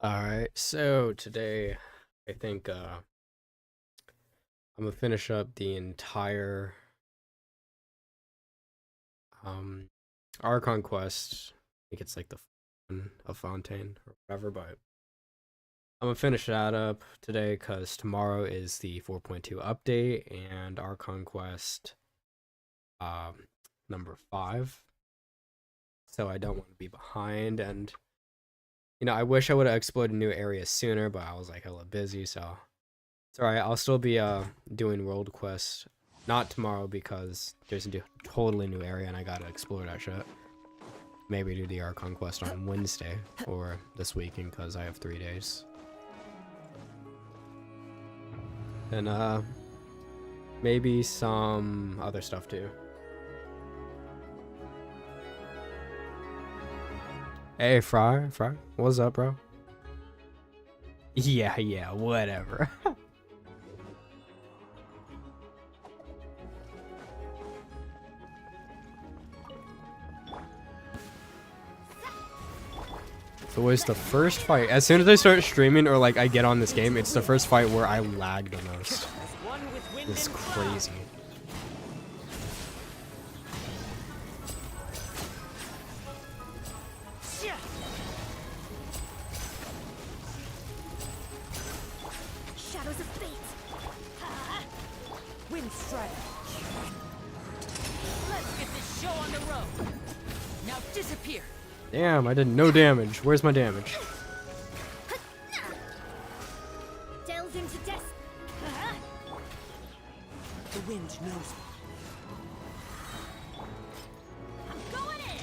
Alright, so today I think I'm gonna finish up the entire um Archon quest. I think it's like the one of Fontaine or whatever, but I'm gonna finish that up today because tomorrow is the 4.2 update and Archon quest um number 5. So I don't want to be behind, and I wish I would have explored a new area sooner, but I was like hella busy, so it's alright. I'll still be doing world quests, not tomorrow because there's a totally new area and I gotta explore that shit. Maybe do the Archon quest on Wednesday or this weekend because I have 3 days. And maybe some other stuff too. Hey, Fry, what's up, bro? Yeah, whatever. It's always the first fight. As soon as I start streaming or like I get on this game, it's the first fight where I lag the most. It's crazy. Shadows of fate. Wind strike. Let's get this show on the road. Now disappear. Damn, I did no damage. Where's my damage? Delve into death. The wind knows me. I'm going in.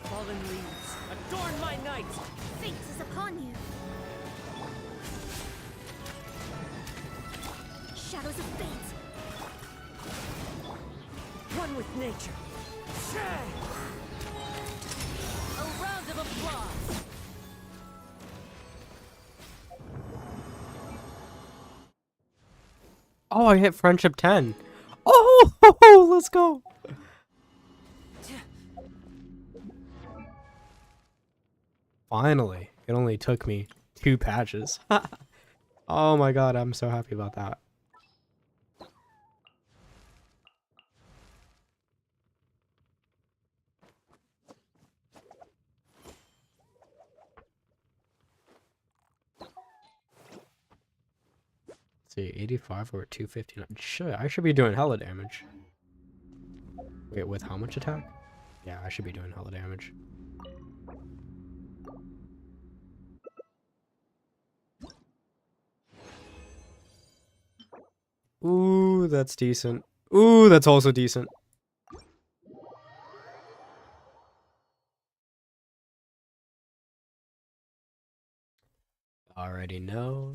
Fallen leaves, adorn my night. Fate is upon you. Shadows of fate. One with nature. A round of applause. Oh, I hit friendship 10. Oh, let's go. Finally. It only took me 2 patches. Oh my god, I'm so happy about that. Let's see, 85 or 259. I should be doing hella damage. Wait, with how much attack? Yeah, I should be doing hella damage. Ooh, that's decent. Ooh, that's also decent. Already know.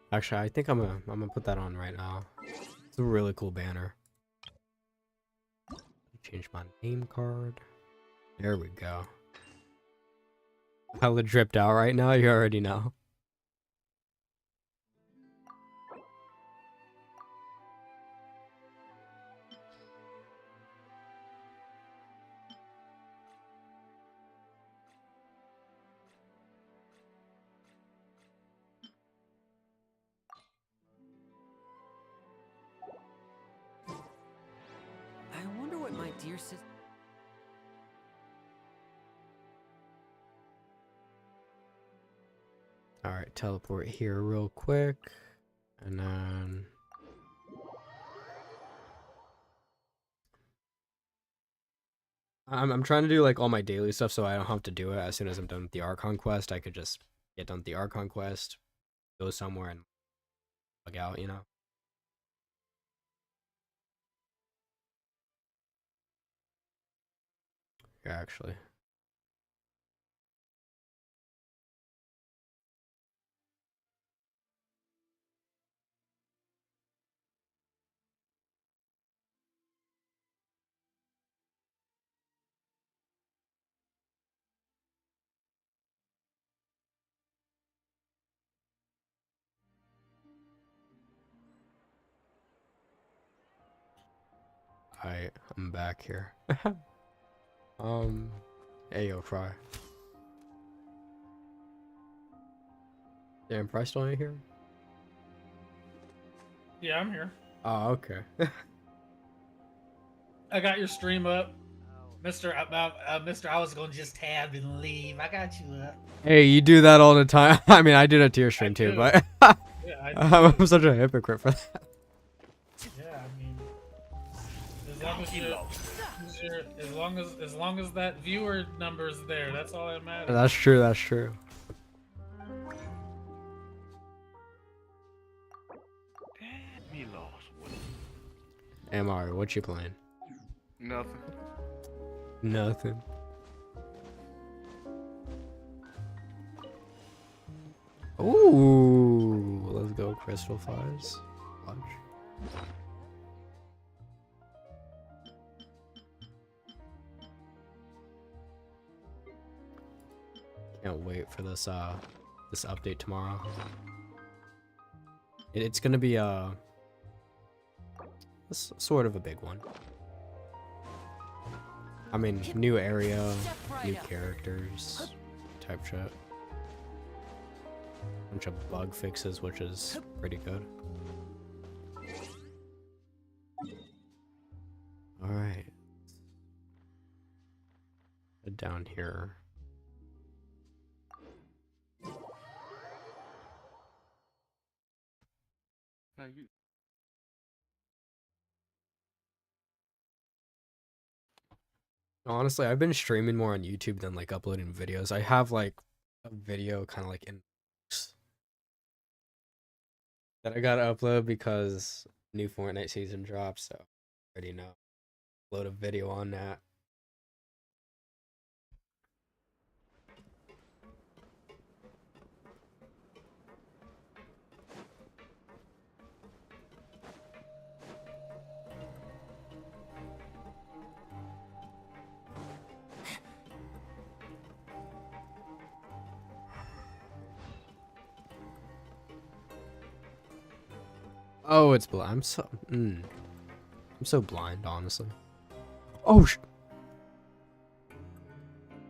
Actually, I think I'm gonna put that on right now. It's a really cool banner. Change my name card. There we go. Hella dripped out right now, you already know. I wonder what my dear sister. Alright, teleport here real quick. And then... I'm trying to do like all my daily stuff so I don't have to do it as soon as I'm done with the Archon quest. I could just get done with the Archon quest, go somewhere and log out, you know? Yeah, actually. I'm back here. Hey, yo, Fry. Damn, Fry still ain't here? Yeah, I'm here. Oh, okay. I got your stream up, Mister. Mister, I was gonna just tab and leave. I got you up. Hey, you do that all the time. I mean, I did a tier I stream too, do. but Yeah, I I'm do. such a hypocrite for that. Yeah, I mean, as long as as long as that viewer number's there, that's all that matters. That's true. That's true. Me lost. Amari, what you playing? Nothing. Nothing. Ooh, let's go, Crystal Flies. Lunch. Can't wait for this this update tomorrow. It's gonna be sort of a big one. I mean, new area, new characters, type shit. Bunch of bug fixes, which is pretty good. Alright. Down here. Now you. Honestly, I've been streaming more on YouTube than like uploading videos. I have like a video kind of like in that I gotta upload because new Fortnite season dropped, so I already know. Upload a video on that. Oh, it's blind. I'm so blind, honestly. Oh,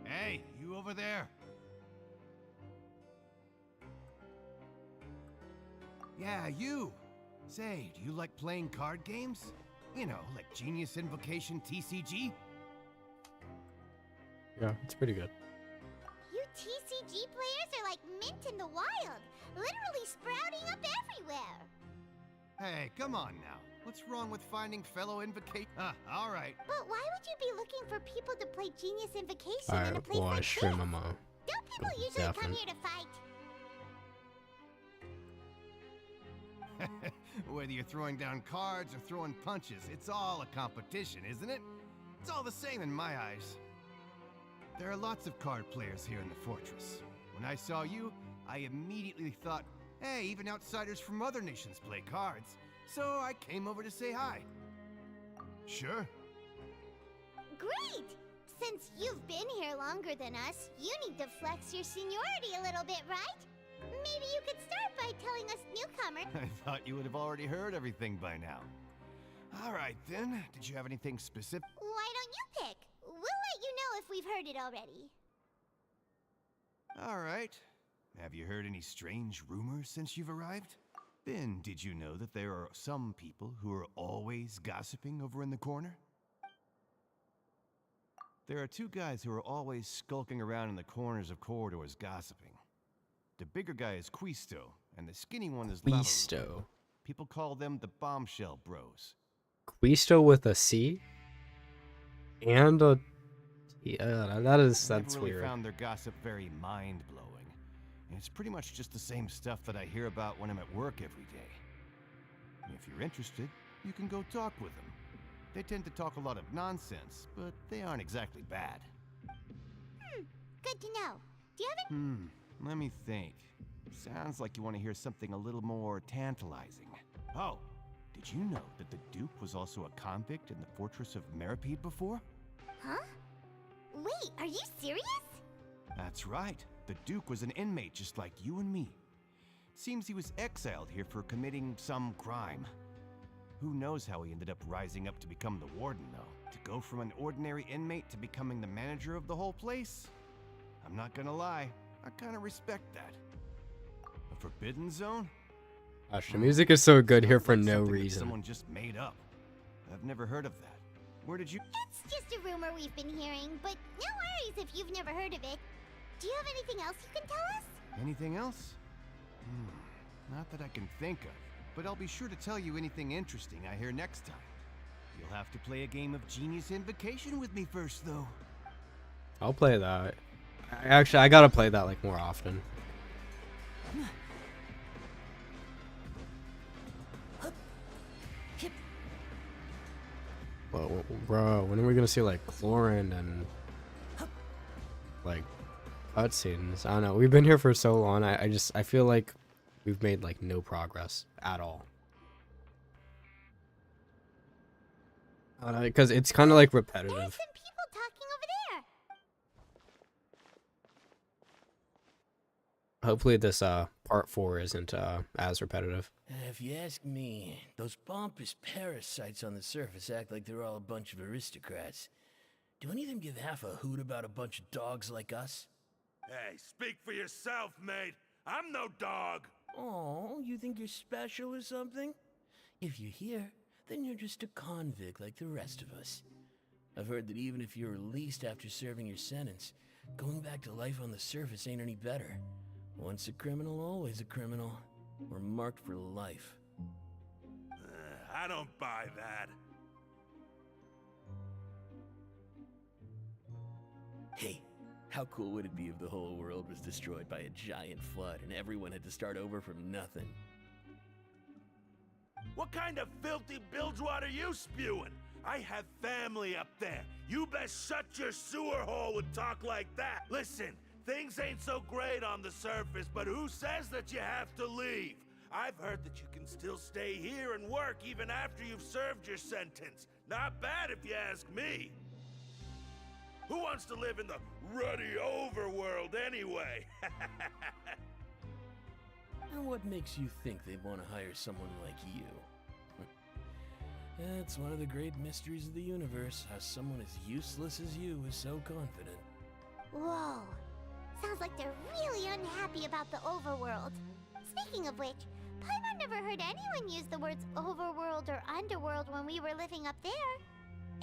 Hey, you over there? Yeah, you. Say, do you like playing card games? You know, like Genius Invocation TCG? yeah, it's pretty good. You TCG players are like mint in the wild, literally sprouting up everywhere. Hey, come on now. What's wrong with finding fellow invocate? All right. But why would you be looking for people to play Genius Invocation in a Alright, place well, I like stream this? them Don't people usually come here to fight? Whether you're throwing down cards or throwing punches, it's all a competition, isn't it? It's all the same in my eyes. There are lots of card players here in the fortress. When I saw you, I immediately thought, hey, even outsiders from other nations play cards. So I came over to say hi. Sure. Great! Since you've been here longer than us, you need to flex your seniority a little bit, right? Maybe you could start by telling us newcomers. I thought you would have already heard everything by now. All right, then. Did you have anything specific? Why don't you pick? We'll let you know if we've heard it already. All right. Have you heard any strange rumors since you've arrived? Then, did you know that there are some people who are always gossiping over in the corner? There are two guys who are always skulking around in the corners of corridors gossiping. The bigger guy is Quisto, and the skinny one is Lava. Quisto. People call them the Bombshell Bros. Quisto with a C? And a Yeah, that's Never really weird. found their gossip very mind-blowing. It's pretty much just the same stuff that I hear about when I'm at work every day. If you're interested, you can go talk with them. They tend to talk a lot of nonsense, but they aren't exactly bad. Good to know. Do you have Let me think. Sounds like you want to hear something a little more tantalizing. Oh, did you know that the Duke was also a convict in the fortress of Meripede before? Huh? Wait, are you serious? That's right. The Duke was an inmate just like you and me. Seems he was exiled here for committing some crime. Who knows how he ended up rising up to become the warden, though? To go from an ordinary inmate to becoming the manager of the whole place? I'm not gonna lie, I kinda respect that. A forbidden zone? Gosh, the music is so good here for Sounds like no something that reason. someone just made up. I've never heard of that. Where did you... It's just a rumor we've been hearing, but no worries if you've never heard of it. Do you have anything else you can tell us? Anything else? Not that I can think of, but I'll be sure to tell you anything interesting I hear next time. You'll have to play a game of Genius Invocation with me first, though. I'll play that. I gotta play that like more often. Well, bro, when are we gonna see like Chlorine and like cutscenes? I don't know. We've been here for so long. I feel like we've made like no progress at all. Because it's kind of like There's repetitive. some people talking over there. Hopefully this part 4 isn't as repetitive. If you ask me, those pompous parasites on the surface act like they're all a bunch of aristocrats. Do any of them give half a hoot about a bunch of dogs like us? Hey, speak for yourself, mate. I'm no dog. Oh, you think you're special or something? If you're here, then you're just a convict like the rest of us. I've heard that even if you're released after serving your sentence, going back to life on the surface ain't any better. Once a criminal, always a criminal. We're marked for life. I don't buy that. Hey, how cool would it be if the whole world was destroyed by a giant flood and everyone had to start over from nothing? What kind of filthy bilgewater are you spewing? I have family up there. You best shut your sewer hole with talk like that. Listen, things ain't so great on the surface, but who says that you have to leave? I've heard that you can still stay here and work even after you've served your sentence. Not bad if you ask me. Who wants to live in the ruddy overworld anyway? And what makes you think they'd want to hire someone like you? That's one of the great mysteries of the universe, how someone as useless as you is so confident. Whoa. Sounds like they're really unhappy about the overworld. Speaking of which, Paimon never heard anyone use the words overworld or underworld when we were living up there.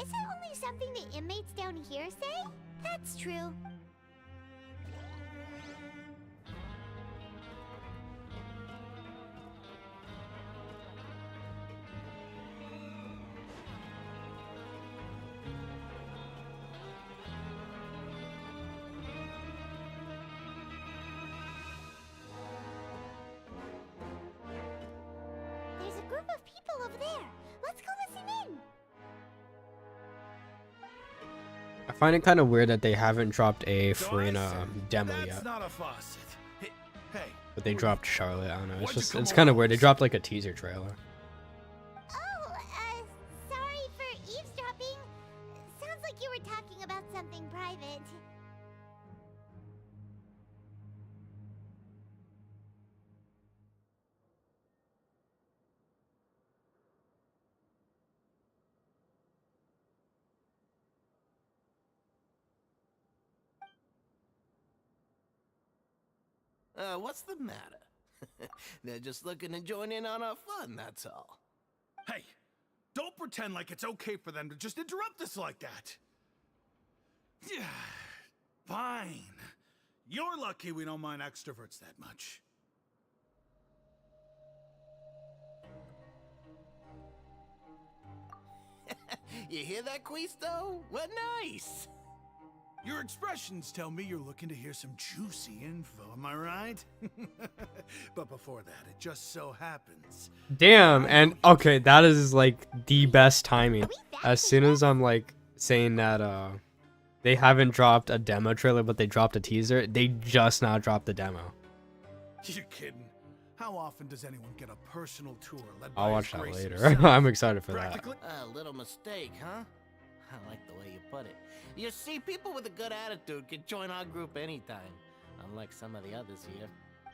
Is that only something the inmates down here say? That's true. There's a group of people over there. Let's go listen in. I find it kind of weird that they haven't dropped a Farina demo That's yet, not a faucet. Hey, but they dropped Charlotte. I don't know. Why'd you come It's over kind of to weird. They us? dropped like a teaser trailer. Oh, sorry for eavesdropping. Sounds like you were talking about something private. What's the matter? They're just looking to join in on our fun, that's all. hey, don't pretend like it's okay for them to just interrupt us like that. Yeah, fine. You're lucky we don't mind extroverts that much. You hear that, Quisto? What nice! Your expressions tell me you're looking to hear some juicy info, am I right? But before that, it just so happens. Damn, and okay, that is like the best timing. As soon as I'm like saying that they haven't dropped a demo trailer, but they dropped a teaser, they just now dropped the demo. You're kidding. How often does anyone get a personal tour led by I'll his watch that grace later. himself? I'm excited for that. Practically- A little mistake, huh? I like the way you put it. You see, people with a good attitude can join our group anytime, unlike some of the others here.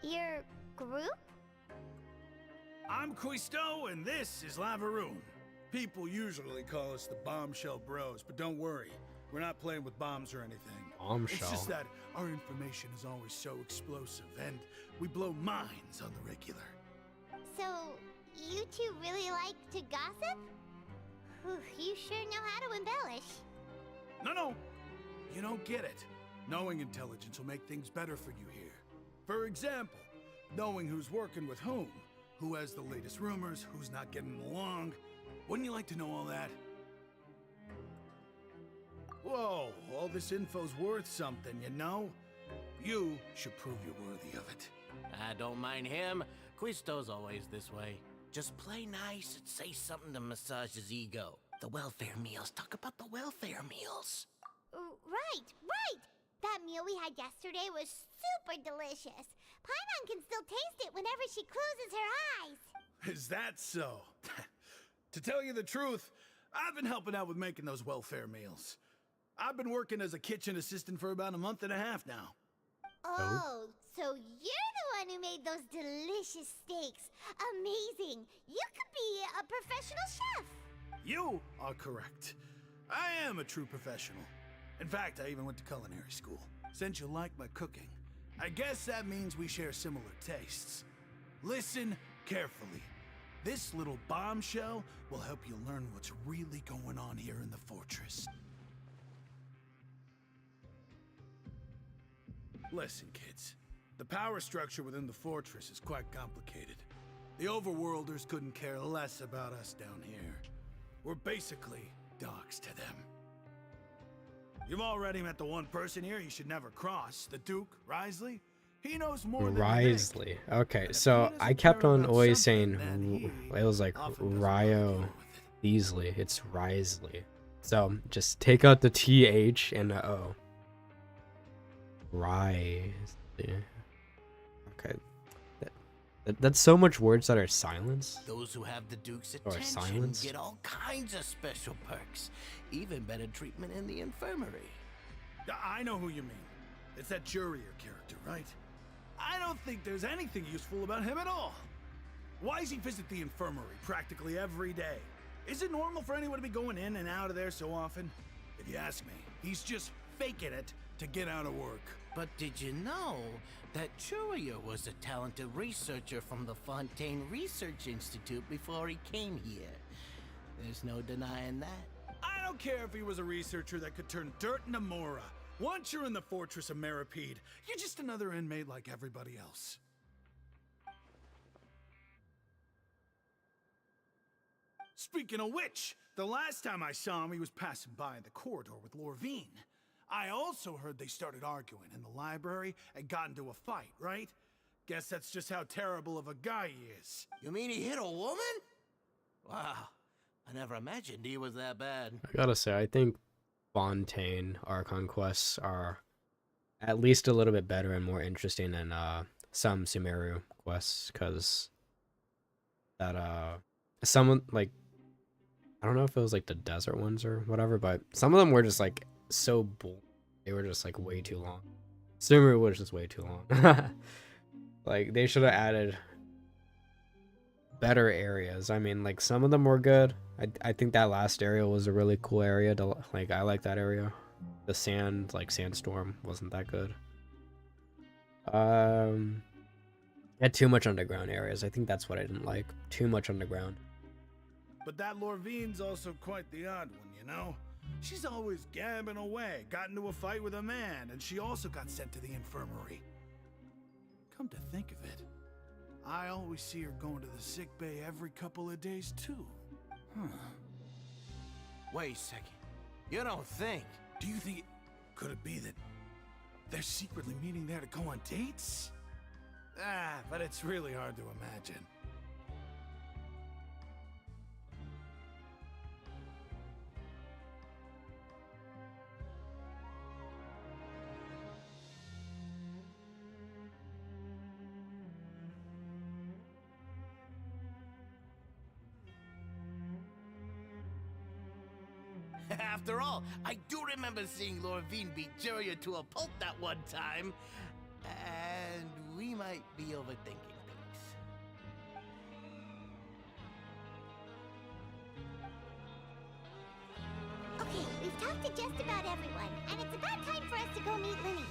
Your group? I'm Quisto, and this is Lavaroon. People usually call us the Bombshell Bros, but don't worry. We're not playing with bombs or anything. Bombshell. It's just that our information is always so explosive, and we blow minds on the regular. So, you two really like to gossip? Whew, you sure know how to embellish. No, you don't get it. Knowing intelligence will make things better for you here. For example, knowing who's working with who has the latest rumors, who's not getting along. Wouldn't you like to know all that? Whoa, all this info's worth something, you know? You should prove you're worthy of it. I don't mind him. Quisto's always this way. Just play nice and say something to massage his ego. The welfare meals. Talk about the welfare meals. Right. That meal we had yesterday was super delicious. Paimon can still taste it whenever she closes her eyes. Is that so? To tell you the truth, I've been helping out with making those welfare meals. I've been working as a kitchen assistant for about a month and a half now. Oh, so you're the one who made those delicious steaks. Amazing. You could be a professional chef. You are correct. I am a true professional. In fact, I even went to culinary school. Since you like my cooking, I guess that means we share similar tastes. Listen carefully. This little bombshell will help you learn what's really going on here in the fortress. Listen, kids. The power structure within the fortress is quite complicated. The overworlders couldn't care less about us down here. We're basically dogs to them. You've already met the one person here you should never cross, the Duke, Risley. He knows more than you think. Risley. Okay, so I kept on always saying it was like Ryo Beasley. It's Risley. So just take out the TH and the O. Risley. Okay. That's so much words that are silenced. Those who have the Duke's Or attention silence. get all kinds of special perks. Even better treatment in the infirmary. I know who you mean. It's that Jurier character, right? I don't think there's anything useful about him at all. Why does he visit the infirmary practically every day? Is it normal for anyone to be going in and out of there so often? If you ask me, he's just faking it to get out of work. But did you know that Jurier was a talented researcher from the Fontaine Research Institute before he came here? There's no denying that. I don't care if he was a researcher that could turn dirt into Mora. Once you're in the Fortress of Meripede, you're just another inmate like everybody else. Speaking of which, the last time I saw him, he was passing by in the corridor with Lorvine. I also heard they started arguing in the library and got into a fight, right? Guess that's just how terrible of a guy he is. You mean he hit a woman? Wow, I never imagined he was that bad. I gotta say, I think Fontaine Archon quests are at least a little bit better and more interesting than some Sumeru quests, because that someone like, I don't know if it was like the desert ones or whatever, but some of them were just like so bold. They were just like way too long. Sumeru was just way too long. Like they should have added better areas. I mean, like some of them were good. I think that last area was a really cool area to like. I like that area. The sand, like sandstorm, wasn't that good. Had too much underground areas. I think that's what I didn't like. Too much underground. But that Lorvine's also quite the odd one, you know? She's always gabbing away, got into a fight with a man, and she also got sent to the infirmary. Come to think of it, I always see her going to the sick bay every couple of days, too. Huh. Wait a second. You don't think? Do you think... Could it be that they're secretly meeting there to go on dates? But it's really hard to imagine. After all, I do remember seeing Lorvine beat Juria to a pulp that one time. And we might be overthinking things. Okay, we've talked to just about everyone, and it's about time for us to go meet Linny.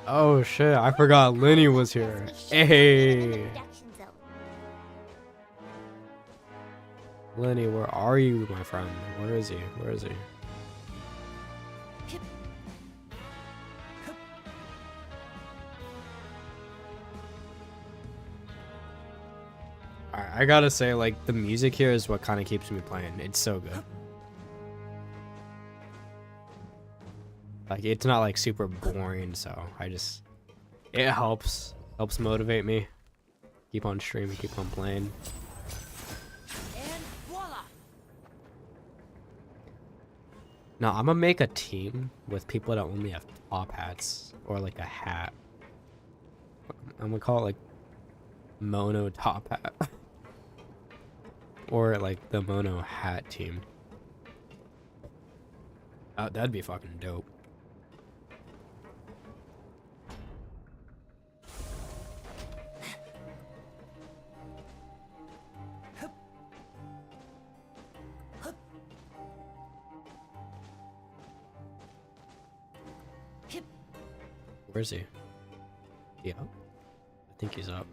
Oh shit, I forgot Lenny was here. Hey. Lenny, where are you, my friend? Where is he? Where is he? Alright, I gotta say, like, the music here is what kind of keeps me playing. It's so good. Like, it's not, like, super boring, so it helps motivate me. Keep on streaming, keep on playing. And voila! Now, I'm gonna make a team with people that only have top hats, or, like, a hat. I'm gonna call it, like, Mono Top Hat. Or, like, the Mono Hat team. That'd be fucking dope. Where is he? Yeah, I think he's up.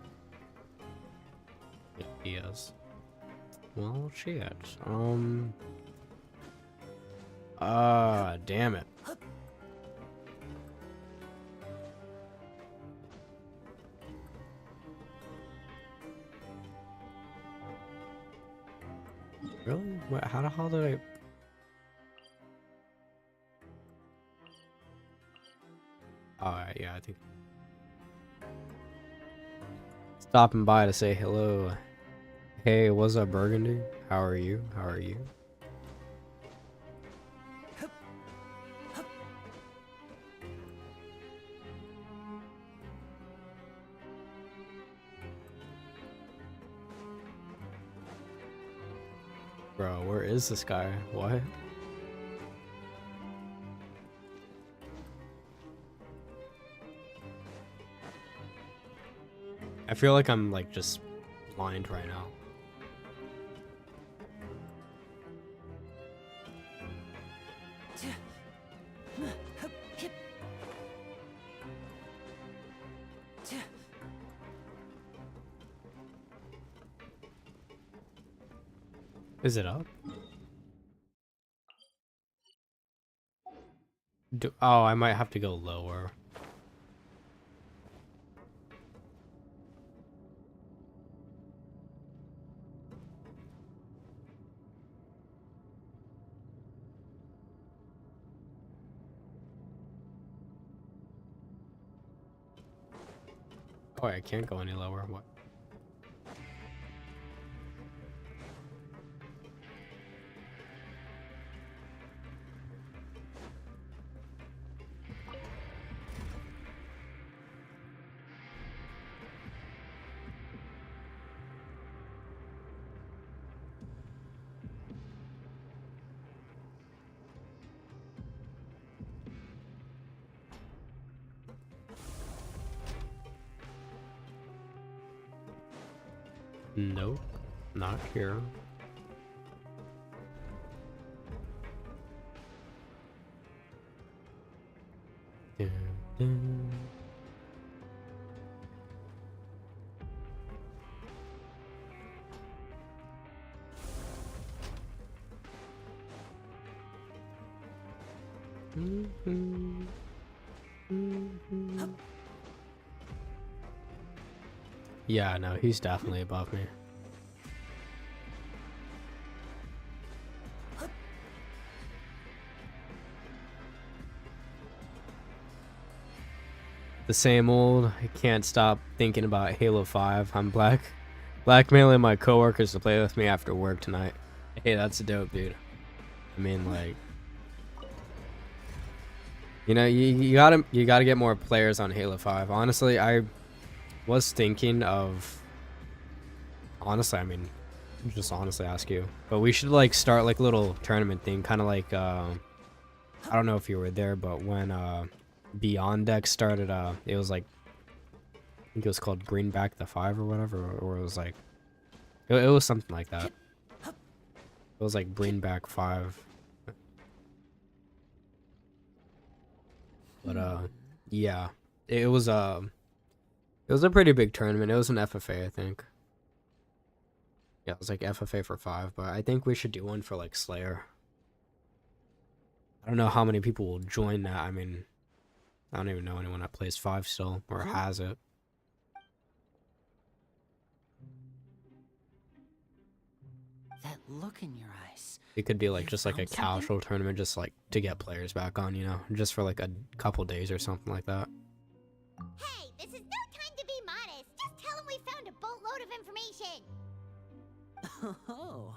Yeah, he is. Well, shit. Damn it. Really? What? How the hell did I? Alright, yeah, I think. Stopping by to say hello. Hey, what's up, Burgundy? How are you? How are you? Bro, where is this guy? What? I feel like I'm like just blind right now. Is it up? Oh, I might have to go lower. Oh, I can't go any lower. What? Nope, not here. Dun, dun. Yeah, no, he's definitely above me. the same old. I can't stop thinking about Halo 5. I'm blackmailing my coworkers to play with me after work tonight. Hey, that's dope, dude. I mean, like, you know, you gotta get more players on Halo 5. Honestly, I was thinking of, honestly, I mean, just honestly ask you, but we should like start like a little tournament thing, kind of like I don't know if you were there, but when Beyond Deck started, it was like, I think it was called Bring Back the 5 or whatever, or it was like, it was something like that. It was like Bring Back 5. But yeah, it was a pretty big tournament. It was an FFA, I think. Yeah, it was like FFA for 5, but I think we should do one for like Slayer. I don't know how many people will join that. I mean, I don't even know anyone that plays 5 still or has it. That look in your eyes. It could be like just like a found something? casual tournament, just like to get players back on, you know, just for like a couple days or something like that. Hey, this is no time to be modest. Just tell him we found a boatload of information. Oh,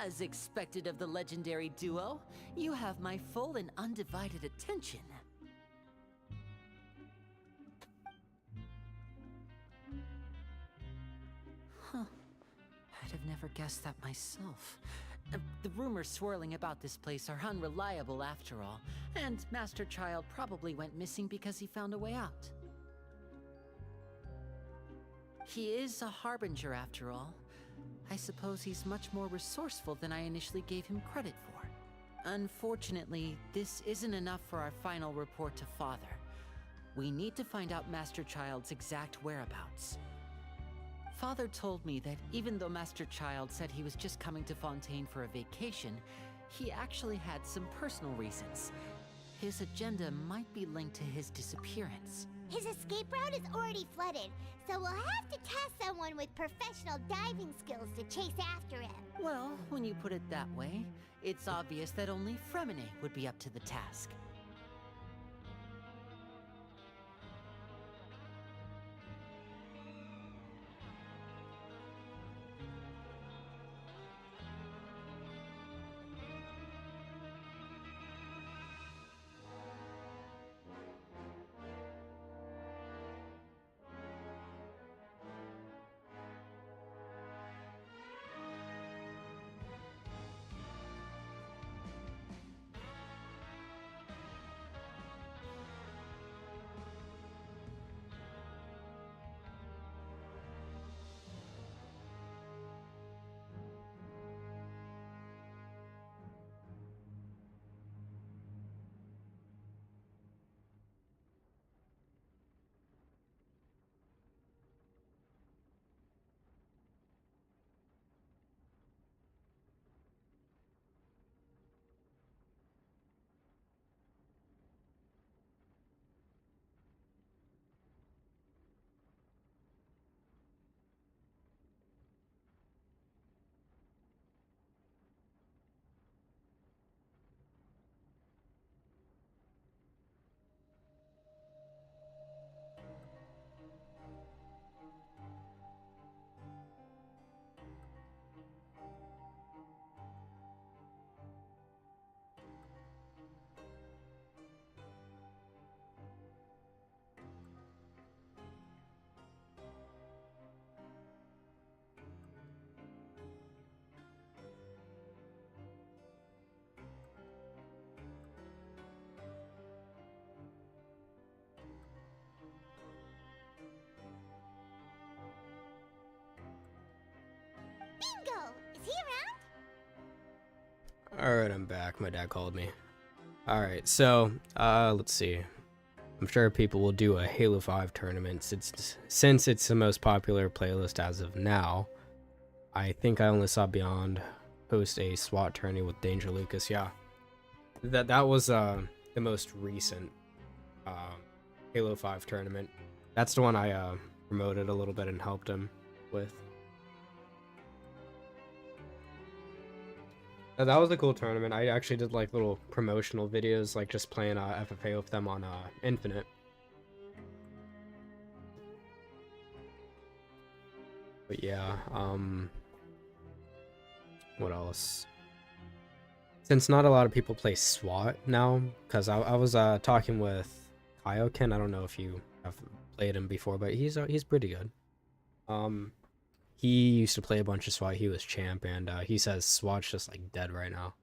as expected of the legendary duo, you have my full and undivided attention. Huh. I'd have never guessed that myself. The rumors swirling about this place are unreliable after all, and Master Child probably went missing because he found a way out. He is a harbinger after all. I suppose he's much more resourceful than I initially gave him credit for. Unfortunately, this isn't enough for our final report to Father. We need to find out Master Child's exact whereabouts. Father told me that even though Master Child said he was just coming to Fontaine for a vacation, he actually had some personal reasons. His agenda might be linked to his disappearance. His escape route is already flooded, so we'll have to task someone with professional diving skills to chase after him. Well, when you put it that way, it's obvious that only Fremine would be up to the task. Bingo! Is he around? Alright, I'm back. My dad called me. Alright, so, let's see. I'm sure people will do a Halo 5 tournament since it's the most popular playlist as of now. I think I only saw Beyond host a SWAT tourney with Danger Lucas. Yeah, that was the most recent Halo 5 tournament. That's the one I promoted a little bit and helped him with. That was a cool tournament. I actually did like little promotional videos, like just playing FFA with them on Infinite. But yeah, what else? Since not a lot of people play SWAT now, because I was talking with Kaioken. I don't know if you have played him before, but he's pretty good. He used to play a bunch of SWAT. He was champ, and he says SWAT's just like dead right now.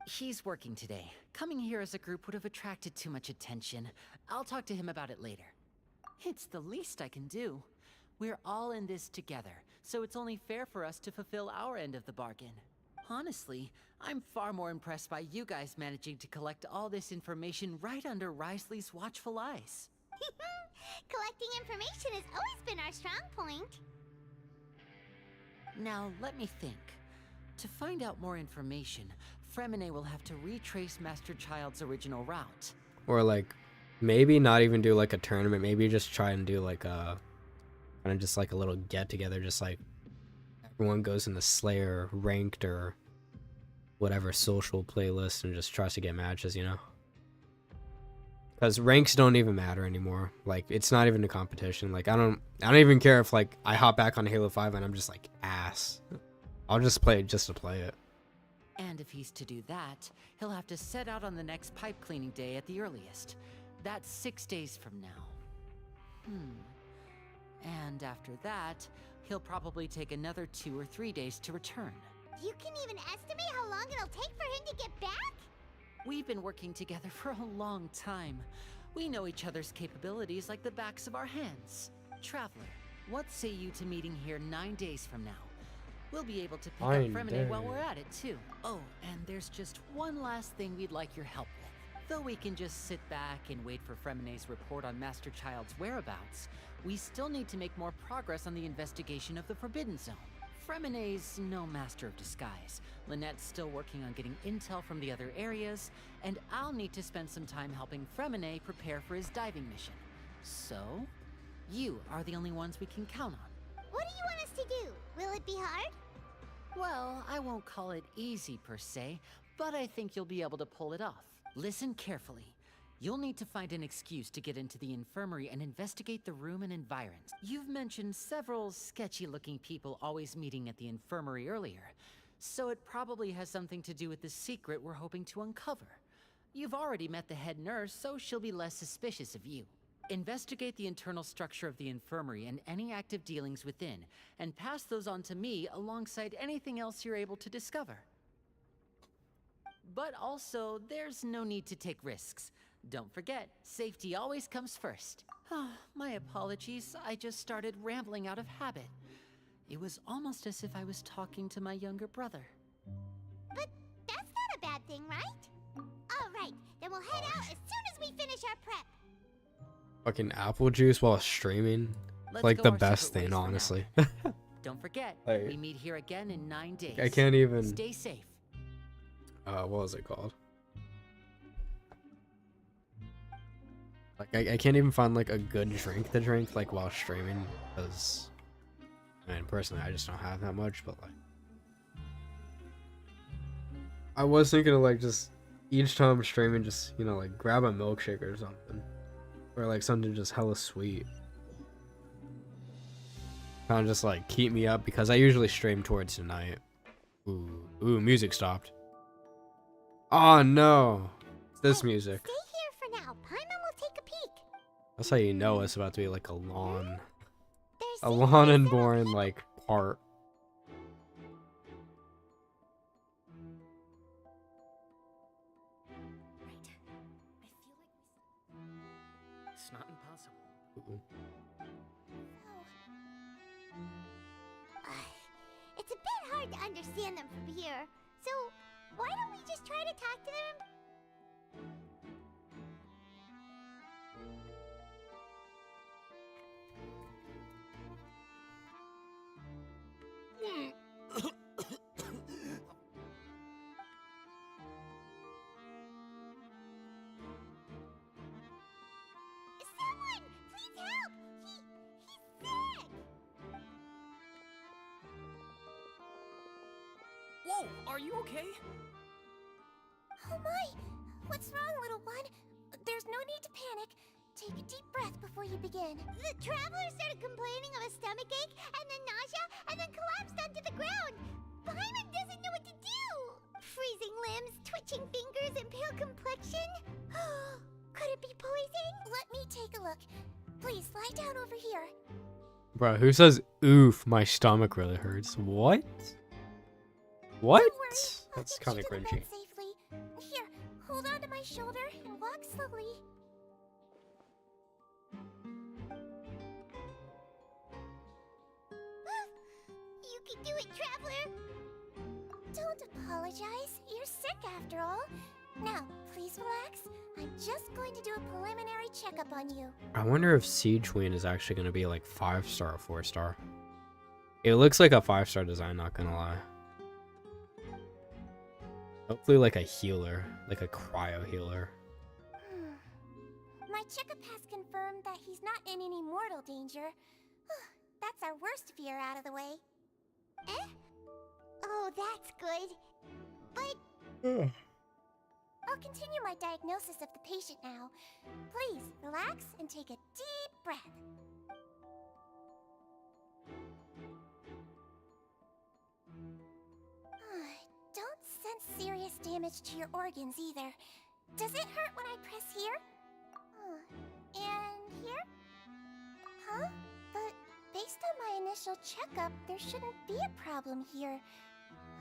He's working today. Coming here as a group would have attracted too much attention. I'll talk to him about it later. It's the least I can do. We're all in this together, so it's only fair for us to fulfill our end of the bargain. Honestly, I'm far more impressed by you guys managing to collect all this information right under Risley's watchful eyes. Collecting information has always been our strong point. Now, let me think. To find out more information, Fremine will have to retrace Master Child's original route. Or like, maybe not even do like a tournament. Maybe just try and do like a, kind of just like a little get together. Just like everyone goes in the Slayer ranked or whatever social playlist and just tries to get matches, you know? Because ranks don't even matter anymore. Like, it's not even a competition. Like, I don't even care if like I hop back on Halo 5 and I'm just like ass. I'll just play it just to play it. And if he's to do that, he'll have to set out on the next pipe cleaning day at the earliest. That's 6 days from now. And after that, he'll probably take another 2 or 3 days to return. You can even estimate how long it'll take for him to get back? We've been working together for a long time. We know each other's capabilities like the backs of our hands. Traveler, what say you to meeting here 9 days from now? We'll be able to pick up 9 Fremine while days. we're at it, too. Oh, and there's just one last thing we'd like your help with. Though we can just sit back and wait for Fremine's report on Master Child's whereabouts, we still need to make more progress on the investigation of the Forbidden Zone. Fremine's no master of disguise. Lynette's still working on getting intel from the other areas, and I'll need to spend some time helping Fremine prepare for his diving mission. So, you are the only ones we can count on. What do you want us to do? Will it be hard? Well, I won't call it easy per se, but I think you'll be able to pull it off. Listen carefully. You'll need to find an excuse to get into the infirmary and investigate the room and environs. You've mentioned several sketchy-looking people always meeting at the infirmary earlier, so it probably has something to do with the secret we're hoping to uncover. You've already met the head nurse, so she'll be less suspicious of you. Investigate the internal structure of the infirmary and any active dealings within, and pass those on to me alongside anything else you're able to discover. But also, there's no need to take risks. Don't forget, safety always comes first. My apologies, I just started rambling out of habit. It was almost as if I was talking to my younger brother. But that's not a bad thing, right? All right, then we'll head out as soon as we finish our prep. Fucking apple juice while streaming. Let's Like go the our best separate thing, ways for now. honestly. Don't forget, Hey. we meet here again in 9 days. I can't even. Stay safe. What was it called? Like I can't even find like a good drink to drink like while streaming because, I mean, personally I just don't have that much. But like, I was thinking of like just each time I'm streaming, just like grab a milkshake or something, or like something just hella sweet. Kind of just like keep me up because I usually stream towards the night. Ooh, music stopped. Oh no, it's this music. Stay here for now. Paimon will take a peek. That's how you know it's about to be like a lawn There's and boring like part. It's not impossible. It's a bit hard to understand them from here. So, why don't we just try to talk to them? Someone! Please help! He's sick! Whoa, are you okay? Oh my! What's wrong, little one? There's no need to panic. Take a deep breath before you begin. The traveler started complaining of a stomachache, and then nausea, and then collapsed onto the ground. Paimon doesn't know what to do. Freezing limbs, twitching fingers, and pale complexion. Could it be poison? Let me take a look. Please lie down over here. Bro, who says, oof, my stomach really hurts? What? What? Don't worry, I'll That's get kind you of to the cringy. bed safely. Here, hold on to my shoulder and walk slowly. You can do it, traveler. Don't apologize. You're sick after all. Now, please relax. I'm just going to do a preliminary checkup on you. I wonder if Siege Queen is actually going to be like 5-star or 4-star. It looks like a 5-star design, not gonna lie. Hopefully like a healer, like a cryo healer. My checkup has confirmed that he's not in any mortal danger. That's our worst fear out of the way. Eh? Oh, that's good. But I'll continue my diagnosis of the patient now. Please, relax and take a deep breath. Don't sense serious damage to your organs either. Does it hurt when I press here? And here? Huh? But based on my initial checkup, there shouldn't be a problem here.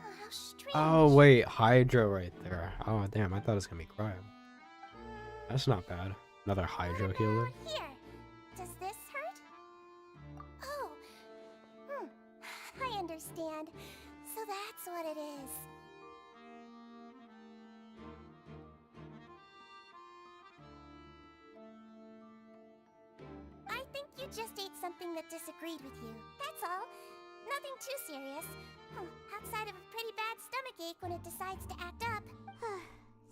How strange. Oh wait, Hydro right there. Oh damn, I thought it was gonna be cryo. That's not bad. Another Hydro healer. Here. Does this hurt? Oh. I understand. So that's what it is. I think you just ate something that disagreed with you. That's all. Nothing too serious. Outside of a pretty bad stomachache when it decides to act up.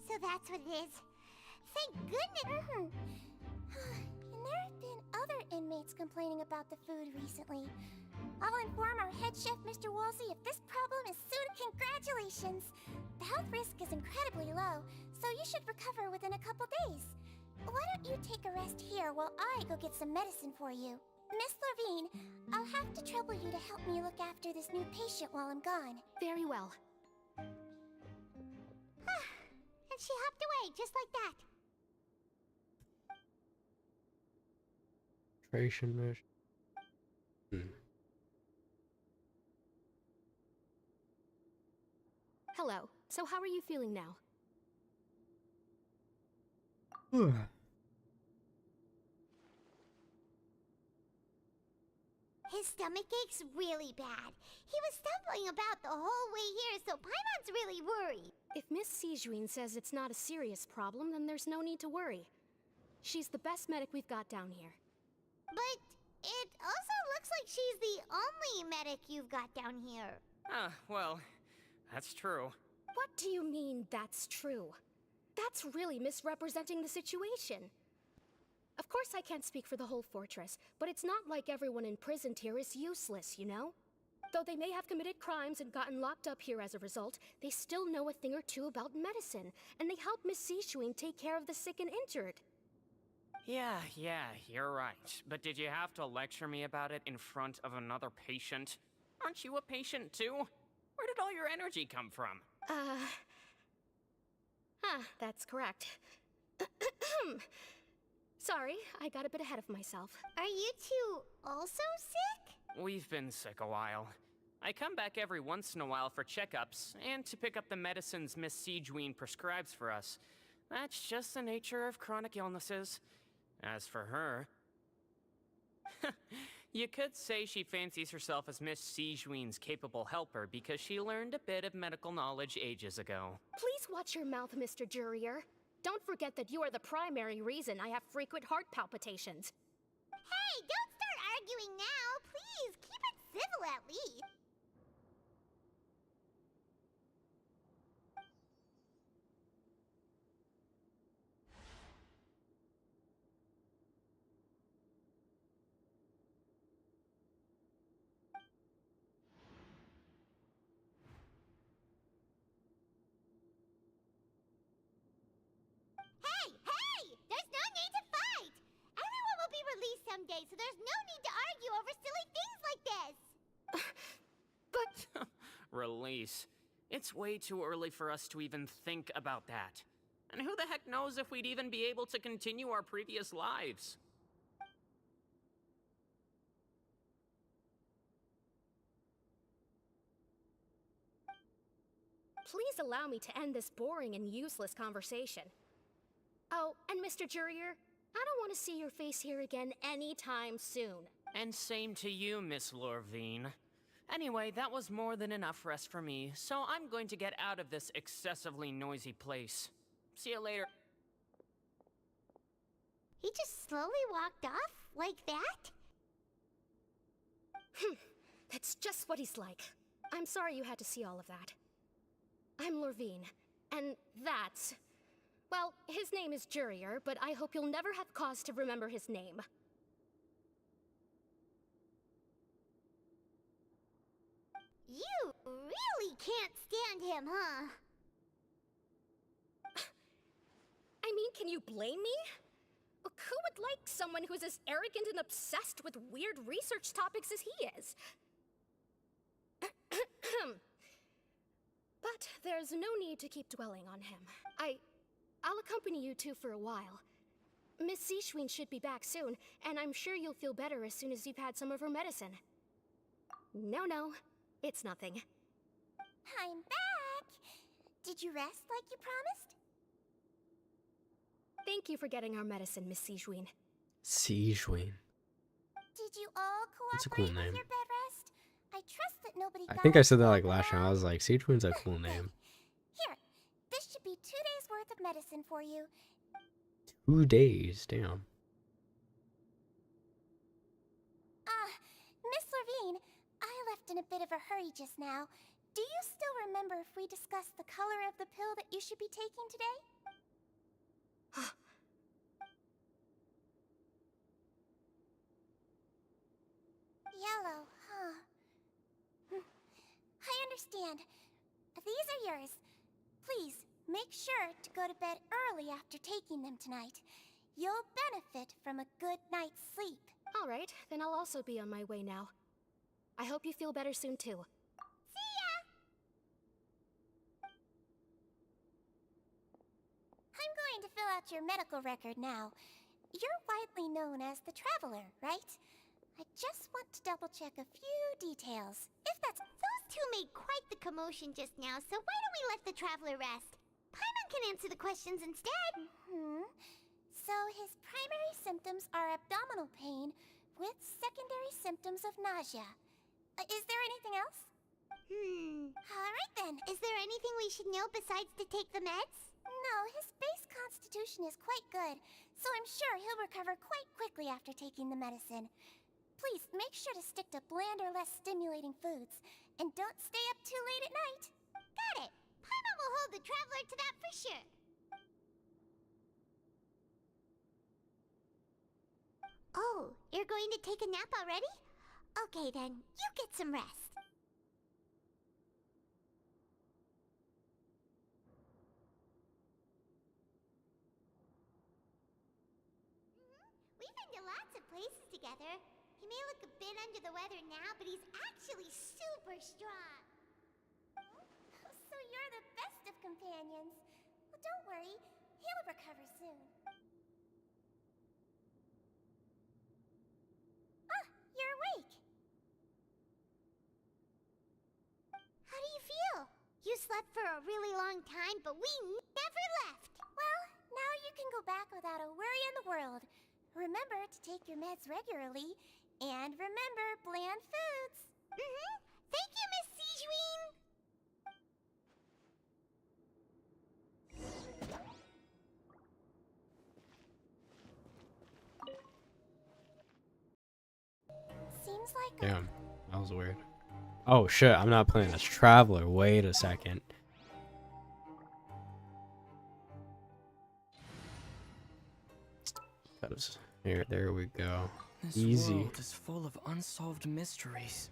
So that's what it is. Thank goodness. And there have been other inmates complaining about the food recently. I'll inform our head chef, Mr. Woolsey, if this problem is soon. Congratulations! The health risk is incredibly low, so you should recover within a couple days. Why don't you take a rest here while I go get some medicine for you? Miss Levine, I'll have to trouble you to help me look after this new patient while I'm gone. Very well. And she hopped away just like that. Concentration mission. Hello. So how are you feeling now? His stomach ache's really bad. He was stumbling about the whole way here, so Paimon's really worried. If Miss Sijuin says it's not a serious problem, then there's no need to worry. She's the best medic we've got down here. But it also looks like she's the only medic you've got down here. Well, that's true. What do you mean, that's true? That's really misrepresenting the situation. Of course I can't speak for the whole fortress, but it's not like everyone imprisoned here is useless, you know? Though they may have committed crimes and gotten locked up here as a result, they still know a thing or two about medicine, and they help Miss Sishuin take care of the sick and injured. Yeah, you're right. But did you have to lecture me about it in front of another patient? Aren't you a patient too? Where did all your energy come from? That's correct. Sorry, I got a bit ahead of myself. Are you two also sick? We've been sick a while. I come back every once in a while for checkups, and to pick up the medicines Miss Sijuin prescribes for us. That's just the nature of chronic illnesses. As for her... You could say she fancies herself as Miss Sijuin's capable helper because she learned a bit of medical knowledge ages ago. Please watch your mouth, Mr. Jurier. Don't forget that you are the primary reason I have frequent heart palpitations. Hey, don't start arguing now, please. Keep it civil at least. Hey! There's no need to fight! today, so there's no need to argue over silly things like this. But Release. It's way too early for us to even think about that. And who the heck knows if we'd even be able to continue our previous lives? please allow me to end this boring and useless conversation. Oh, and Mr. Jurier, I don't want to see your face here again anytime soon. And same to you, Miss Lorvine. Anyway, that was more than enough rest for me, so I'm going to get out of this excessively noisy place. See you later. He just slowly walked off like that? That's just what he's like. I'm sorry you had to see all of that. I'm Lorvine, and that's... well, his name is Jurier, but I hope you'll never have cause to remember his name. You really can't stand him, huh? I mean, can you blame me? Who would like someone who's as arrogant and obsessed with weird research topics as he is? But there's no need to keep dwelling on him. I'll accompany you two for a while. Miss Seashween should be back soon, and I'm sure you'll feel better as soon as you've had some of her medicine. No, it's nothing. I'm back! Did you rest like you promised? Thank you for getting our medicine, Miss Seashween. Seashween. Did you all That's a cooperate cool with name. your bed rest? I trust that nobody I got think I said that upset like last time. I was like, Seashween's a cool name. Here, this should be 2 days worth of medicine for you. 2 days, damn. Miss Lorvine, I left in a bit of a hurry just now. Do you still remember if we discussed the color of the pill that you should be taking today? Yellow, huh? I understand. These are yours. Please, make sure to go to bed early after taking them tonight. You'll benefit from a good night's sleep. All right, then I'll also be on my way now. I hope you feel better soon, too. See ya! I'm going to fill out your medical record now. You're widely known as the Traveler, right? I just want to double-check a few details. If that's... Those two made quite the commotion just now, so why don't we let the Traveler rest? Paimon can answer the questions instead. So his primary symptoms are abdominal pain with secondary symptoms of nausea. Is there anything else? Alright then. Is there anything we should know besides to take the meds? No, his base constitution is quite good, so I'm sure he'll recover quite quickly after taking the medicine. Please, make sure to stick to bland or less stimulating foods, and don't stay up too late at night. Got it. Paimon will hold the Traveler to that for sure. Oh, you're going to take a nap already? Okay then, you get some rest. We've been to lots of places together. He may look a bit under the weather now, but he's actually super strong. So you're the best of companions. Well, don't worry, he'll recover soon. You're awake. How do you feel? You slept for a really long time, but we never left. Well, now you can go back without a worry in the world. Remember to take your meds regularly, and remember bland foods. Thank you, Miss Seashween. Seems like Damn, that was weird. Oh shit, I'm not playing as Traveler. Wait a second. Here, there we go. This Easy. world is full of unsolved mysteries.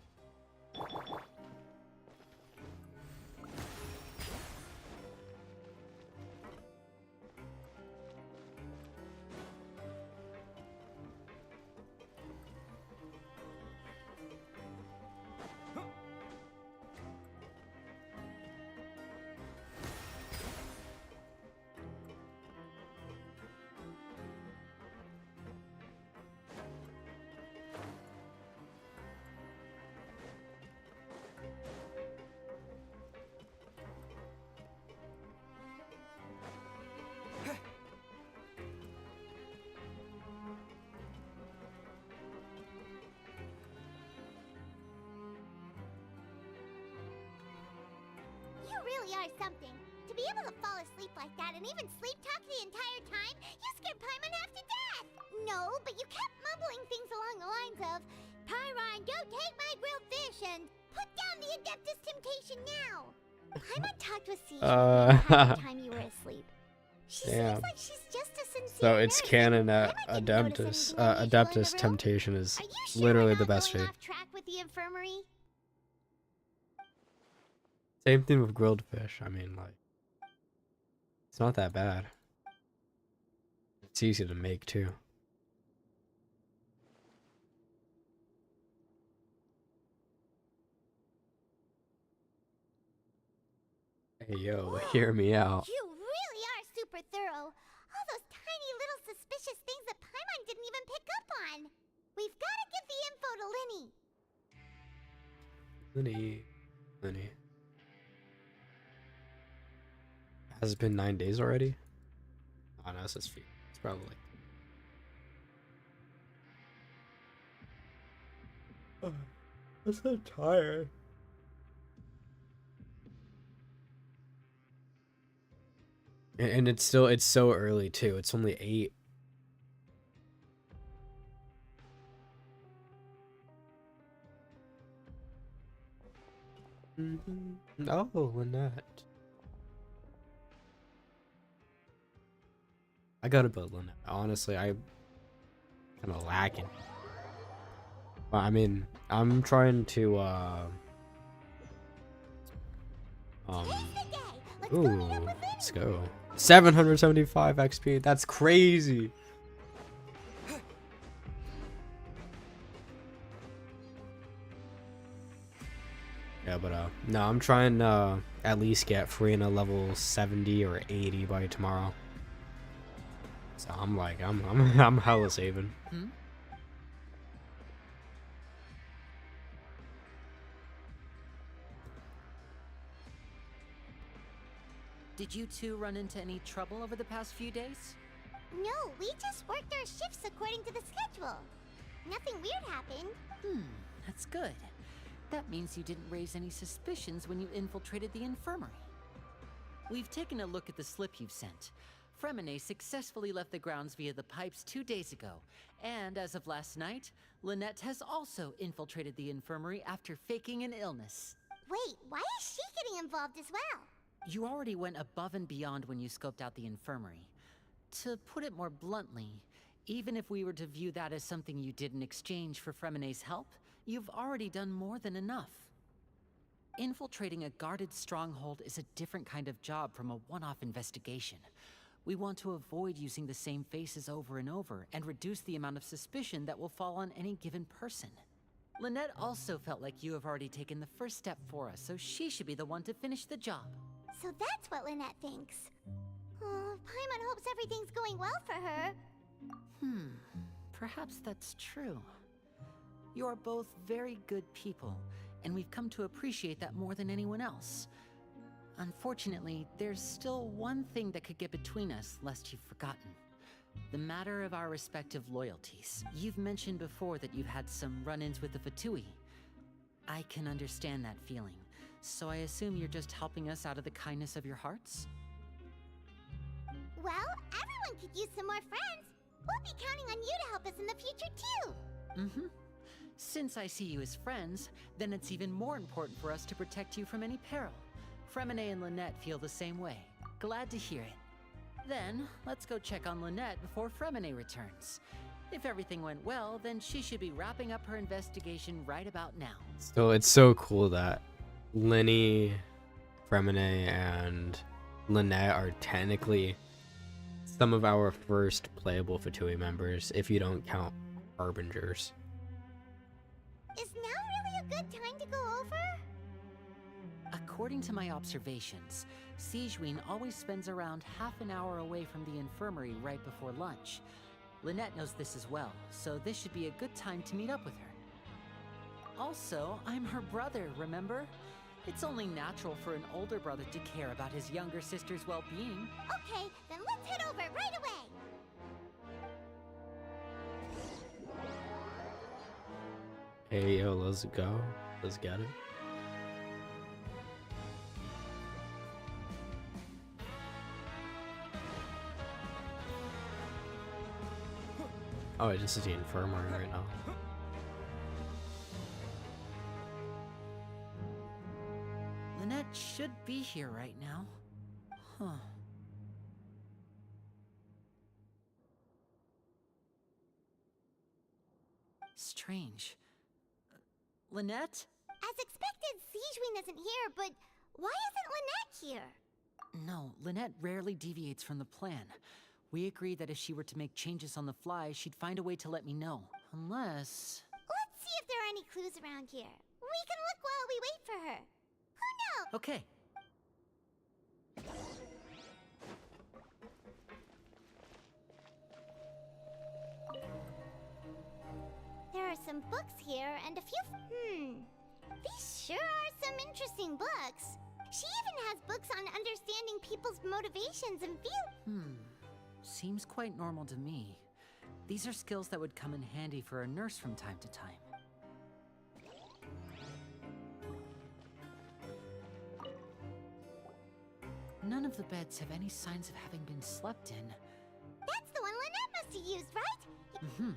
are something. To be able to fall asleep like that and even sleep talk the entire time, you scared Paimon half to death! No, but you kept mumbling things along the lines of, Pyron, don't take my grilled fish, and put down the Adeptus Temptation now! Paimon talked with Siege the entire time you were asleep. She seems like she's just a sincere So it's nurse, canon and that Paimon didn't notice anything unusual in the Adeptus room. Temptation is Are you sure literally we're the not best going shape. off track with the infirmary? Same thing with grilled fish. I mean, like, it's not that bad. It's easy to make too. Hey yo, hear me out. You really are super thorough. All those tiny little suspicious things that Paimon didn't even pick up on. We've got to give the info to Linny. Linny. Has it been 9 days already? Oh no, it's just few. It's probably like... I'm so tired. And it's so early too. It's only 8. Oh, Lynette. I gotta build Lynette. Honestly, I kind of lacking. But I mean, I'm trying to ooh, let's go. 775 XP. That's crazy. Yeah, but no, I'm trying to at least get Farina level 70 or 80 by tomorrow. So I'm like, I'm hella saving. Did you two run into any trouble over the past few days? No, we just worked our shifts according to the schedule. Nothing weird happened. That's good. That means you didn't raise any suspicions when you infiltrated the infirmary. We've taken a look at the slip you've sent. Fremine successfully left the grounds via the pipes 2 days ago, and as of last night, Lynette has also infiltrated the infirmary after faking an illness. Wait, why is she getting involved as well? You already went above and beyond when you scoped out the infirmary. To put it more bluntly, even if we were to view that as something you did in exchange for Fremine's help, you've already done more than enough. Infiltrating a guarded stronghold is a different kind of job from a one-off investigation. We want to avoid using the same faces over and over and reduce the amount of suspicion that will fall on any given person. Lynette also felt like you have already taken the first step for us, so she should be the one to finish the job. So that's what Lynette thinks. Oh, Paimon hopes everything's going well for her. Perhaps that's true. You are both very good people, and we've come to appreciate that more than anyone else. Unfortunately, there's still one thing that could get between us, lest you've forgotten. The matter of our respective loyalties. You've mentioned before that you've had some run-ins with the Fatui. I can understand that feeling, so I assume you're just helping us out of the kindness of your hearts? Well, everyone could use some more friends. We'll be counting on you to help us in the future, too. Since I see you as friends, then it's even more important for us to protect you from any peril. Fremine and Lynette feel the same way. Glad to hear it. Then, let's go check on Lynette before Fremine returns. If everything went well, then she should be wrapping up her investigation right about now. So it's so cool that Linny, Fremine, and Lynette are technically some of our first playable Fatui members, if you don't count Harbingers. Is now really a good time to go over? According to my observations, Sigewinne always spends around half an hour away from the infirmary right before lunch. Lynette knows this as well, so this should be a good time to meet up with her. Also, I'm her brother, remember? It's only natural for an older brother to care about his younger sister's well-being. Okay, then let's head over right away. Hey yo, let's go. Let's get it. Oh, this is the infirmary right now. Lynette should be here right now. Huh. Strange. Lynette? As expected, Sijwin isn't here, but why isn't Lynette here? No, Lynette rarely deviates from the plan. We agreed that if she were to make changes on the fly, she'd find a way to let me know. Unless... Let's see if there are any clues around here. We can look while we wait for her. Who knows? Okay. There are some books here and a few... These sure are some interesting books. She even has books on understanding people's motivations and Seems quite normal to me. These are skills that would come in handy for a nurse from time to time. None of the beds have any signs of having been slept in. That's the one Lynette must have used, right?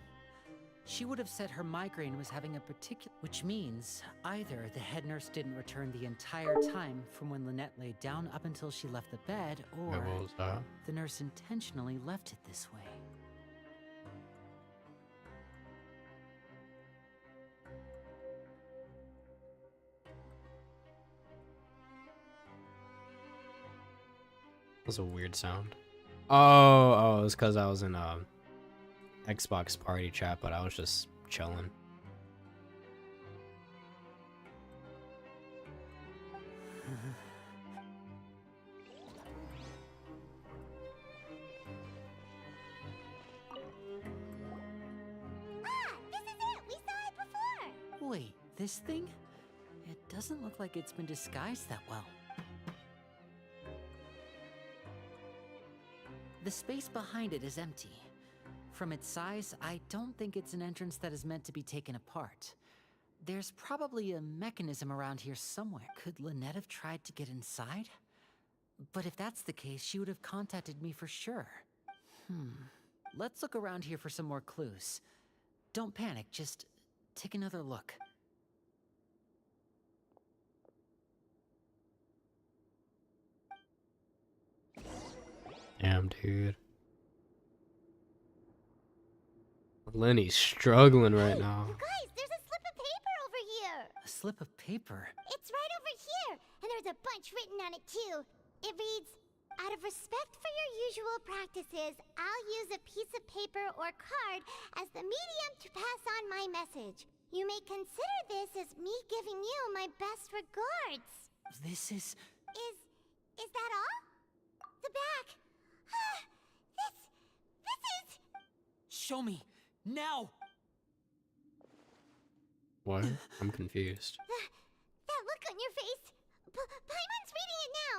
She would have said her migraine was having a particular... Which means either the head nurse didn't return the entire time from when Lynette laid down up until she left the bed, or Wait, what was that? the nurse intentionally left it this way. That was a weird sound. Oh, it was because I was in Xbox party chat, but I was just chilling. This is it! We saw it before! Wait, this thing? It doesn't look like it's been disguised that well. The space behind it is empty. From its size, I don't think it's an entrance that is meant to be taken apart. There's probably a mechanism around here somewhere. Could Lynette have tried to get inside? But if that's the case, she would have contacted me for sure. Let's look around here for some more clues. Don't panic, just take another look. Damn, dude. Lenny's struggling right now. You guys, there's a slip of paper over here! A slip of paper? It's right over here! And there's a bunch written on it too. It reads, "Out of respect for your usual practices, I'll use a piece of paper or card as the medium to pass on my message. You may consider this as me giving you my best regards." This is... Is that all? The back. This is... Show me! Now! What? I'm confused. That look on your face. Paimon's reading it now.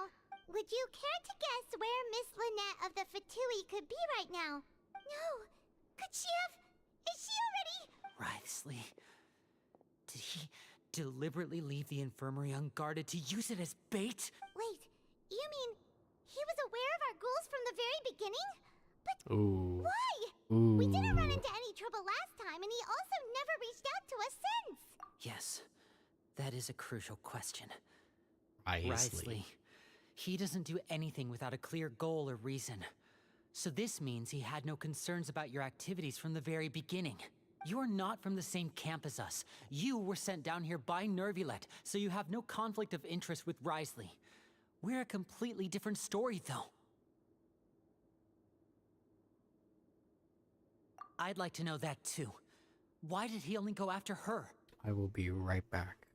Would you care to guess where Miss Lynette of the Fatui could be right now? No. Could she have... Is she already... Writhsley. Did he deliberately leave the infirmary unguarded to use it as bait? Wait, you mean he was aware of our goals from the very beginning? But Ooh. why? Ooh. We didn't run into any trouble last time, and he also never reached out to us since. Yes, that is a crucial question. Writhsley. He doesn't do anything without a clear goal or reason. So this means he had no concerns about your activities from the very beginning. You're not from the same camp as us. You were sent down here by Nervulet, so you have no conflict of interest with Writhsley. We're a completely different story, though. I'd like to know that, too. Why did he only go after her? I will be right back.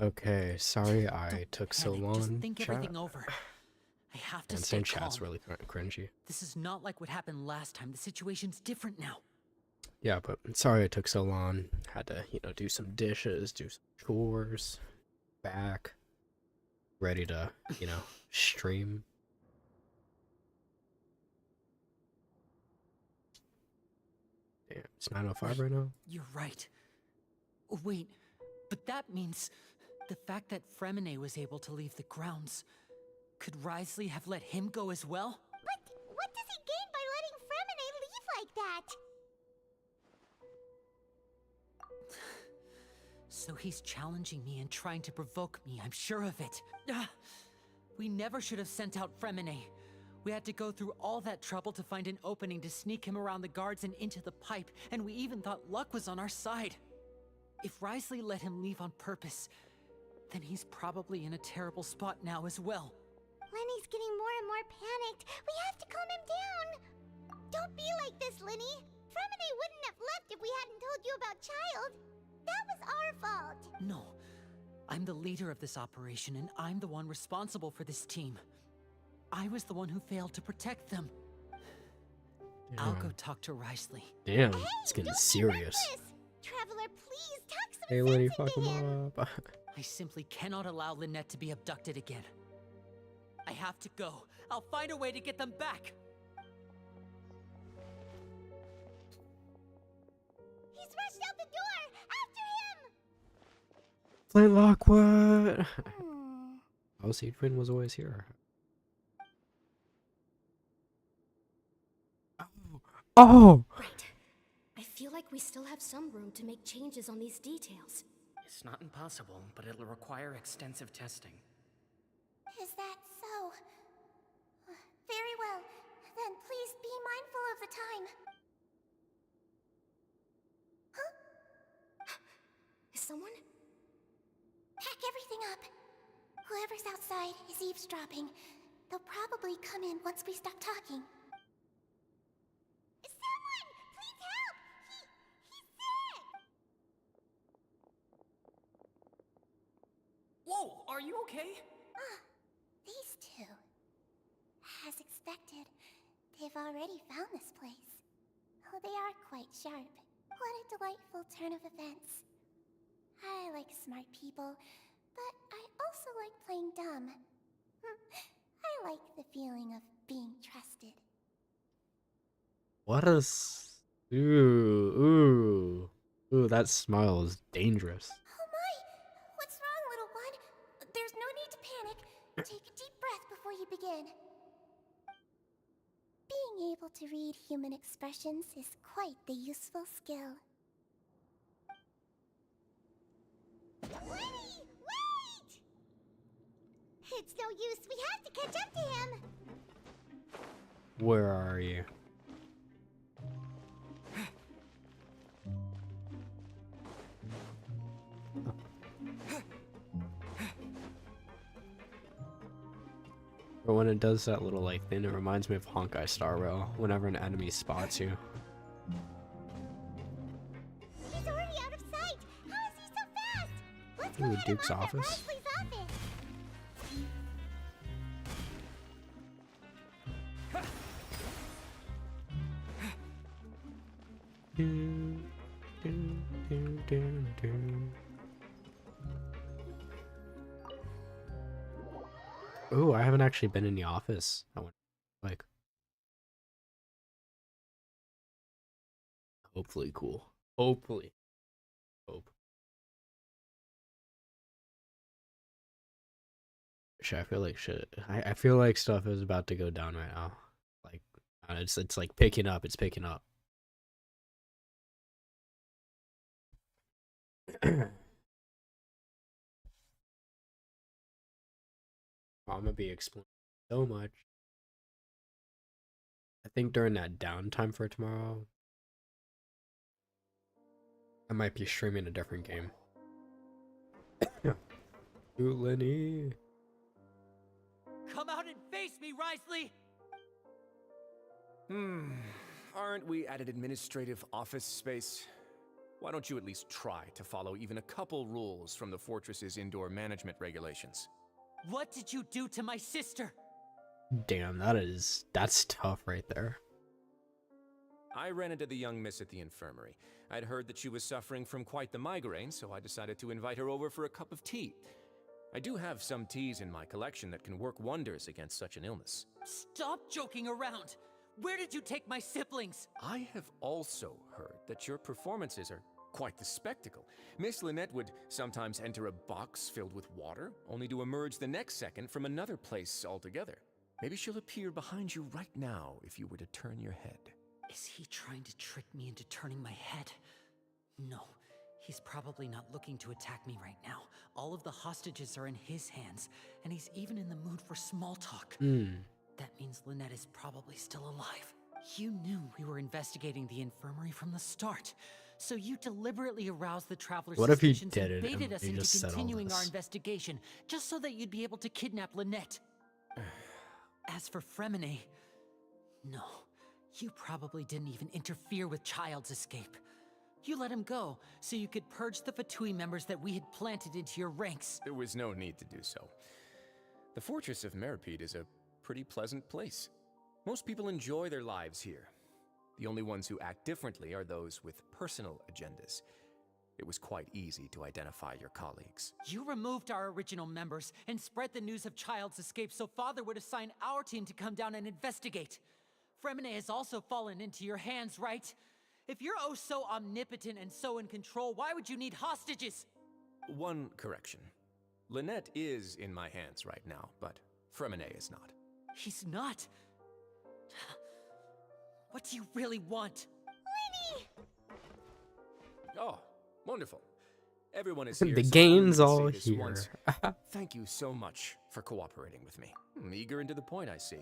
Okay, sorry I Don't took so panic. long. Just think chat. everything over. I have to And stay saying calm. chat's really cringy. This is not like what happened last time. The situation's different now. Yeah, but sorry it took so long. Had to, do some dishes, do some chores, back, ready to, stream. Damn, it's 9:05 right now. You're right. Oh, wait, but that means the fact that Fremine was able to leave the grounds. Could Risley have let him go as well? But what does he gain by letting Fremine leave like that? So he's challenging me and trying to provoke me, I'm sure of it. We never should have sent out Fremine. We had to go through all that trouble to find an opening to sneak him around the guards and into the pipe, and we even thought luck was on our side. If Risley let him leave on purpose, then he's probably in a terrible spot now as well. Lenny's getting more and more panicked. We have to calm him down. Don't be like this, Lenny. Fremine wouldn't have left if we hadn't told you about Child. That was our fault. No. I'm the leader of this operation, and I'm the one responsible for this team. I was the one who failed to protect them. I'll go talk to Risley. Damn, it's getting serious. Traveler, please talk some Hey, Lenny, sense fuck into him him. up. I simply cannot allow Lynette to be abducted again. I have to go. I'll find a way to get them back. He's rushed out the door. After him. Flint Lockwood. Oh, Siegfried was always here. Oh! Right. I feel like we still have some room to make changes on these details. It's not impossible, but it'll require extensive testing. Is that so? Very well. Then please be mindful of the time. Huh? Is someone? Pack everything up. Whoever's outside is eavesdropping. They'll probably come in once we stop talking. Someone! Please help! He's sick! Whoa, are you okay? These two. As expected, they've already found this place. Oh, they are quite sharp. What a delightful turn of events. I like smart people, but I also like playing dumb. I like the feeling of being trusted. What is... Ooh, that smile is dangerous. Oh my! What's wrong, little one? There's no need to panic. Take a deep breath before you begin. Being able to read human expressions is quite the useful skill. Lenny! Wait! It's no use. We have to catch up to him. Where are you? But when it does that little thing, it reminds me of Honkai Star Rail. Whenever an enemy spots you. He's already out of sight. How is he so fast? Let's go Ooh, head him Duke's off at office. Risley's office. Ooh, I haven't actually been in the office. I went hopefully cool. Hopefully. Hope. Shit, I feel like shit. I feel like stuff is about to go down right now. It's like picking up. It's picking up. I'm gonna be explaining so much. I think during that downtime for tomorrow, I might be streaming a different game. Ooh, Lenny. Come out and face me, Risley! Aren't we at an administrative office space? Why don't you at least try to follow even a couple rules from the fortress's indoor management regulations? What did you do to my sister? Damn, that's tough right there. I ran into the young miss at the infirmary. I'd heard that she was suffering from quite the migraine, so I decided to invite her over for a cup of tea. I do have some teas in my collection that can work wonders against such an illness. Stop joking around! Where did you take my siblings? I have also heard that your performances are quite the spectacle. Miss Lynette would sometimes enter a box filled with water, only to emerge the next second from another place altogether. Maybe she'll appear behind you right now if you were to turn your head. Is he trying to trick me into turning my head? No, he's probably not looking to attack me right now. All of the hostages are in his hands, and he's even in the mood for small talk. That means Lynette is probably still alive. You knew we were investigating the infirmary from the start, so you deliberately aroused the traveler's suspicions and baited us into continuing our investigation, just so that you'd be able to kidnap Lynette. As for Fremine, no, you probably didn't even interfere with Child's escape. You let him go, so you could purge the Fatui members that we had planted into your ranks. There was no need to do so. The fortress of Meripede is a pretty pleasant place. Most people enjoy their lives here. The only ones who act differently are those with personal agendas. It was quite easy to identify your colleagues. You removed our original members and spread the news of Child's escape so Father would assign our team to come down and investigate. Fremine has also fallen into your hands, right? If you're oh so omnipotent and so in control, why would you need hostages? One correction. Lynette is in my hands right now, but Fremine is not. He's not? What do you really want? Lenny! Oh, wonderful. Everyone is here. The so game's I'm all gonna say this here. once. Thank you so much for cooperating with me. Eager and to the point, I see.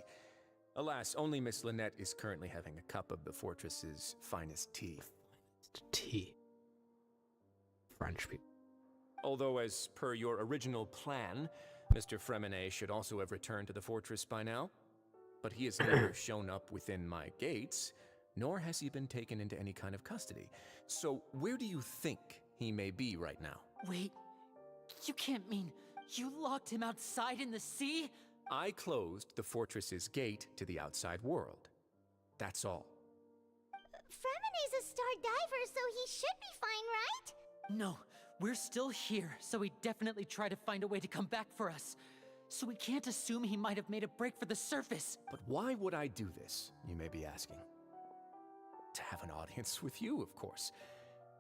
Alas, only Miss Lynette is currently having a cup of the fortress's finest tea. Tea. French people. Although, as per your original plan, Mr. Fremine should also have returned to the fortress by now. But he has never shown up within my gates, nor has he been taken into any kind of custody. So where do you think he may be right now? Wait, you can't mean you locked him outside in the sea? I closed the fortress's gate to the outside world. That's all. Fremine's a star diver, so he should be fine, right? No, we're still here, so he definitely tried to find a way to come back for us. So we can't assume he might have made a break for the surface. But why would I do this, you may be asking? To have an audience with you, of course.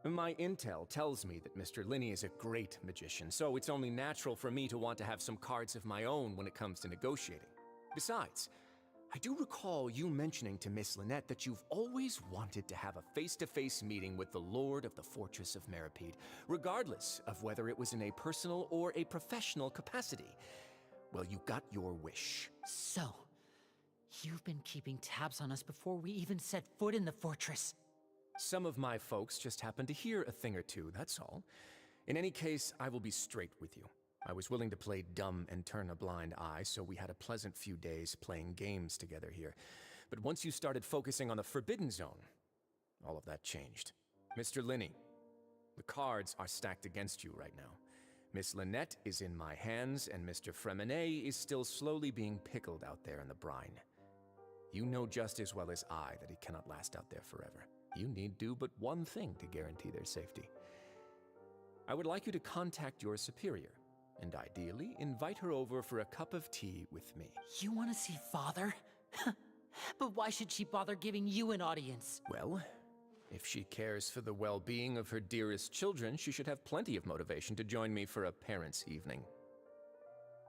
My intel tells me that Mr. Linney is a great magician, so it's only natural for me to want to have some cards of my own when it comes to negotiating. Besides, I do recall you mentioning to Miss Lynette that you've always wanted to have a face-to-face meeting with the Lord of the Fortress of Meripede, regardless of whether it was in a personal or a professional capacity. Well, you got your wish. So, you've been keeping tabs on us before we even set foot in the fortress. Some of my folks just happened to hear a thing or two, that's all. In any case, I will be straight with you. I was willing to play dumb and turn a blind eye, so we had a pleasant few days playing games together here. But once you started focusing on the Forbidden Zone, all of that changed. Mr. Linney, the cards are stacked against you right now. Miss Lynette is in my hands, and Mr. Fremine is still slowly being pickled out there in the brine. You know just as well as I that he cannot last out there forever. You need do but one thing to guarantee their safety. I would like you to contact your superior, and ideally invite her over for a cup of tea with me. You want to see Father? But why should she bother giving you an audience? Well, if she cares for the well-being of her dearest children, she should have plenty of motivation to join me for a parents' evening.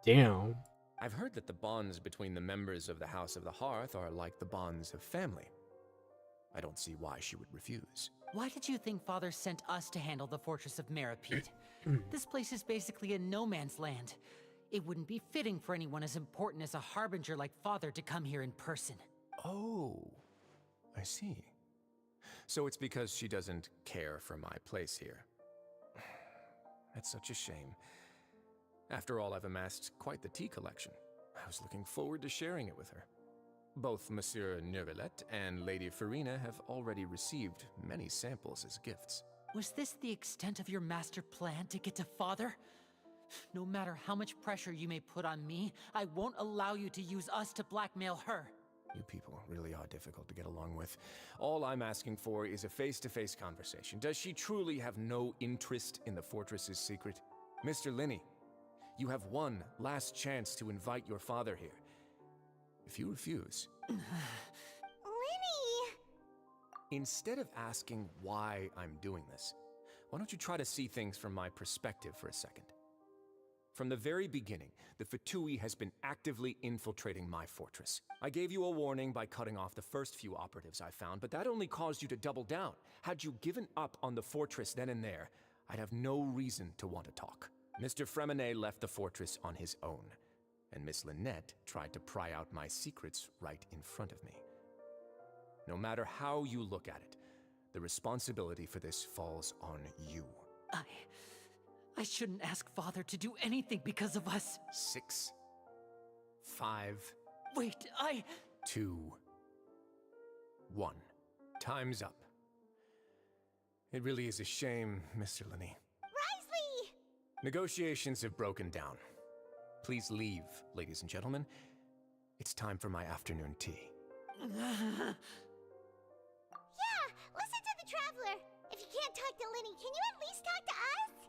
Damn. I've heard that the bonds between the members of the House of the Hearth are like the bonds of family. I don't see why she would refuse. Why did you think Father sent us to handle the Fortress of Meripede? This place is basically a no man's land. It wouldn't be fitting for anyone as important as a harbinger like Father to come here in person. Oh, I see. So it's because she doesn't care for my place here. That's such a shame. After all, I've amassed quite the tea collection. I was looking forward to sharing it with her. Both Monsieur Neuvillette and Lady Farina have already received many samples as gifts. Was this the extent of your master plan to get to Father? No matter how much pressure you may put on me, I won't allow you to use us to blackmail her. You people really are difficult to get along with. All I'm asking for is a face-to-face conversation. Does she truly have no interest in the fortress's secret? Mr. Linney, you have one last chance to invite your father here. If you refuse... Linny! Instead of asking why I'm doing this, why don't you try to see things from my perspective for a second? From the very beginning, the Fatui has been actively infiltrating my fortress. I gave you a warning by cutting off the first few operatives I found, but that only caused you to double down. Had you given up on the fortress then and there, I'd have no reason to want to talk. Mr. Fremenet left the fortress on his own, and Miss Lynette tried to pry out my secrets right in front of me. No matter how you look at it, the responsibility for this falls on you. I shouldn't ask Father to do anything because of us. 6, 5... Wait, 2, 1. Time's up. It really is a shame, Mr. Linney. Risley! Negotiations have broken down. Please leave, ladies and gentlemen. It's time for my afternoon tea. Yeah, listen to the Traveler. If you can't talk to Linny, can you at least talk to us?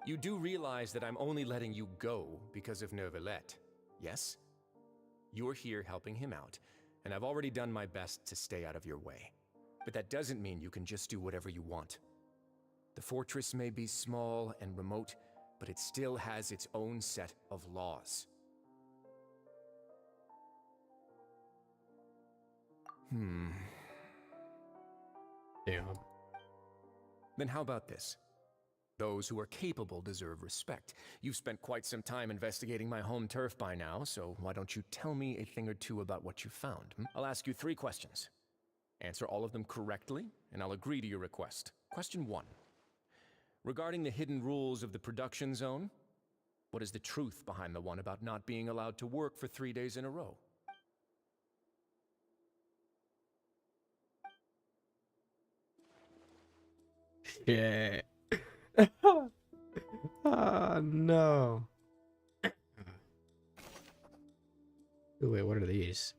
You do realize that I'm only letting you go because of Neuvillette, yes? You're here helping him out, and I've already done my best to stay out of your way. But that doesn't mean you can just do whatever you want. The fortress may be small and remote, but it still has its own set of laws. Damn. Then how about this? Those who are capable deserve respect. You've spent quite some time investigating my home turf by now, so why don't you tell me a thing or two about what you found? I'll ask you 3 questions. Answer all of them correctly, and I'll agree to your request. Question 1. Regarding the hidden rules of the production zone, what is the truth behind the one about not being allowed to work for 3 days in a row? Yeah. Oh, no. Ooh, wait, what are these?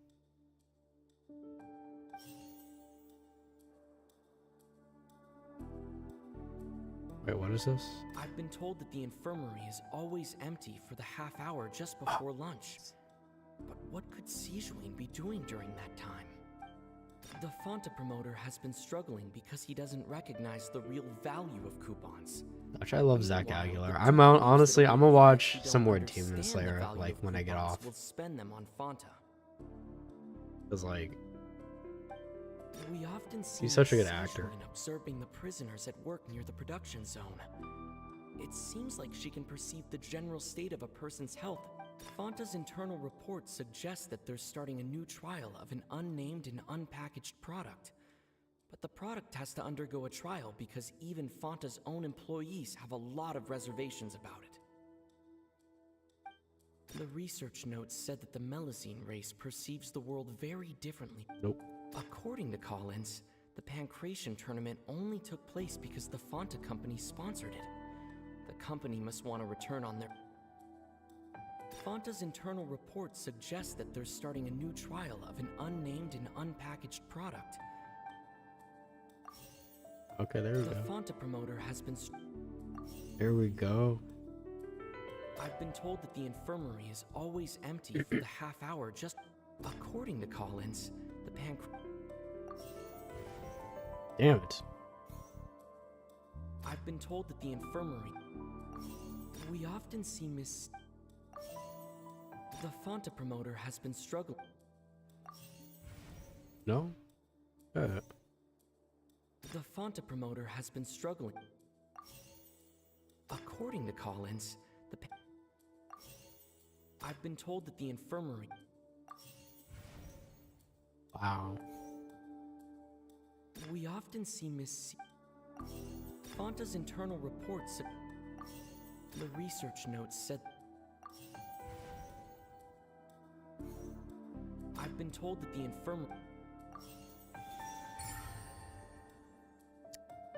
Wait, what is this? I've been told that the infirmary is always empty for the half hour just before lunch. But what could Sigewin be doing during that time? The Fonta promoter has been struggling because he doesn't recognize the real value of coupons. Which I love Zach Aguilar. Honestly, I'm gonna watch some more Demon Slayer like when I get off. We'll spend them on Fonta. Cause like, we often see he's such a good actor. Observing the prisoners at work near the production zone. It seems like she can perceive the general state of a person's health. Fonta's internal report suggests that they're starting a new trial of an unnamed and unpackaged product. But the product has to undergo a trial because even Fonta's own employees have a lot of reservations about it. The research notes said that the Melusine race perceives the world very differently. Nope. According to Collins, the Pancration tournament only took place because the Fonta company sponsored it. The company must want a return on their... Fonta's internal report suggests that they're starting a new trial of an unnamed and unpackaged product. Okay, there we go. The Fonta promoter has been... There we go. I've been told that the infirmary is always empty for the half hour just... According to Collins, the Damn it. I've been told that the infirmary... We often see The Fonta promoter has been struggling... No? The Fonta promoter has been struggling. According to Collins, I've been told that the infirmary... Wow. We often see Fonta's internal reports... The research notes said... I've been told that the infirmary...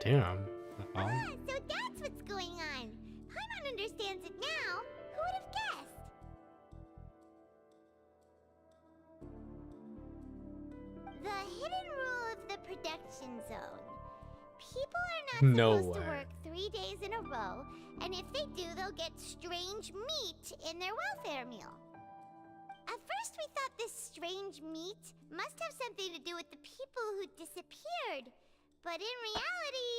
Damn. So everyone understands it now, who would have guessed? The hidden rule of the production zone. People are not No supposed to way. work 3 days in a row, and if they do, they'll get strange meat in their welfare meal. At first, we thought this strange meat must have something to do with the people who disappeared, but in reality,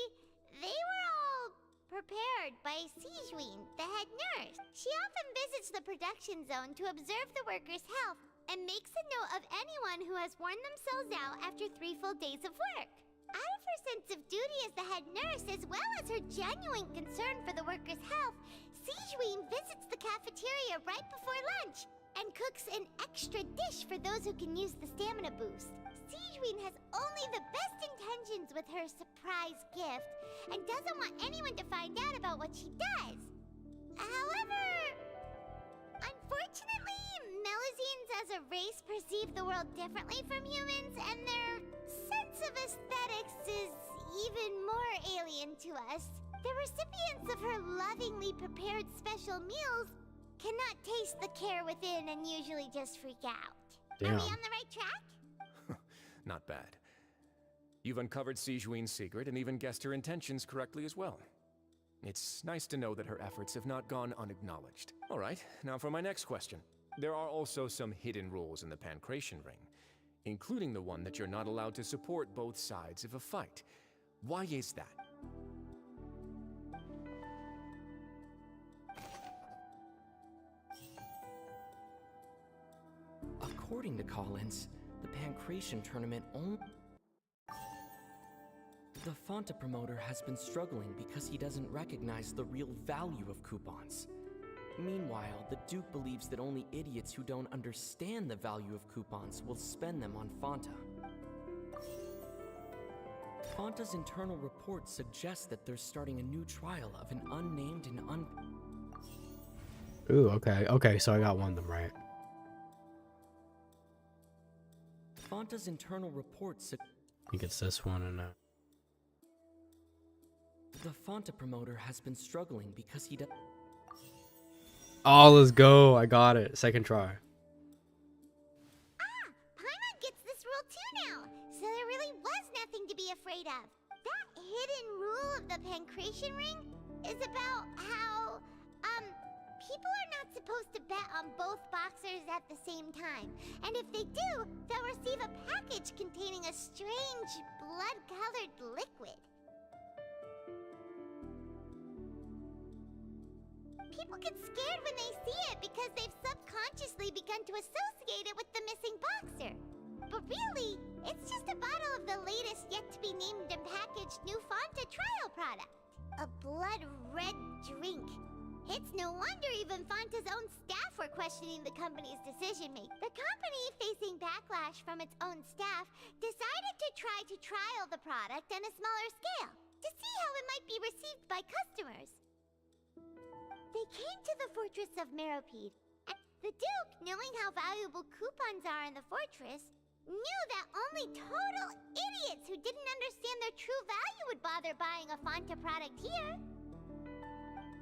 they were all prepared by Sijween, the head nurse. She often visits the production zone to observe the workers' health and makes a note of anyone who has worn themselves out after 3 full days of work. Out of her sense of duty as the head nurse, as well as her genuine concern for the workers' health, Sijween visits the cafeteria right before lunch and cooks an extra dish for those who can use the stamina boost. Sijween has only the best intentions with her surprise gift and doesn't want anyone to find out about what she does. However, unfortunately, Melusines as a race perceive the world differently from humans, and their sense of aesthetics is even more alien to us. The recipients of her lovingly prepared special meals cannot taste the care within and usually just freak out. Damn. Are we on the right track? Not bad. You've uncovered Sijween's secret and even guessed her intentions correctly as well. It's nice to know that her efforts have not gone unacknowledged. All right, now for my next question. There are also some hidden rules in the Pancration Ring, including the one that you're not allowed to support both sides of a fight. Why is that? According to Collins, the Pancration tournament only... The Fonta promoter has been struggling because he doesn't recognize the real value of coupons. Meanwhile, the Duke believes that only idiots who don't understand the value of coupons will spend them on Fonta. Fonta's internal report suggests that they're starting a new trial of an unnamed and Ooh, okay. Okay, so I got one of them right. Fonta's internal report I think it's this one and The Fonta promoter has been struggling because he does... Oh, let's go. I got it. Second try. Paimon gets this rule too now, so there really was nothing to be afraid of. That hidden rule of the Pancration Ring is about how, people are not supposed to bet on both boxers at the same time. And if they do, they'll receive a package containing a strange, blood-colored liquid. People get scared when they see it because they've subconsciously begun to associate it with the missing boxer. But really, it's just a bottle of the latest yet-to-be-named and packaged new Fonta trial product. A blood-red drink. It's no wonder even Fonta's own staff were questioning the company's decision-making. The company, facing backlash from its own staff, decided to try to trial the product on a smaller scale to see how it might be received by customers. They came to the fortress of Meropide, and the Duke, knowing how valuable coupons are in the fortress, knew that only total idiots who didn't understand their true value would bother buying a Fonta product here.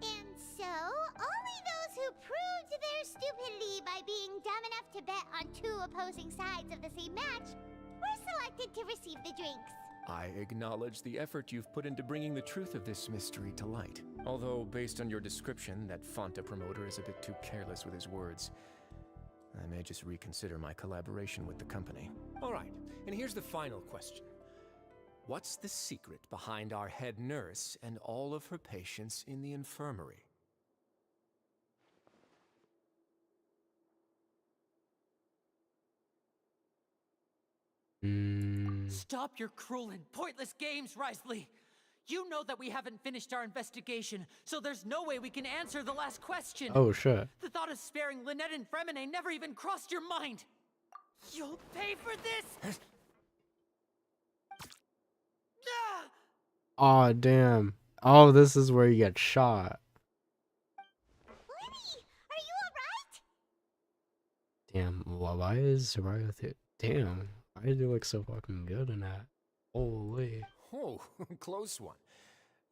And so, only those who proved their stupidity by being dumb enough to bet on 2 opposing sides of the same match were selected to receive the drinks. I acknowledge the effort you've put into bringing the truth of this mystery to light. Although, based on your description, that Fonta promoter is a bit too careless with his words. I may just reconsider my collaboration with the company. All right, and here's the final question. What's the secret behind our head nurse and all of her patients in the infirmary? Stop your cruel and pointless games, Risley! You know that we haven't finished our investigation, so there's no way we can answer the last question! Oh, shit. The thought of sparing Lynette and Fremine never even crossed your mind! You'll pay for this! Oh, damn. Oh, this is where you get shot. Lenny, are you alright? Damn, why is Soraya damn, why do you look so fucking good in that? Holy. Oh, close one.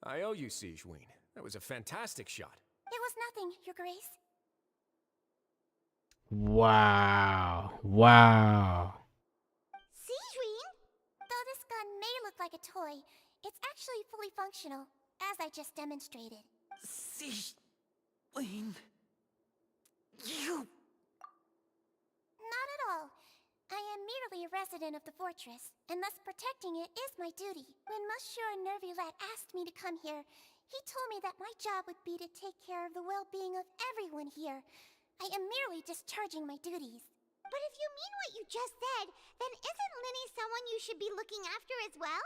I owe you, Sijween. That was a fantastic shot. It was nothing, Your Grace. Wow. Wow. Sijuin? Though this gun may look like a toy, it's actually fully functional, as I just demonstrated. Sijuin... You... Not at all. I am merely a resident of the fortress, and thus protecting it is my duty. When Monsieur Nervulette asked me to come here, he told me that my job would be to take care of the well-being of everyone here. I am merely discharging my duties. But if you mean what you just said, then isn't Linny someone you should be looking after as well?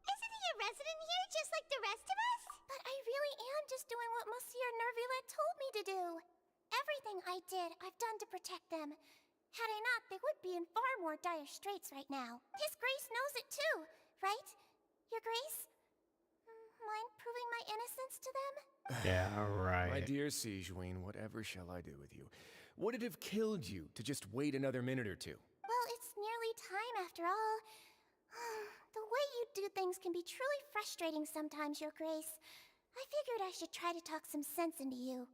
Isn't he a resident here just like the rest of us? But I really am just doing what Monsieur Nervulette told me to do. Everything I did, I've done to protect them. Had I not, they would be in far more dire straits right now. His Grace knows it too, right? Your Grace? Mind proving my innocence to them? Yeah, right. My dear Sijuin, whatever shall I do with you? Would it have killed you to just wait another minute or two? Well, it's nearly time after all. The way you do things can be truly frustrating sometimes, Your Grace. I figured I should try to talk some sense into you.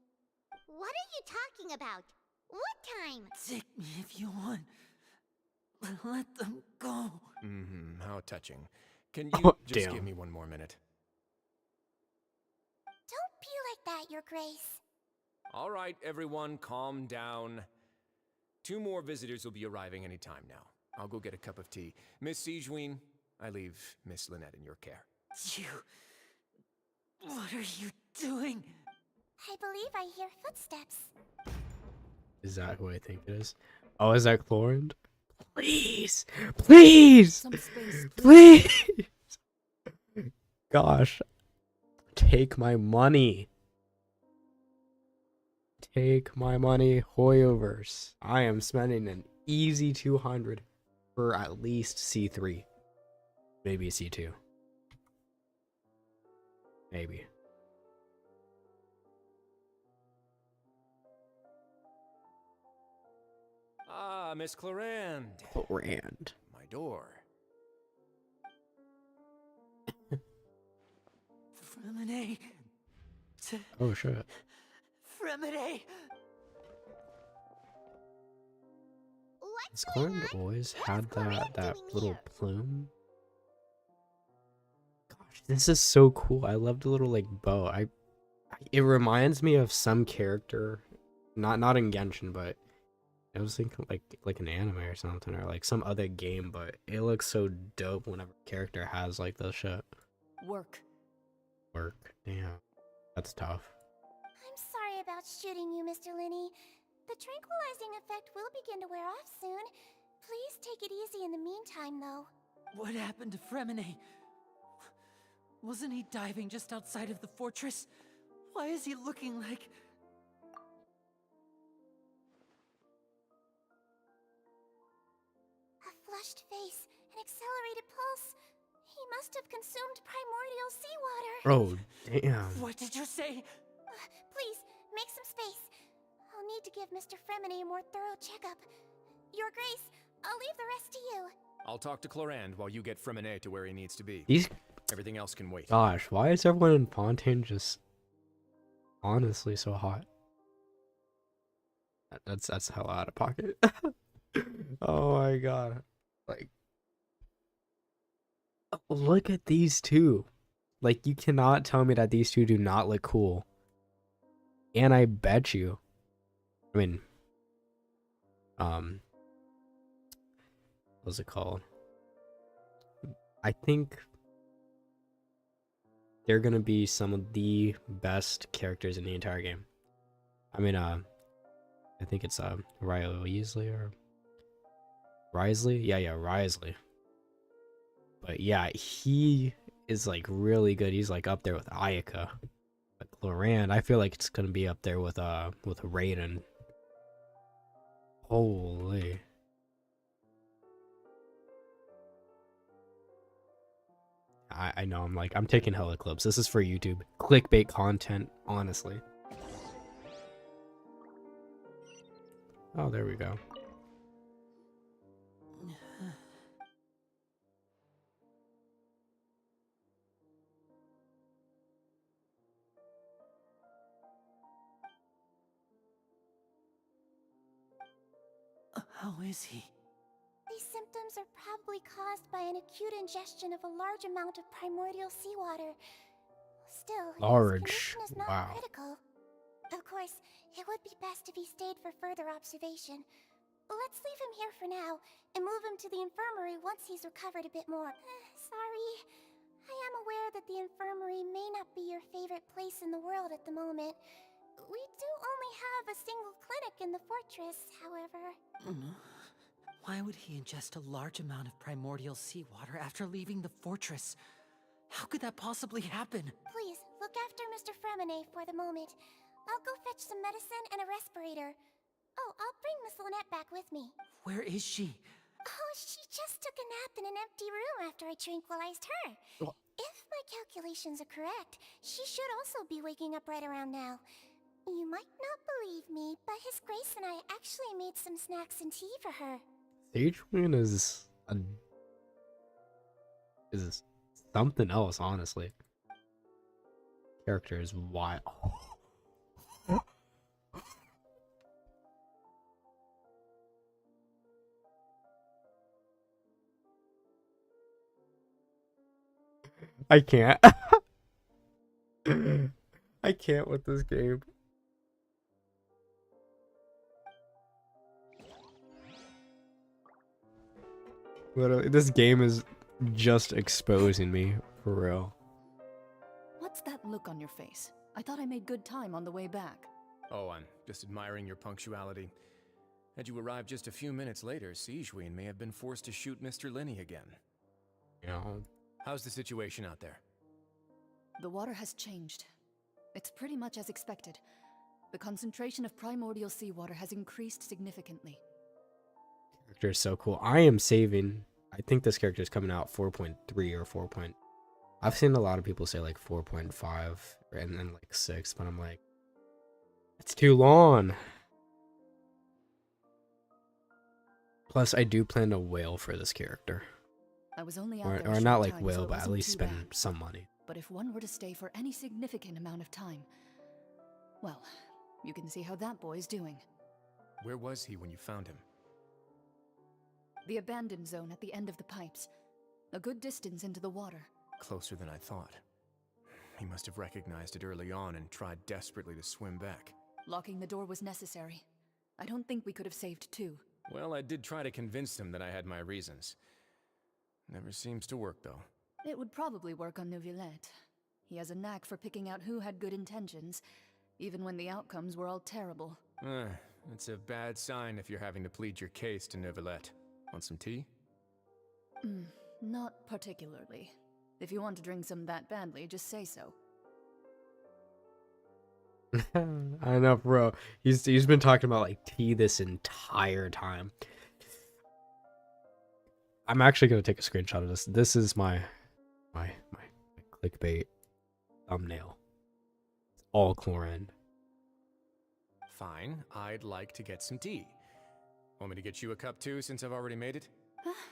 What are you talking about? What time? Take me if you want. But let them go. How touching. Can you just give me one more minute? Don't be like that, Your Grace. All right, everyone, calm down. 2 more visitors will be arriving any time now. I'll go get a cup of tea. Miss Sijuin, I leave Miss Lynette in your care. You... What are you doing? I believe I hear footsteps. Is that who I think it is? Oh, is that Chlorand? Please! Please! Please! Gosh. Take my money. Take my money, Hoyoverse. I am spending an easy 200 for at least C3. Maybe C2. Maybe. Ah, Miss Chlorand. Chlorand. My door. Fremine. Oh, shit. Fremine. Has Chlorand always had that little plume? Gosh, this is so cool. I love the little like bow. It reminds me of some character, not in Genshin, but I was thinking like an anime or something, or like some other game, but it looks so dope whenever a character has like this shit. Work. Damn. That's tough. I'm sorry about shooting you, Mr. Linny. The tranquilizing effect will begin to wear off soon. Please take it easy in the meantime, though. What happened to Fremine? Wasn't he diving just outside of the fortress? Why is he looking like... A flushed face, an accelerated pulse. He must have consumed primordial seawater. Oh, damn. What did you say? Please, make some space. I'll need to give Mr. Fremine a more thorough checkup. Your Grace, I'll leave the rest to you. I'll talk to Chlorand while you get Fremine to where he needs to be. Everything else can wait. Gosh, why is everyone in Fontaine just honestly so hot? That's hell out of pocket. Oh my god. Like, look at these two. Like, you cannot tell me that these two do not look cool. And I bet you, I mean, what's it called? I think they're gonna be some of the best characters in the entire game. I mean, I think it's Risley or Risley? Yeah, Risley. But yeah, he is like really good. He's like up there with Ayaka. But Chlorand, I feel like it's gonna be up there with Raiden. Holy. I know, I'm taking hella clips. This is for YouTube. Clickbait content, honestly. Oh, there we go. How is he? These symptoms are probably caused by an acute ingestion of a large amount of primordial seawater. Still, Large. his condition is not Wow. critical. Of course, it would be best if he stayed for further observation. Let's leave him here for now, and move him to the infirmary once he's recovered a bit more. Sorry. I am aware that the infirmary may not be your favorite place in the world at the moment. We do only have a single clinic in the fortress, however. Why would he ingest a large amount of primordial seawater after leaving the fortress? How could that possibly happen? Please, look after Mr. Fremine for the moment. I'll go fetch some medicine and a respirator. Oh, I'll bring Miss Lynette back with me. Where is she? Oh, she just took a nap in an empty room after I tranquilized her. What? If my calculations are correct, she should also be waking up right around now. You might not believe me, but His Grace and I actually made some snacks and tea for her. Sage Queen is something else, honestly. Character is wild. I can't. I can't with this game. Literally, this game is just exposing me, for real. What's that look on your face? I thought I made good time on the way back. Oh, I'm just admiring your punctuality. Had you arrived just a few minutes later, Sigewinne may have been forced to shoot Mr. Linney again. You know? How's the situation out there? The water has changed. It's pretty much as expected. The concentration of primordial seawater has increased significantly. Character is so cool. I am saving. I think this character is coming out 4.3 or 4. I've seen a lot of people say like 4.5 and then like 6, but I'm like, it's too long. Plus, I do plan to whale for this character. I was only out Or, there a or short not like time, whale, so it but at wasn't least too spend bad. some money. But if one were to stay for any significant amount of time, well, you can see how that boy's doing. Where was he when you found him? The abandoned zone at the end of the pipes. A good distance into the water. Closer than I thought. He must have recognized it early on and tried desperately to swim back. Locking the door was necessary. I don't think we could have saved two. Well, I did try to convince him that I had my reasons. Never seems to work, though. It would probably work on Neuvillette. He has a knack for picking out who had good intentions, even when the outcomes were all terrible. It's a bad sign if you're having to plead your case to Neuvillette. Want some tea? Not particularly. If you want to drink some that badly, just say so. I know, bro. He's been talking about like tea this entire time. I'm actually gonna take a screenshot of this. This is my clickbait thumbnail. It's all chlorine. Fine, I'd like to get some tea. Want me to get you a cup too, since I've already made it?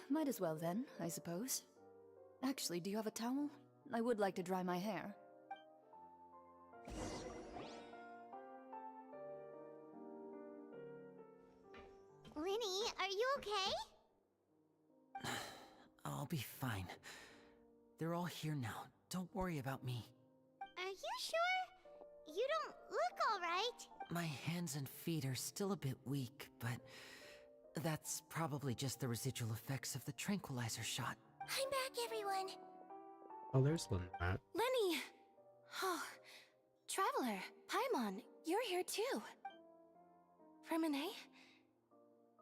Might as well then, I suppose. Actually, do you have a towel? I would like to dry my hair. Linny, are you okay? I'll be fine. They're all here now. Don't worry about me. Are you sure? You don't look alright. My hands and feet are still a bit weak, but that's probably just the residual effects of the tranquilizer shot. I'm back, everyone. Oh, there's Lynette. Lenny! Oh, Traveler, Paimon, you're here too. Fremine?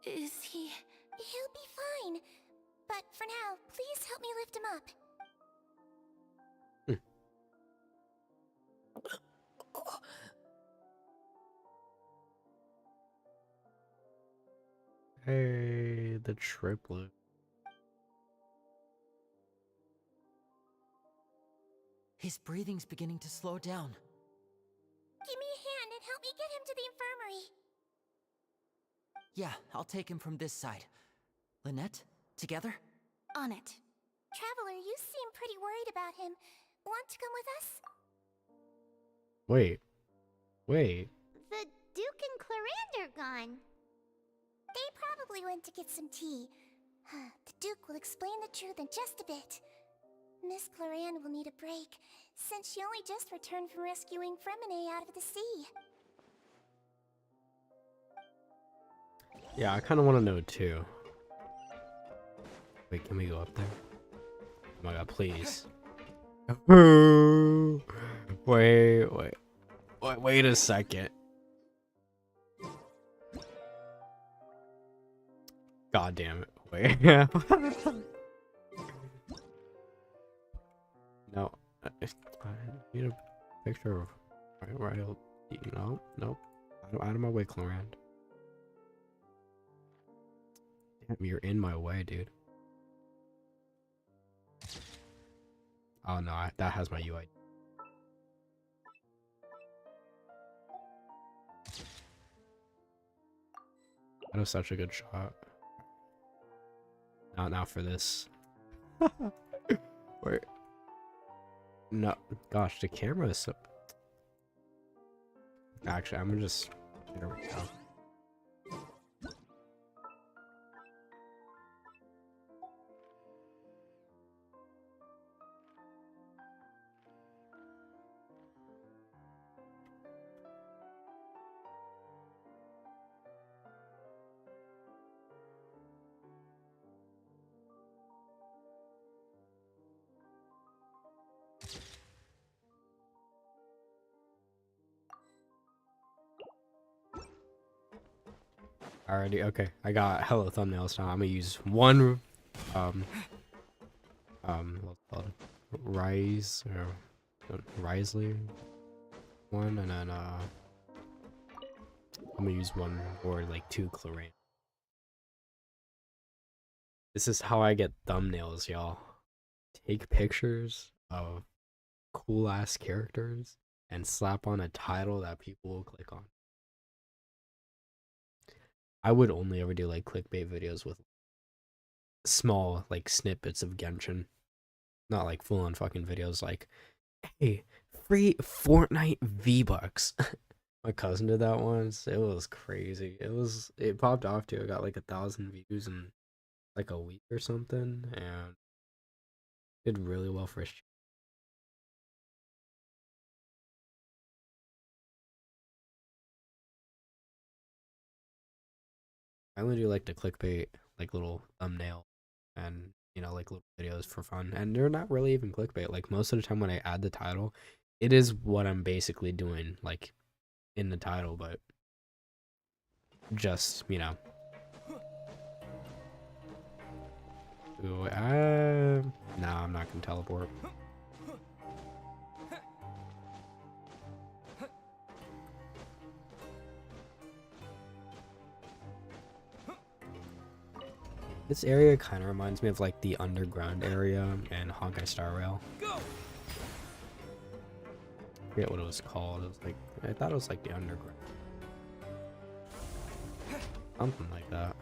Is he... He'll be fine. But for now, please help me lift him up. Hey, the triplet. His breathing's beginning to slow down. Give me a hand and help me get him to the infirmary. Yeah, I'll take him from this side. Lynette, together? On it. Traveler, you seem pretty worried about him. Want to come with us? Wait. The Duke and Clarande are gone. They probably went to get some tea. The Duke will explain the truth in just a bit. Miss Cloran will need a break, since she only just returned from rescuing Fremine out of the sea. Yeah, I kind of want to know too. Wait, can we go up there? Oh my god, please. Wait a second. God damn it. Wait. No. I need a picture of right. No, nope. Out of my way, Clorand. Damn, you're in my way, dude. Oh no, that has my UI. That was such a good shot. Not now for this. Wait. No, gosh, the camera is so... Actually, I'm gonna just... There we go. Alrighty, okay. I got hella thumbnails now. I'm gonna use one, what's it called? Risley one, and then, I'm gonna use one or like two Clorane. This is how I get thumbnails, y'all. Take pictures of cool ass characters and slap on a title that people will click on. I would only ever do like clickbait videos with small like snippets of Genshin. Not like full on fucking videos like, hey, free Fortnite V-Bucks. My cousin did that once. It was crazy. It popped off too. It got like 1,000 views in like a week or something, and did really well for his channel. I only do like the clickbait, like little thumbnail, and you know, like little videos for fun. And they're not really even clickbait. Like most of the time when I add the title, it is what I'm basically doing, like in the title, but just, you know. Ooh, nah, I'm not gonna teleport. This area kind of reminds me of like the underground area in Honkai Star Rail. I forget what it was called. It was like, I thought it was like the underground. Something like that.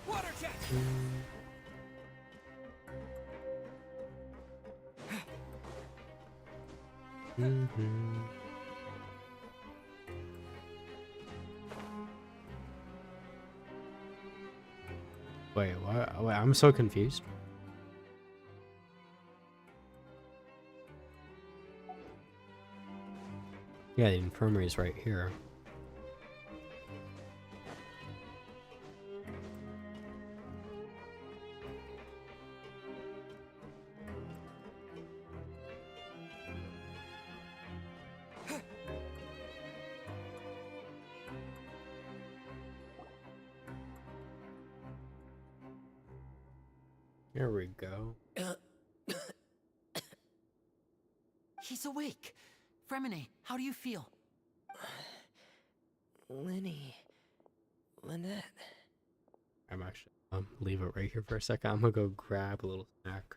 Water jet! Wait, what? Wait, I'm so confused. Yeah, the infirmary is right here. There we go. He's awake. Fremine, how do you feel? Lenny. Lynette. I'm actually leave it right here for a second. I'm gonna go grab a little snack.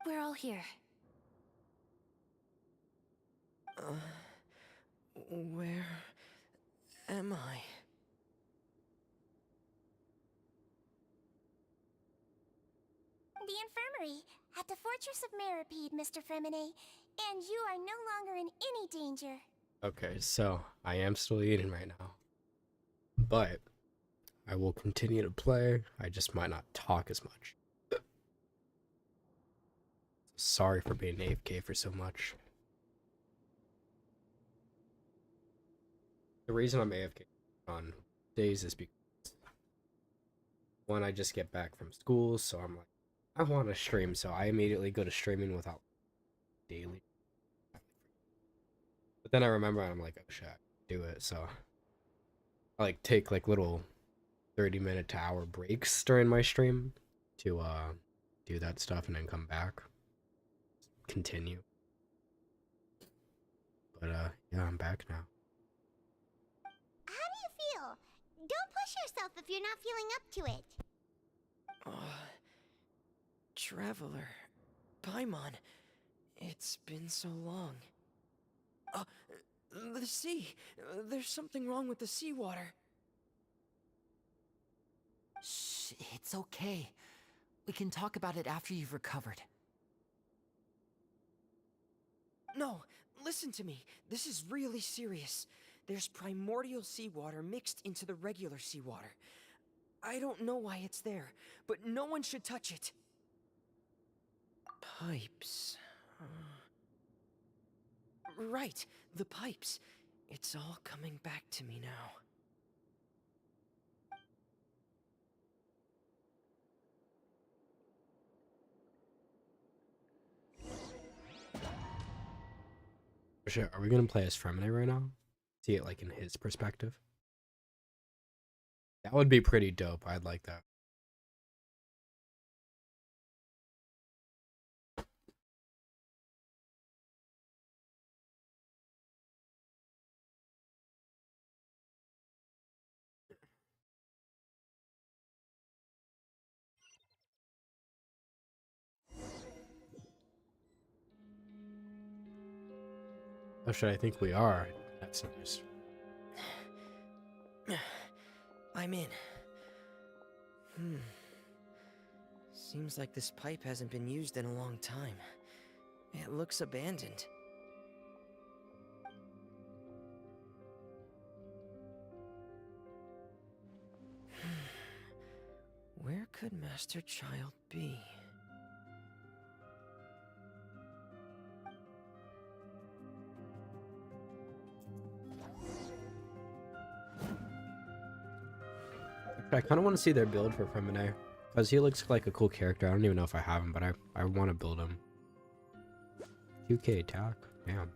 We're all here. Where am I? The infirmary, at the Fortress of Meripede, Mr. Fremine. And you are no longer in any danger. Okay, so I am still eating right now. But I will continue to play. I just might not talk as much. Sorry for being AFK for so much. The reason I'm AFK on days is because when I just get back from school, so I'm like, I want to stream, so I immediately go to streaming without daily. But then I remember and I'm like, oh shit, I can do it, so I like take like little 30-minute to hour breaks during my stream to do that stuff and then come back. Continue. But yeah, I'm back now. How do you feel? Don't push yourself if you're not feeling up to it. Traveler. Paimon. It's been so long. The sea. There's something wrong with the seawater. Shh, it's okay. We can talk about it after you've recovered. No, listen to me. This is really serious. There's primordial seawater mixed into the regular seawater. I don't know why it's there, but no one should touch it. Pipes. Right, the pipes. It's all coming back to me now. Shit, are we gonna play as Fremine right now? See it like in his perspective? That would be pretty dope. I'd like that. Oh shit, I think we are. That's nice. I'm in. Seems like this pipe hasn't been used in a long time. It looks abandoned. Where could Master Child be? I kind of want to see their build for Fremine, because he looks like a cool character. I don't even know if I have him, but I want to build him. 2k attack? Damn.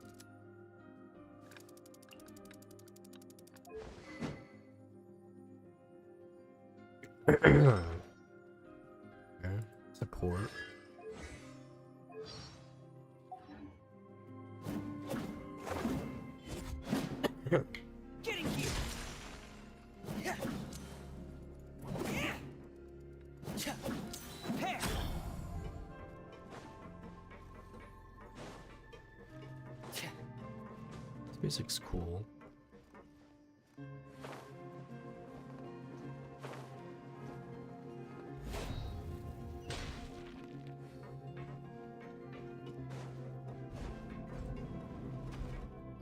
Okay. Support. Getting here. This music's cool.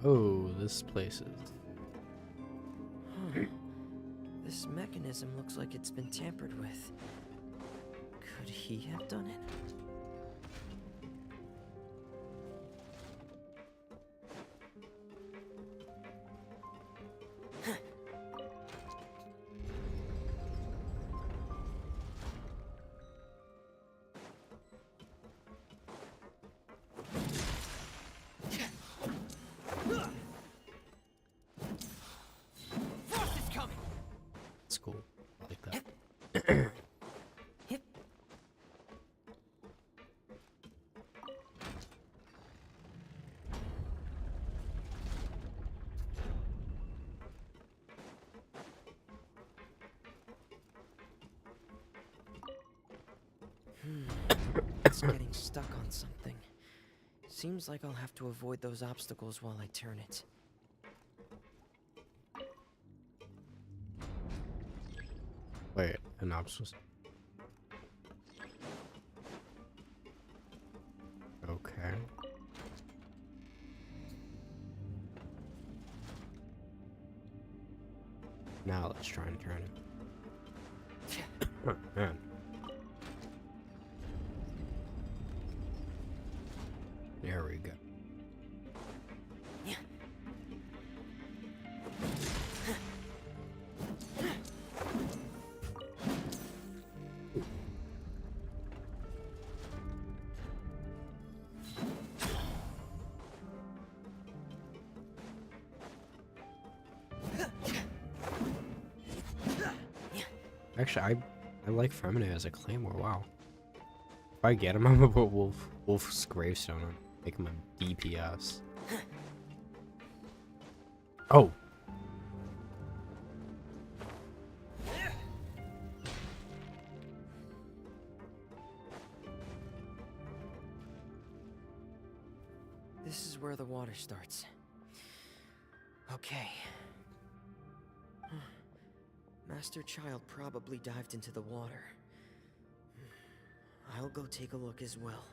Oh, this place is... This mechanism looks like it's been tampered with. Could he have done it? It's cool. I like that. just getting stuck on something. Seems like I'll have to avoid those obstacles while I turn it. Wait, an obstacle. Okay. Now let's try and turn it. Oh, man. There we go. Actually, I like Femine as a claymore. Wow. If I get him, I'm gonna put Wolf's gravestone on. Make him a DPS. Oh. This is where the water starts. Okay. Master Child probably dived into the water. I'll go take a look as well.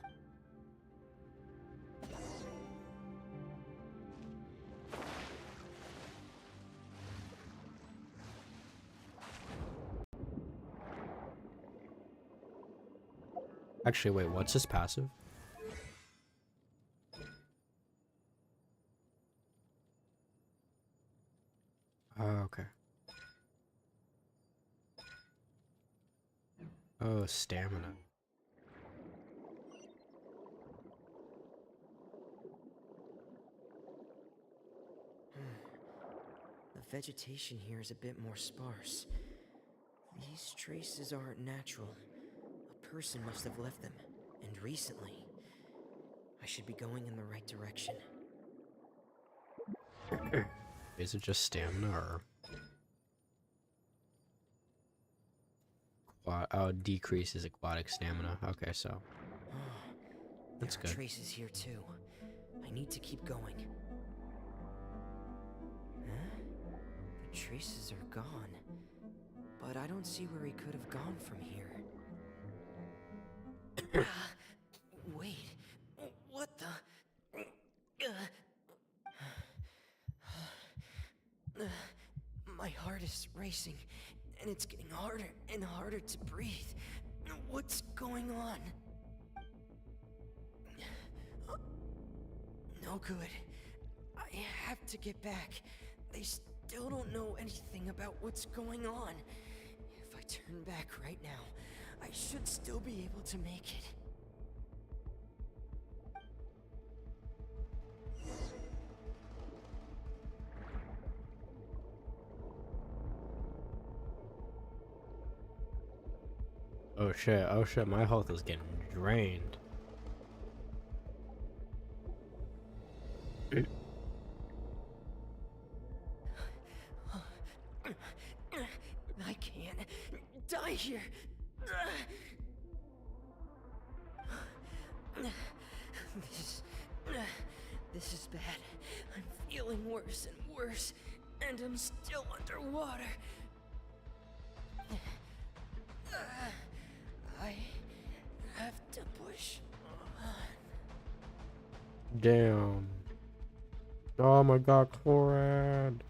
Actually, wait, what's his passive? Okay. Oh, stamina. The vegetation here is a bit more sparse. These traces aren't natural. A person must have left them, and recently. I should be going in the right direction. Is it just stamina or? Decreases aquatic stamina. Okay, so. That's There are good. traces here too. I need to keep going. Huh? The traces are gone. But I don't see where he could have gone from here. Wait. What the? My heart is racing, and it's getting harder and harder to breathe. What's going on? No good. I have to get back. They still don't know anything about what's going on. If I turn back right now, I should still be able to make it. Oh shit, my health is getting drained. I can't die here. This is bad. I'm feeling worse and worse, and I'm still underwater. I have to push on. Damn. Oh my god, Chlorad.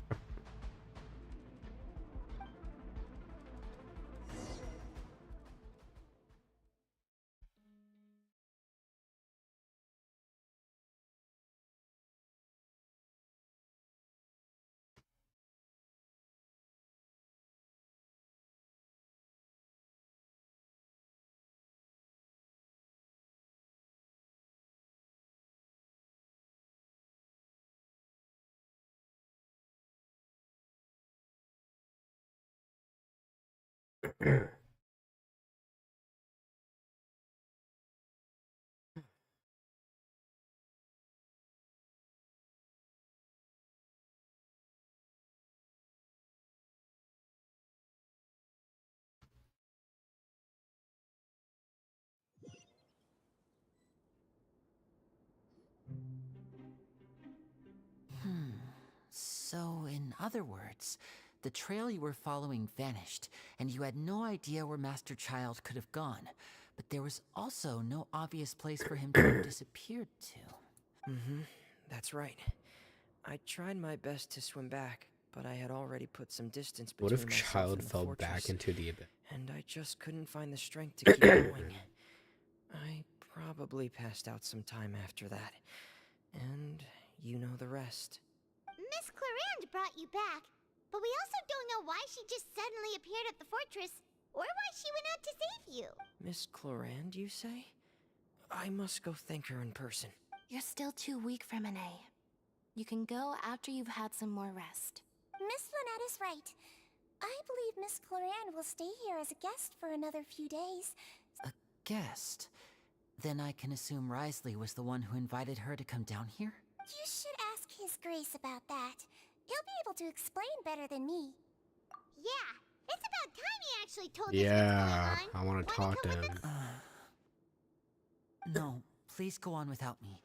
In other words, the trail you were following vanished, and you had no idea where Master Child could have gone. But there was also no obvious place for him to have disappeared to. That's right. I tried my best to swim back, but I had already put some distance What between if myself Child and the fell fortress, back into the abyss? and I just couldn't find the strength to keep going. I probably passed out some time after that, and you know the rest. Miss Clarande brought you back, but we also don't know why she just suddenly appeared at the fortress, or why she went out to save you. Miss Clarande, you say? I must go thank her in person. You're still too weak for Monet. You can go after you've had some more rest. Miss Lynette is right. I believe Miss Clarande will stay here as a guest for another few days. A guest? Then I can assume Risley was the one who invited her to come down here? You should ask His Grace about that. He'll be able to explain better than me. Yeah, it's about time he actually told us what's Yeah, going on. I want to talk to him. No, please go on without me.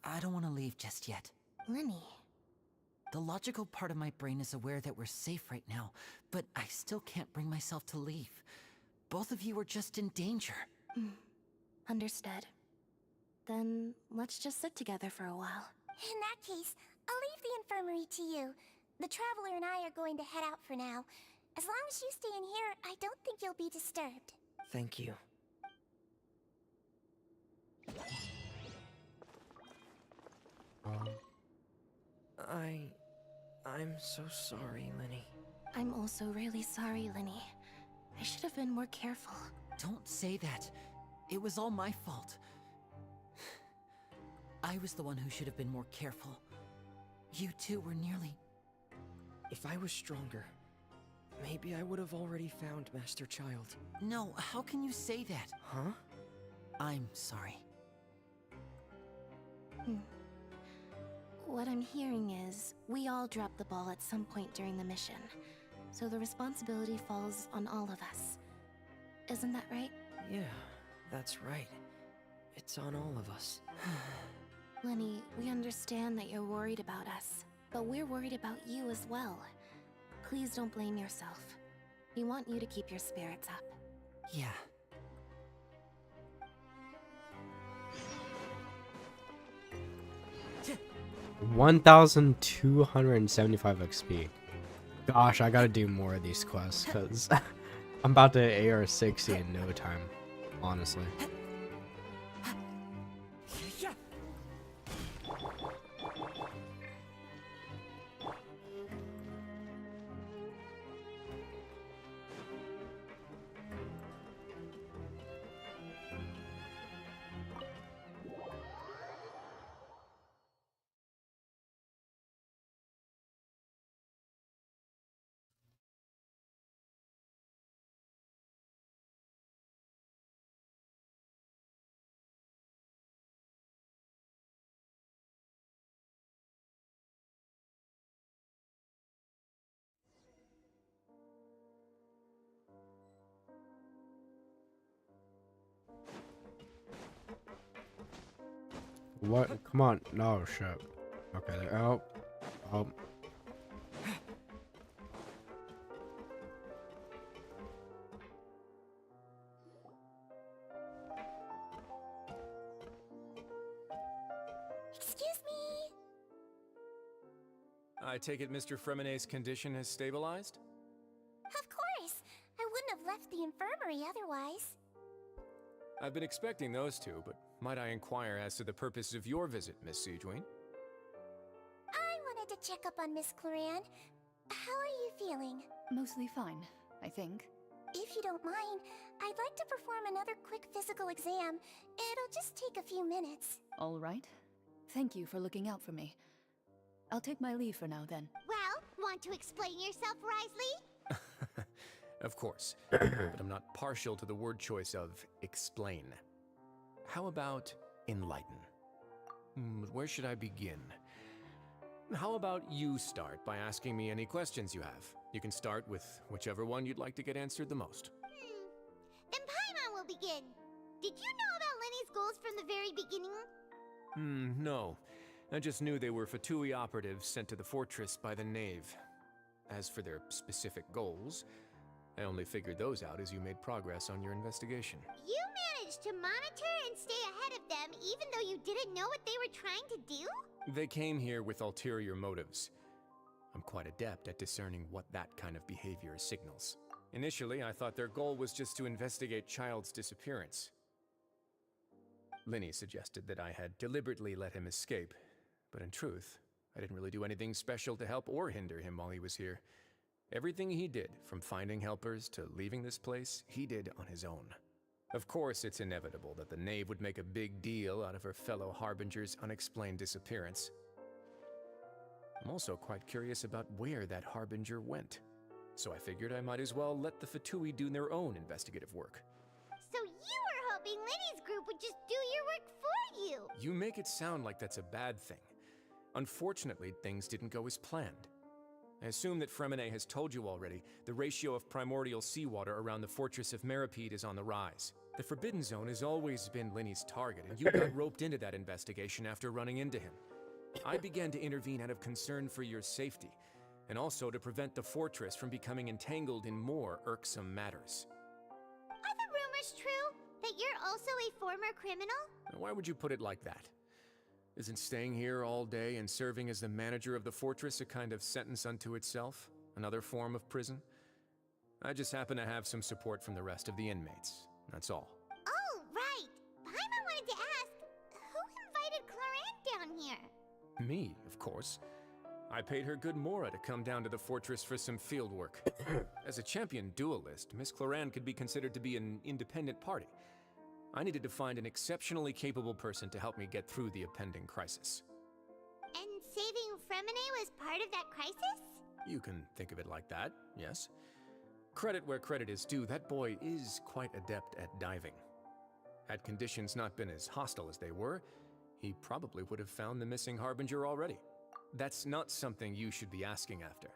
I don't want to leave just yet. Lenny. The logical part of my brain is aware that we're safe right now, but I still can't bring myself to leave. Both of you are just in danger. Understood. Then let's just sit together for a while. In that case, I'll leave the infirmary to you. The Traveler and I are going to head out for now. As long as you stay in here, I don't think you'll be disturbed. Thank you. I'm so sorry, Lenny. I'm also really sorry, Lenny. I should have been more careful. Don't say that. It was all my fault. I was the one who should have been more careful. You two were nearly... If I was stronger, maybe I would have already found Master Child. No, how can you say that? Huh? I'm sorry. What I'm hearing is, we all dropped the ball at some point during the mission. So the responsibility falls on all of us. Isn't that right? Yeah, that's right. It's on all of us. Lenny, we understand that you're worried about us, but we're worried about you as well. Please don't blame yourself. We want you to keep your spirits up. Yeah. 1,275 XP. Gosh, I gotta do more of these quests, because I'm about to AR60 in no time, honestly. What? Come on. No, shit. Okay, there. Oh. Oh. Excuse me? I take it Mr. Fremonet's condition has stabilized? Of course. I wouldn't have left the infirmary otherwise. I've been expecting those two, but might I inquire as to the purpose of your visit, Miss Siegeween? I wanted to check up on Miss Clarande. How are you feeling? Mostly fine, I think. If you don't mind, I'd like to perform another quick physical exam. It'll just take a few minutes. All right. Thank you for looking out for me. I'll take my leave for now, then. Well, want to explain yourself, Risley? Of course, but I'm not partial to the word choice of explain. How about enlighten? Where should I begin? How about you start by asking me any questions you have? You can start with whichever one you'd like to get answered the most. Then Paimon will begin. Did you know about Lenny's goals from the very beginning? No. I just knew they were Fatui operatives sent to the fortress by the Knave. As for their specific goals, I only figured those out as you made progress on your investigation. You managed to monitor and stay ahead of them even though you didn't know what they were trying to do? They came here with ulterior motives. I'm quite adept at discerning what that kind of behavior signals. Initially, I thought their goal was just to investigate Child's disappearance. Linny suggested that I had deliberately let him escape, but in truth, I didn't really do anything special to help or hinder him while he was here. Everything he did, from finding helpers to leaving this place, he did on his own. Of course, it's inevitable that the Knave would make a big deal out of her fellow Harbinger's unexplained disappearance. I'm also quite curious about where that Harbinger went, so I figured I might as well let the Fatui do their own investigative work. So you were hoping Linny's group would just do your work for you! You make it sound like that's a bad thing. Unfortunately, things didn't go as planned. I assume that Fremine has told you already, the ratio of primordial seawater around the fortress of Meripede is on the rise. The Forbidden Zone has always been Linny's target, and you got roped into that investigation after running into him. I began to intervene out of concern for your safety, and also to prevent the fortress from becoming entangled in more irksome matters. Are the rumors true? That you're also a former criminal? Why would you put it like that? Isn't staying here all day and serving as the manager of the fortress a kind of sentence unto itself? Another form of prison? I just happen to have some support from the rest of the inmates. That's all. Oh, right! Paimon wanted to ask, who invited Claran down here? Me, of course. I paid her good mora to come down to the fortress for some field work. As a champion duelist, Miss Claran could be considered to be an independent party. I needed to find an exceptionally capable person to help me get through the impending crisis. And saving Fremine was part of that crisis? You can think of it like that, yes. Credit where credit is due, that boy is quite adept at diving. Had conditions not been as hostile as they were, he probably would have found the missing Harbinger already. That's not something you should be asking after.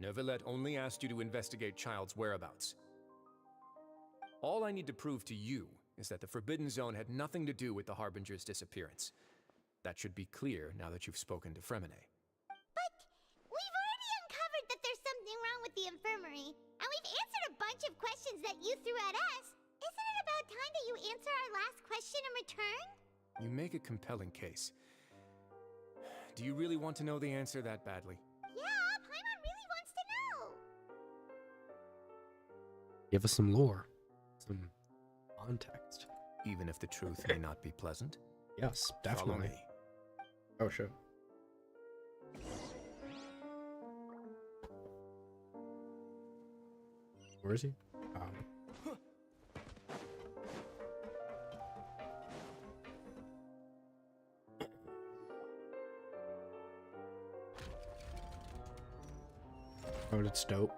Neuvillette only asked you to investigate Child's whereabouts. All I need to prove to you is that the Forbidden Zone had nothing to do with the Harbinger's disappearance. That should be clear now that you've spoken to Fremine. But we've already uncovered that there's something wrong with the infirmary, and we've answered a bunch of questions that you threw at us. Isn't it about time that you answer our last question in return? You make a compelling case. Do you really want to know the answer that badly? Yeah, Paimon really wants to know. Give us some lore. Some context. Even if the truth may not be pleasant? Yes, definitely. Follow me. Oh, sure. Where is he? Oh, it's dope.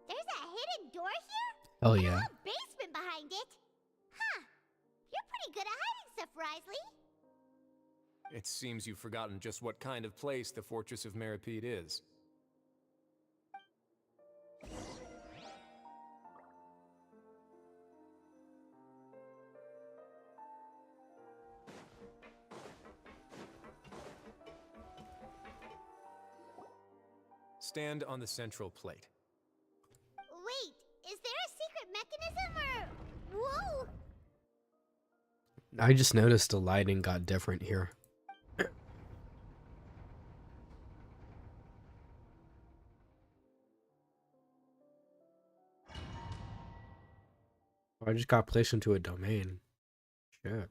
There's a hidden door here? Hell And yeah. a whole basement behind it? Huh. You're pretty good at hiding stuff, Risley. It seems you've forgotten just what kind of place the Fortress of Meripede is. Stand on the central plate. Wait, is there a secret mechanism or... Whoa! I just noticed the lighting got different here. I just got placed into a domain. Shit.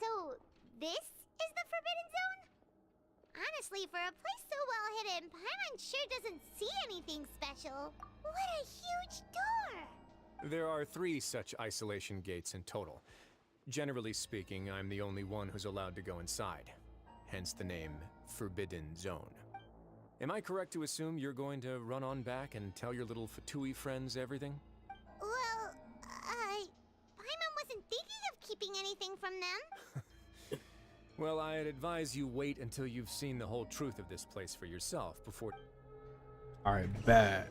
So, this is the Forbidden Zone? Honestly, for a place so well hidden, Paimon sure doesn't see anything special. What a huge door! There are 3 such isolation gates in total. Generally speaking, I'm the only one who's allowed to go inside. Hence the name Forbidden Zone. Am I correct to assume you're going to run on back and tell your little Fatui friends everything? Well, Paimon wasn't thinking of keeping anything from them. Well, I'd advise you wait until you've seen the whole truth of this place for yourself before... Alright, bet.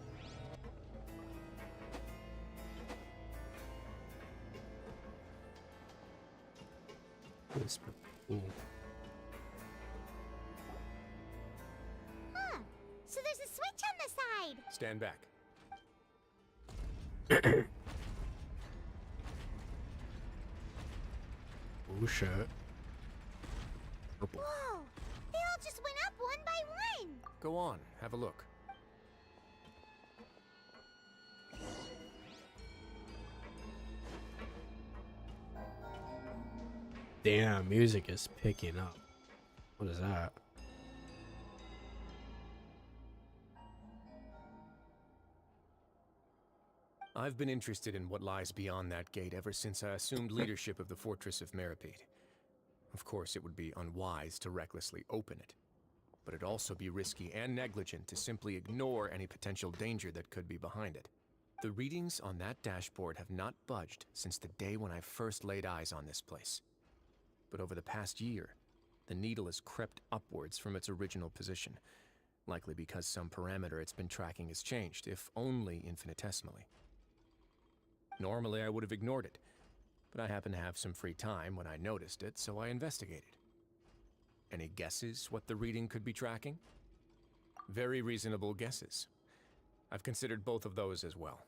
Ooh. Huh. So there's a switch on the side. Stand back. Oh shit. Purple. Whoa! They all just went up one by one. Go on, have a look. Damn, music is picking up. What is that? I've been interested in what lies beyond that gate ever since I assumed leadership of the Fortress of Meripede. Of course, it would be unwise to recklessly open it, but it'd also be risky and negligent to simply ignore any potential danger that could be behind it. The readings on that dashboard have not budged since the day when I first laid eyes on this place. But over the past year, the needle has crept upwards from its original position, likely because some parameter it's been tracking has changed, if only infinitesimally. Normally, I would have ignored it, but I happened to have some free time when I noticed it, so I investigated. Any guesses what the reading could be tracking? Very reasonable guesses. I've considered both of those as well.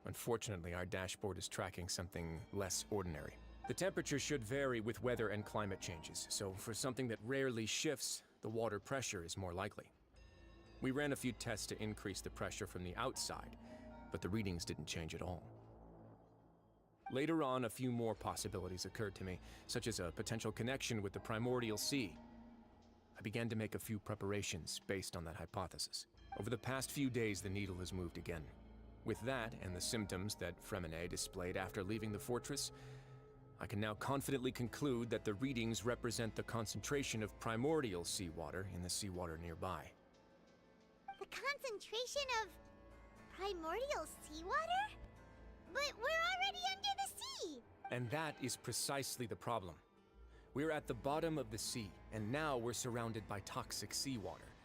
Unfortunately, our dashboard is tracking something less ordinary. The temperature should vary with weather and climate changes, so for something that rarely shifts, the water pressure is more likely. We ran a few tests to increase the pressure from the outside, but the readings didn't change at all. Later on, a few more possibilities occurred to me, such as a potential connection with the primordial sea. I began to make a few preparations based on that hypothesis. Over the past few days, the needle has moved again. With that, and the symptoms that Fremine displayed after leaving the fortress, I can now confidently conclude that the readings represent the concentration of primordial seawater in the seawater nearby. The concentration of primordial seawater? But we're already under the sea! And that is precisely the problem. We're at the bottom of the sea, and now we're surrounded by toxic seawater.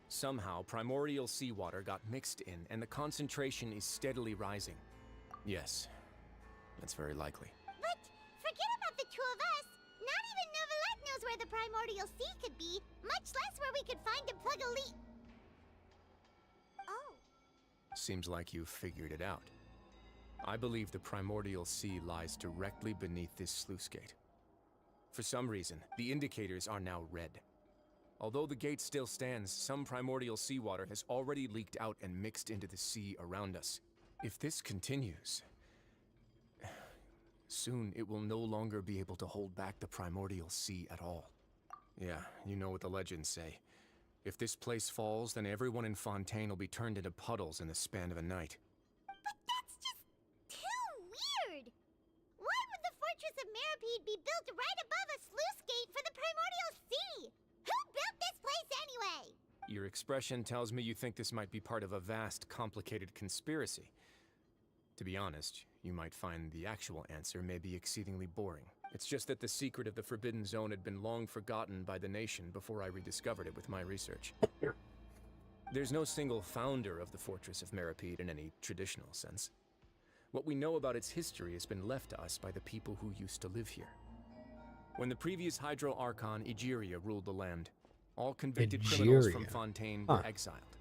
Somehow, primordial seawater got mixed in, and the concentration is steadily rising. Yes, that's very likely. But forget about the two of us! Not even Neuvillette knows where the primordial sea could be, much less where we could find and plug a leak. Oh. Seems like you've figured it out. I believe the primordial sea lies directly beneath this sluice gate. For some reason, the indicators are now red. Although the gate still stands, some primordial seawater has already leaked out and mixed into the sea around us. If this continues, soon it will no longer be able to hold back the primordial sea at all. Yeah, you know what the legends say. If this place falls, then everyone in Fontaine will be turned into puddles in the span of a night. But that's just too weird! Why would the Fortress of Meripede be built right above a sluice gate for the primordial sea? Who built this place anyway? Your expression tells me you think this might be part of a vast, complicated conspiracy. To be honest, you might find the actual answer may be exceedingly boring. It's just that the secret of the Forbidden Zone had been long forgotten by the nation before I rediscovered it with my research. There's no single founder of the Fortress of Meripede in any traditional sense. What we know about its history has been left to us by the people who used to live here. When the previous Hydro Archon, Egeria, ruled the land, all convicted criminals from Fontaine were exiled.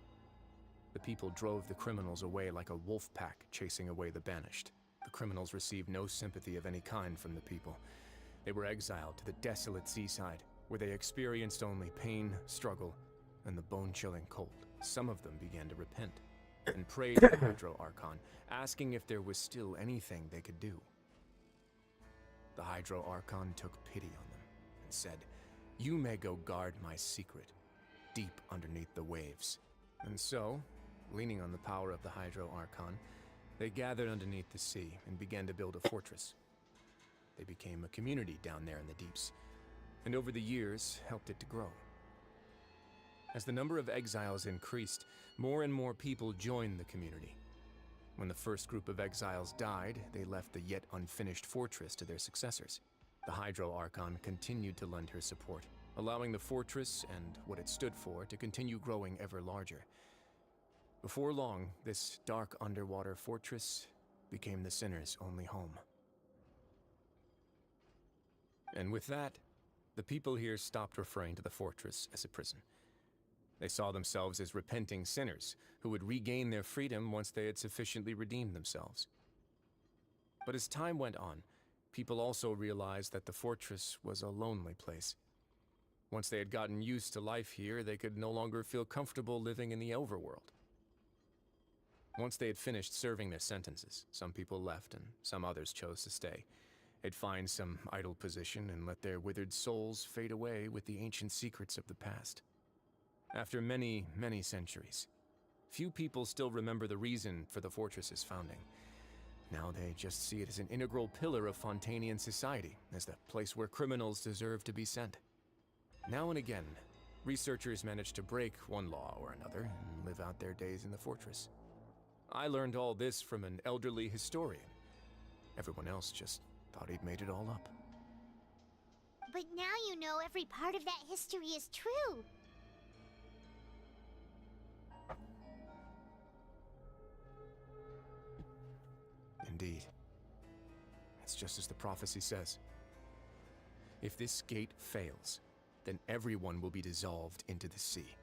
The people drove the criminals away like a wolf pack chasing away the banished. The criminals received no sympathy of any kind from the people. They were exiled to the desolate seaside, where they experienced only pain, struggle, and the bone-chilling cold. Some of them began to repent and prayed to the Hydro Archon, asking if there was still anything they could do. The Hydro Archon took pity on them and said, "You may go guard my secret, deep underneath the waves." And so, leaning on the power of the Hydro Archon, they gathered underneath the sea and began to build a fortress. They became a community down there in the deeps, and over the years helped it to grow. As the number of exiles increased, more and more people joined the community. When the first group of exiles died, they left the yet unfinished fortress to their successors. the Hydro Archon continued to lend her support, allowing the fortress and what it stood for to continue growing ever larger. Before long, this dark underwater fortress became the Sinner's only home. And with that, the people here stopped referring to the fortress as a prison. They saw themselves as repenting sinners who would regain their freedom once they had sufficiently redeemed themselves. But as time went on, people also realized that the fortress was a lonely place. Once they had gotten used to life here, they could no longer feel comfortable living in the overworld. Once they had finished serving their sentences, some people left and some others chose to stay. They'd find some idle position and let their withered souls fade away with the ancient secrets of the past. After many, many centuries, few people still remember the reason for the fortress's founding. Now they just see it as an integral pillar of Fontainian society, as the place where criminals deserve to be sent. Now and again, researchers manage to break one law or another and live out their days in the fortress. I learned all this from an elderly historian. Everyone else just thought he'd made it all up. But now you know every part of that history is true. Indeed. It's just as the prophecy says. If this gate fails, then everyone will be dissolved into the sea.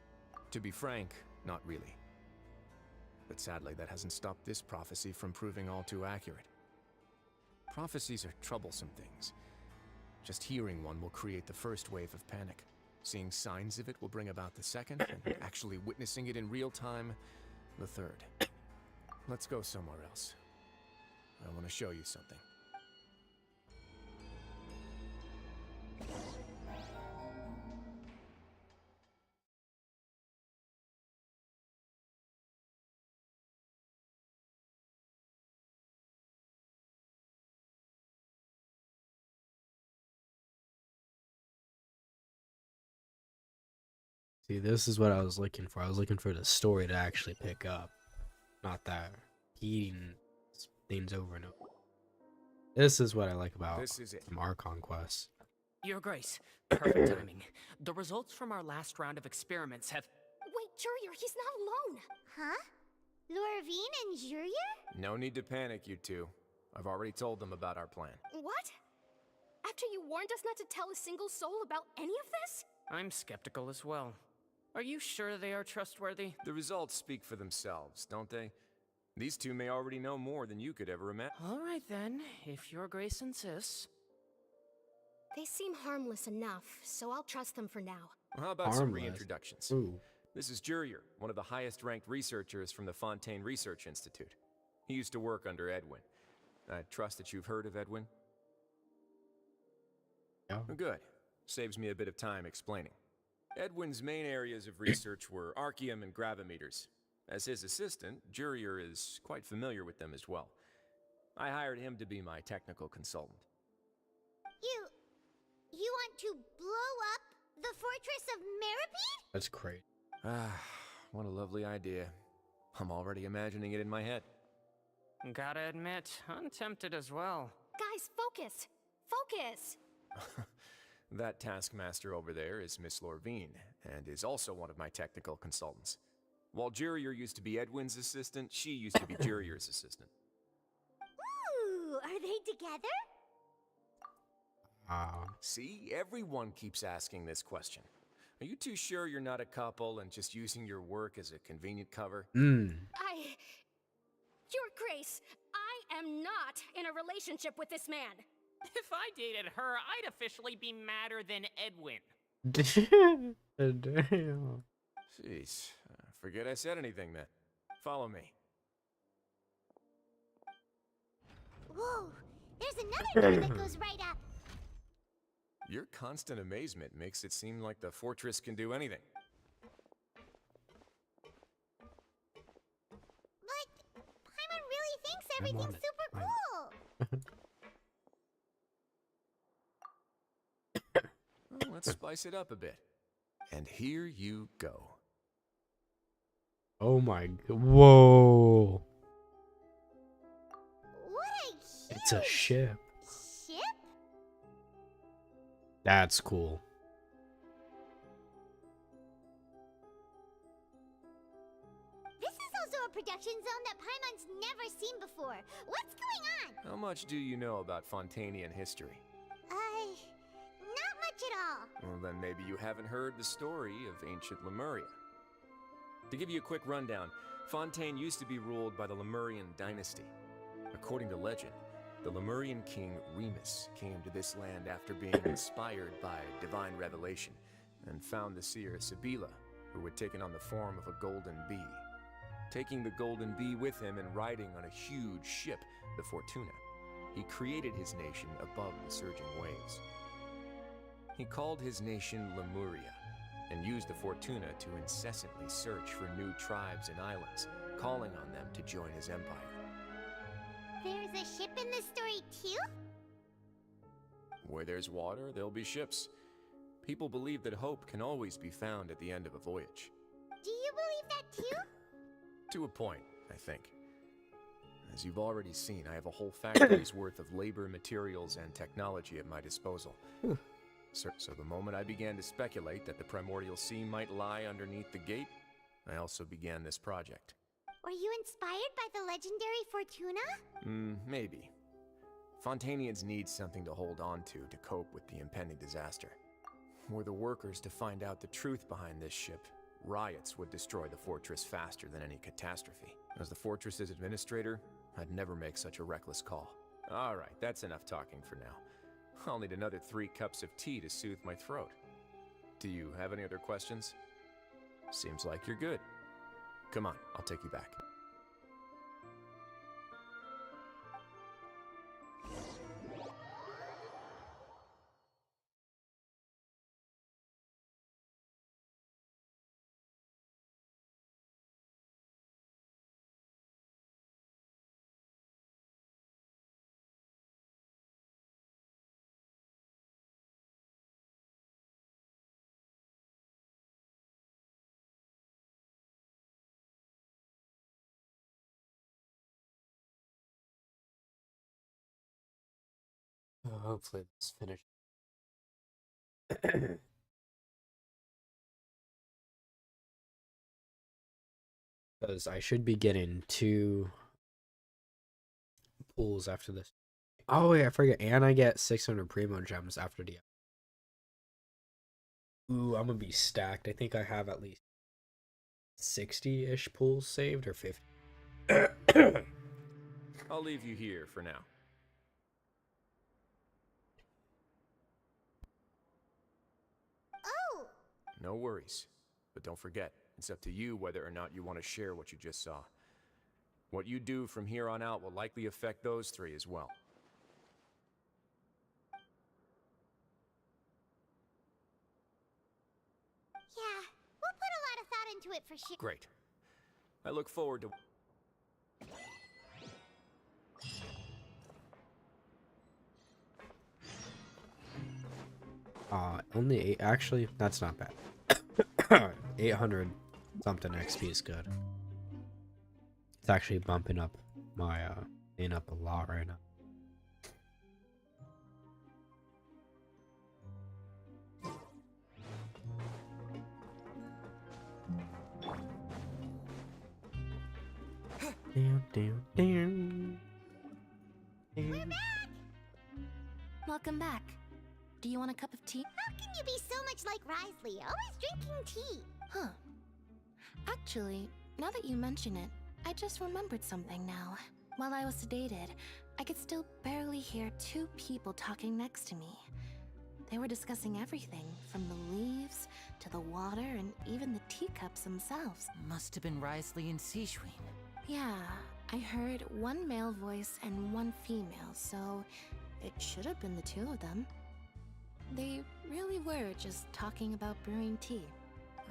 To be frank, not really. But sadly, that hasn't stopped this prophecy from proving all too accurate. Prophecies are troublesome things. Just hearing one will create the first wave of panic. Seeing signs of it will bring about the second, and actually witnessing it in real time, the third. Let's go somewhere else. I want to show you something. See, this is what I was looking for. I was looking for the story to actually pick up, not that repeating things over and over. This is what I like about some Archon quests. Your Grace, perfect timing. The results from our last round of experiments have... Wait, Jurier, he's not alone! Huh? Lorvine and Jurier? No need to panic, you two. I've already told them about our plan. What? After you warned us not to tell a single soul about any of this? I'm skeptical as well. Are you sure they are trustworthy? The results speak for themselves, don't they? These two may already know more than you could ever imagine. All right then, if Your Grace insists. They seem harmless enough, so I'll trust them for now. How about some reintroductions? This is Jurier, one of the highest-ranked researchers from the Fontaine Research Institute. He used to work under Edwin. I trust that you've heard of Edwin? Yeah. Good. Saves me a bit of time explaining. Edwin's main areas of research were archaeum and gravimeters. As his assistant, Jurier is quite familiar with them as well. I hired him to be my technical consultant. You want to blow up the fortress of Meripede? That's great. Ah, what a lovely idea. I'm already imagining it in my head. Gotta admit, I'm tempted as well. Guys, focus! Focus! That taskmaster over there is Miss Lorvine, and is also one of my technical consultants. While Jurier used to be Edwin's assistant, she used to be Jurier's assistant. Ooh, are they together? See, everyone keeps asking this question. Are you too sure you're not a couple and just using your work as a convenient cover? Your Grace, I am not in a relationship with this man. If I dated her, I'd officially be madder than Edwin. Damn. Jeez, forget I said anything then. Follow me. Whoa, there's another door that goes right up. Your constant amazement makes it seem like the fortress can do anything. But Paimon really thinks everything's super cool. Well, let's spice it up a bit. And here you go. Oh my god. Whoa. What a huge It's a ship. ship? That's cool. This is also a production zone that Paimon's never seen before. What's going on? How much do you know about Fontainian history? Not much at all. Well, then maybe you haven't heard the story of ancient Lemuria. To give you a quick rundown, Fontaine used to be ruled by the Lemurian dynasty. According to legend, the Lemurian king Remus came to this land after being inspired by divine revelation and found the seer Sibila, who had taken on the form of a golden bee. Taking the golden bee with him and riding on a huge ship, the Fortuna, he created his nation above the surging waves. He called his nation Lemuria and used the Fortuna to incessantly search for new tribes and islands, calling on them to join his empire. There's a ship in this story too? Where there's water, there'll be ships. People believe that hope can always be found at the end of a voyage. Do you believe that too? To a point, I think. As you've already seen, I have a whole factory's worth of labor, materials, and technology at my disposal. So the moment I began to speculate that the primordial sea might lie underneath the gate, I also began this project. Were you inspired by the legendary Fortuna? Maybe. Fontainians need something to hold on to cope with the impending disaster. Were the workers to find out the truth behind this ship, riots would destroy the fortress faster than any catastrophe. As the fortress's administrator, I'd never make such a reckless call. Alright, that's enough talking for now. I'll need another 3 cups of tea to soothe my throat. Do you have any other questions? Seems like you're good. Come on, I'll take you back. Hopefully it's finished. Because I should be getting 2 pools after this. Oh yeah, I forget. And I get 600 primo gems after the. Ooh, I'm gonna be stacked. I think I have at least 60-ish pools saved or 50. I'll leave you here for now. Oh! No worries. But don't forget, it's up to you whether or not you want to share what you just saw. What you do from here on out will likely affect those 3 as well. Yeah, we'll put a lot of thought into it for sure. Great. I look forward to... Only 8. Actually, that's not bad. 800 something XP is good. It's actually bumping up my gain up a lot right now. Damn. We're back! Welcome back. Do you want a cup of tea? How can you be so much like Risley, always drinking tea? Huh. Actually, now that you mention it, I just remembered something now. While I was sedated, I could still barely hear 2 people talking next to me. They were discussing everything, from the leaves, to the water, and even the teacups themselves. Must have been Risley and Sijwin. Yeah, I heard 1 male voice and 1 female, so it should have been the 2 of them. They really were just talking about brewing tea.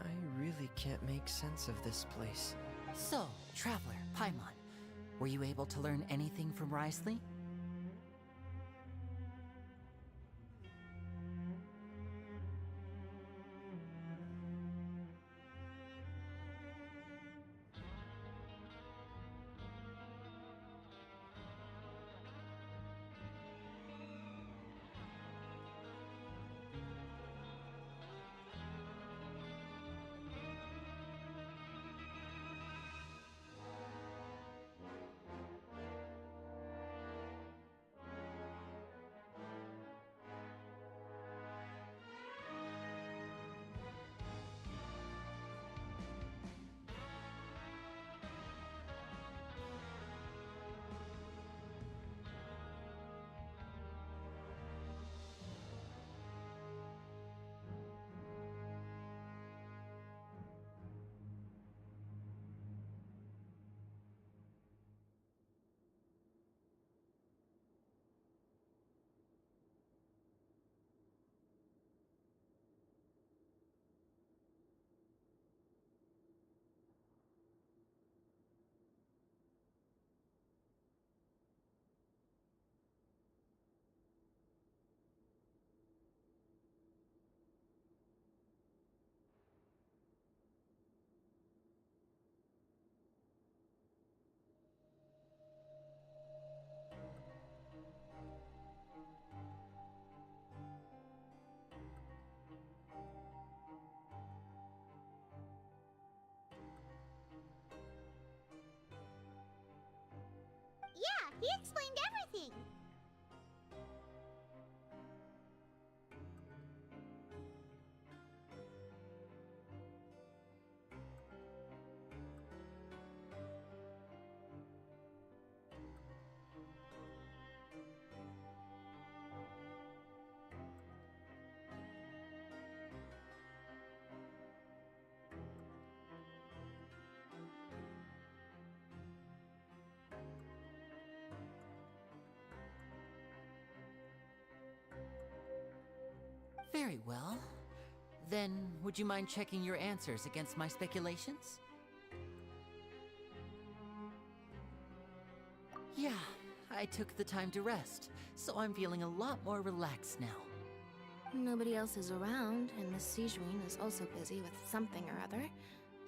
I really can't make sense of this place. So, Traveler, Paimon, were you able to learn anything from Risley? Very well. Then, would you mind checking your answers against my speculations? Yeah, I took the time to rest, so I'm feeling a lot more relaxed now. Nobody else is around, and Miss Sijuin is also busy with something or other.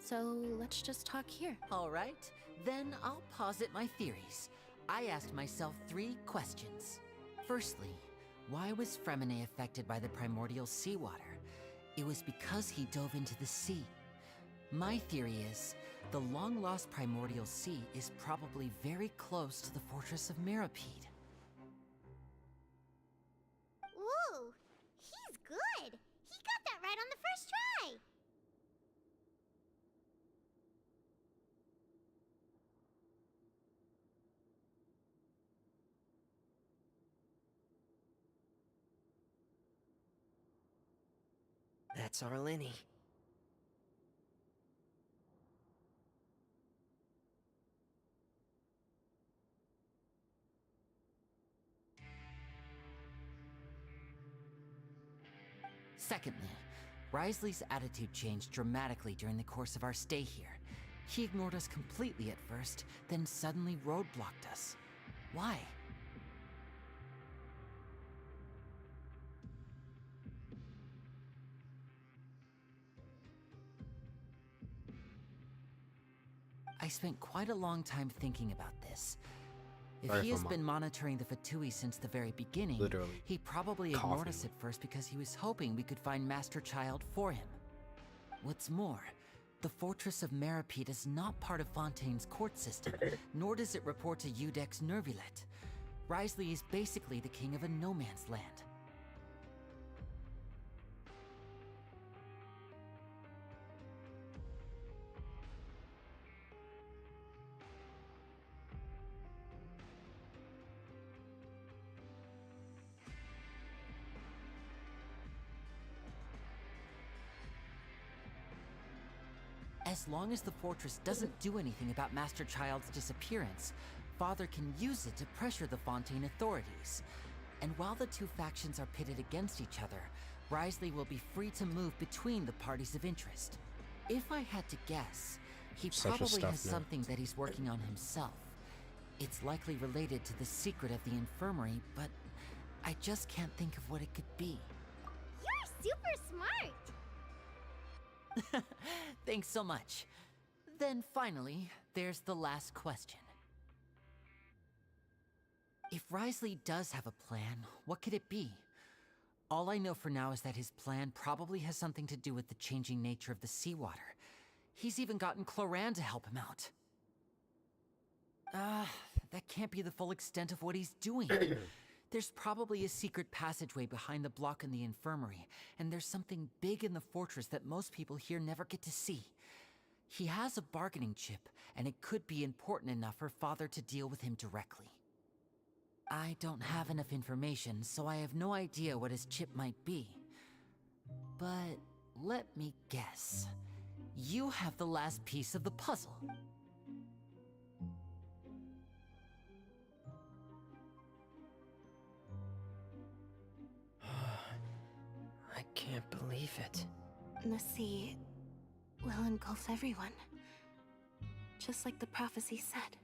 So let's just talk here. All right, then I'll posit my theories. I asked myself 3 questions. Firstly, why was Fremine affected by the primordial seawater? It was because he dove into the sea. My theory is, the long-lost primordial sea is probably very close to the fortress of Mirapede. Ooh, he's good. He got that right on the first try. That's our Linny. Secondly, Wriothesley's attitude changed dramatically during the course of our stay here. He ignored us completely at first, then suddenly roadblocked us. Why? I spent quite a long time thinking about this. If Sorry he for has been monitoring the Fatui since the very beginning, Literally he probably ignored coughing. us at first because he was hoping we could find Master Child for him. What's more, the Fortress of Mirapede is not part of Fontaine's court system, nor does it report to Udex Nervulet. Wriothesley is basically the king of a no-man's land. As long as the fortress doesn't do anything about Master Child's disappearance, Father can use it to pressure the Fontaine authorities. And while the 2 factions are pitted against each other, Wriothesley will be free to move between the parties of interest. If I had to guess, he Such a probably stuff has nerd. something that he's working on himself. It's likely related to the secret of the infirmary, but I just can't think of what it could be. You're super smart. Thanks so much. Then finally, there's the last question. If Wriothesley does have a plan, what could it be? All I know for now is that his plan probably has something to do with the changing nature of the seawater. He's even gotten Cloran to help him out. That can't be the full extent of what he's doing. There's probably a secret passageway behind the block in the infirmary, and there's something big in the fortress that most people here never get to see. He has a bargaining chip, and it could be important enough for Father to deal with him directly. I don't have enough information, so I have no idea what his chip might be. But let me guess. You have the last piece of the puzzle. I can't believe it. The sea will engulf everyone. Just like the prophecy said.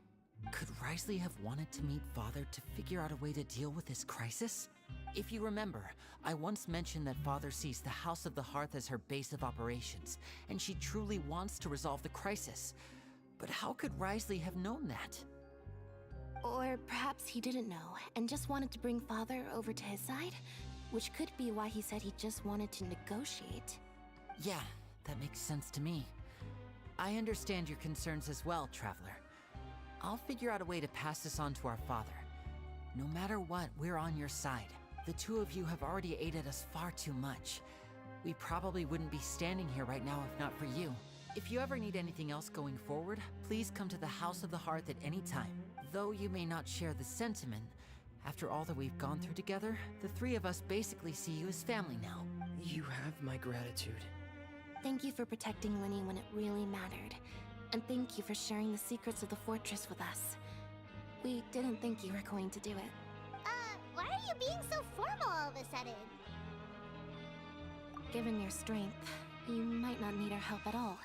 Could Wriothesley have wanted to meet Father to figure out a way to deal with this crisis? If you remember, I once mentioned that Father sees the House of the Hearth as her base of operations, and she truly wants to resolve the crisis. But how could Wriothesley have known that? Or perhaps he didn't know, and just wanted to bring Father over to his side? Which could be why he said he just wanted to negotiate. Yeah, that makes sense to me. I understand your concerns as well, Traveler. I'll figure out a way to pass this on to our father. No matter what, we're on your side. The 2 of you have already aided us far too much. We probably wouldn't be standing here right now if not for you. If you ever need anything else going forward, please come to the House of the Hearth at any time. Though you may not share the sentiment, after all that we've gone through together, the 3 of us basically see you as family now. You have my gratitude. Thank you for protecting Linny when it really mattered. And thank you for sharing the secrets of the fortress with us. We didn't think you were going to do it. Why are you being so formal all of a sudden? Given your strength, you might not need our help at all.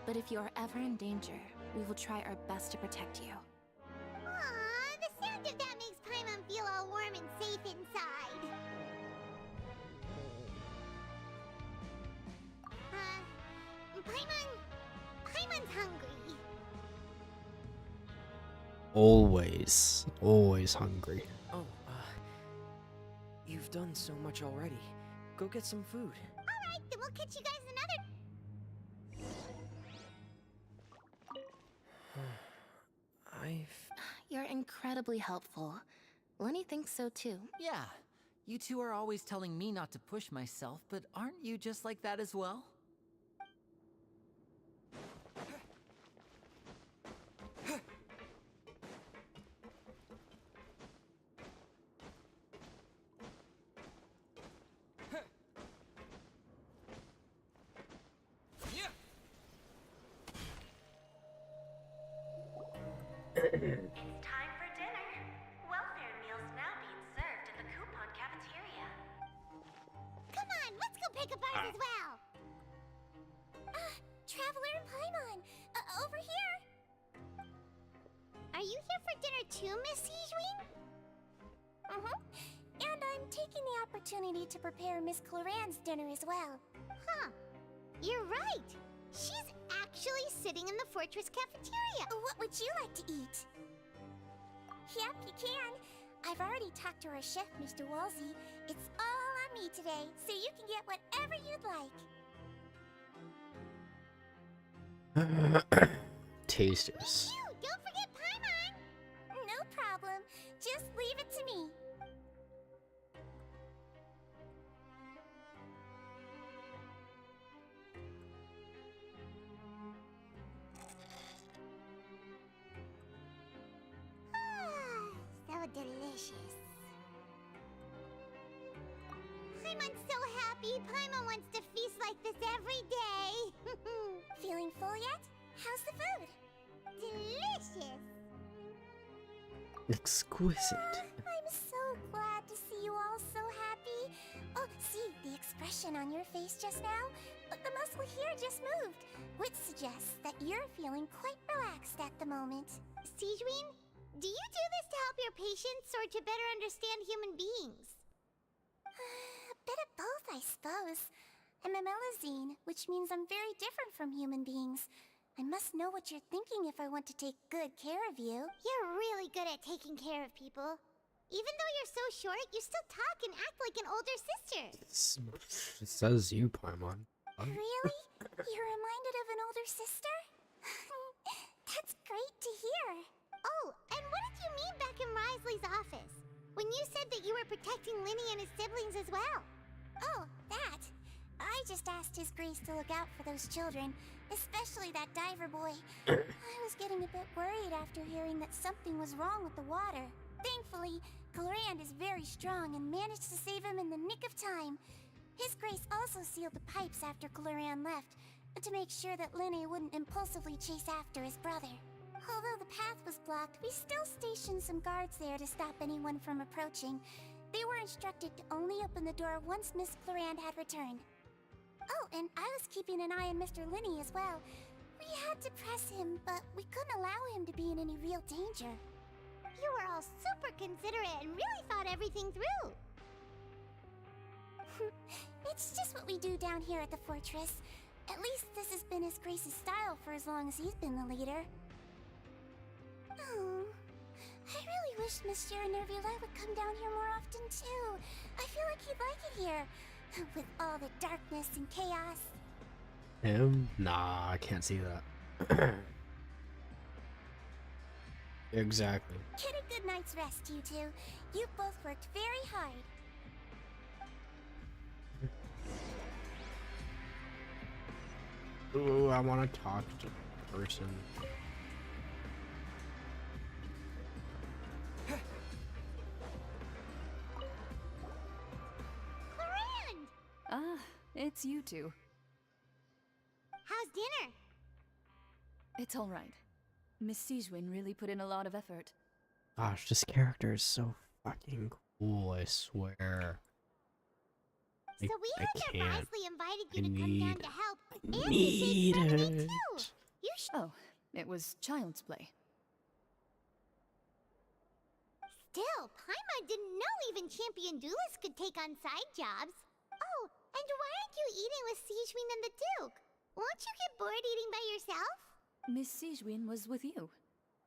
But if you are ever in danger, we will try our best to protect you. Aww, the sound of that makes Paimon feel all warm and safe inside. Paimon's hungry. Always hungry. Oh, you've done so much already. Go get some food. Alright, then we'll catch you guys another... You're incredibly helpful. Lenny thinks so too. Yeah, you two are always telling me not to push myself, but aren't you just like that as well? It's time for dinner. Welfare meals now being served in the coupon cafeteria. Come on, let's go pick up ours as well. Traveler and Paimon, over here. Are you here for dinner too, Miss Sijween? And I'm taking the opportunity to prepare Miss Cloran's dinner as well. Huh. You're right. She's actually sitting in the fortress cafeteria. What would you like to eat? Yep, you can. I've already talked to our chef, Mr. Walsey. It's all on me today, so you can get whatever you'd like. Tasters. Don't forget Paimon. No problem. Just leave it to me. So delicious. Paimon's so happy. Paimon wants to feast like this every day. Feeling full yet? How's the food? Delicious. Exquisite. I'm so glad to see you all so happy. Oh, see the expression on your face just now? The muscle here just moved, which suggests that you're feeling quite relaxed at the moment. Sijween, do you do this to help your patients or to better understand human beings? A bit of both, I suppose. I'm a melazine, which means I'm very different from human beings. I must know what you're thinking if I want to take good care of you. You're really good at taking care of people. Even though you're so short, you still talk and act like an older sister. It says you, Paimon. Really? You're reminded of an older sister? That's great to hear. Oh, and what did you mean back in Risley's office? When you said that you were protecting Linny and his siblings as well? Oh, that. I just asked His Grace to look out for those children, especially that diver boy. I was getting a bit worried after hearing that something was wrong with the water. Thankfully, Clorand is very strong and managed to save him in the nick of time. His Grace also sealed the pipes after Clorand left, to make sure that Linny wouldn't impulsively chase after his brother. Although the path was blocked, we still stationed some guards there to stop anyone from approaching. They were instructed to only open the door once Miss Clorand had returned. Oh, and I was keeping an eye on Mr. Linny as well. We had to press him, but we couldn't allow him to be in any real danger. You were all super considerate and really thought everything through. It's just what we do down here at the fortress. At least this has been His Grace's style for as long as he's been the leader. Oh, I really wish Monsieur Nervula would come down here more often too. I feel like he'd like it here, with all the darkness and chaos. Him? Nah, I can't see that. Exactly. Get a good night's rest, you two. You've both worked very hard. Ooh, I want to talk to the person. Clorand! Ah, it's you two. How's dinner? It's all right. Miss Sijwin really put in a lot of effort. Gosh, this character is so fucking cool, I swear. So we I heard that can't. Risley invited I you to come down need. to help, and Need he saved Lemonade it. too. You Oh, it was child's play. Still, Paimon didn't know even champion duelists could take on side jobs. Oh, and why aren't you eating with Sijwin and the Duke? Won't you get bored eating by yourself? Miss Sijwin was with you,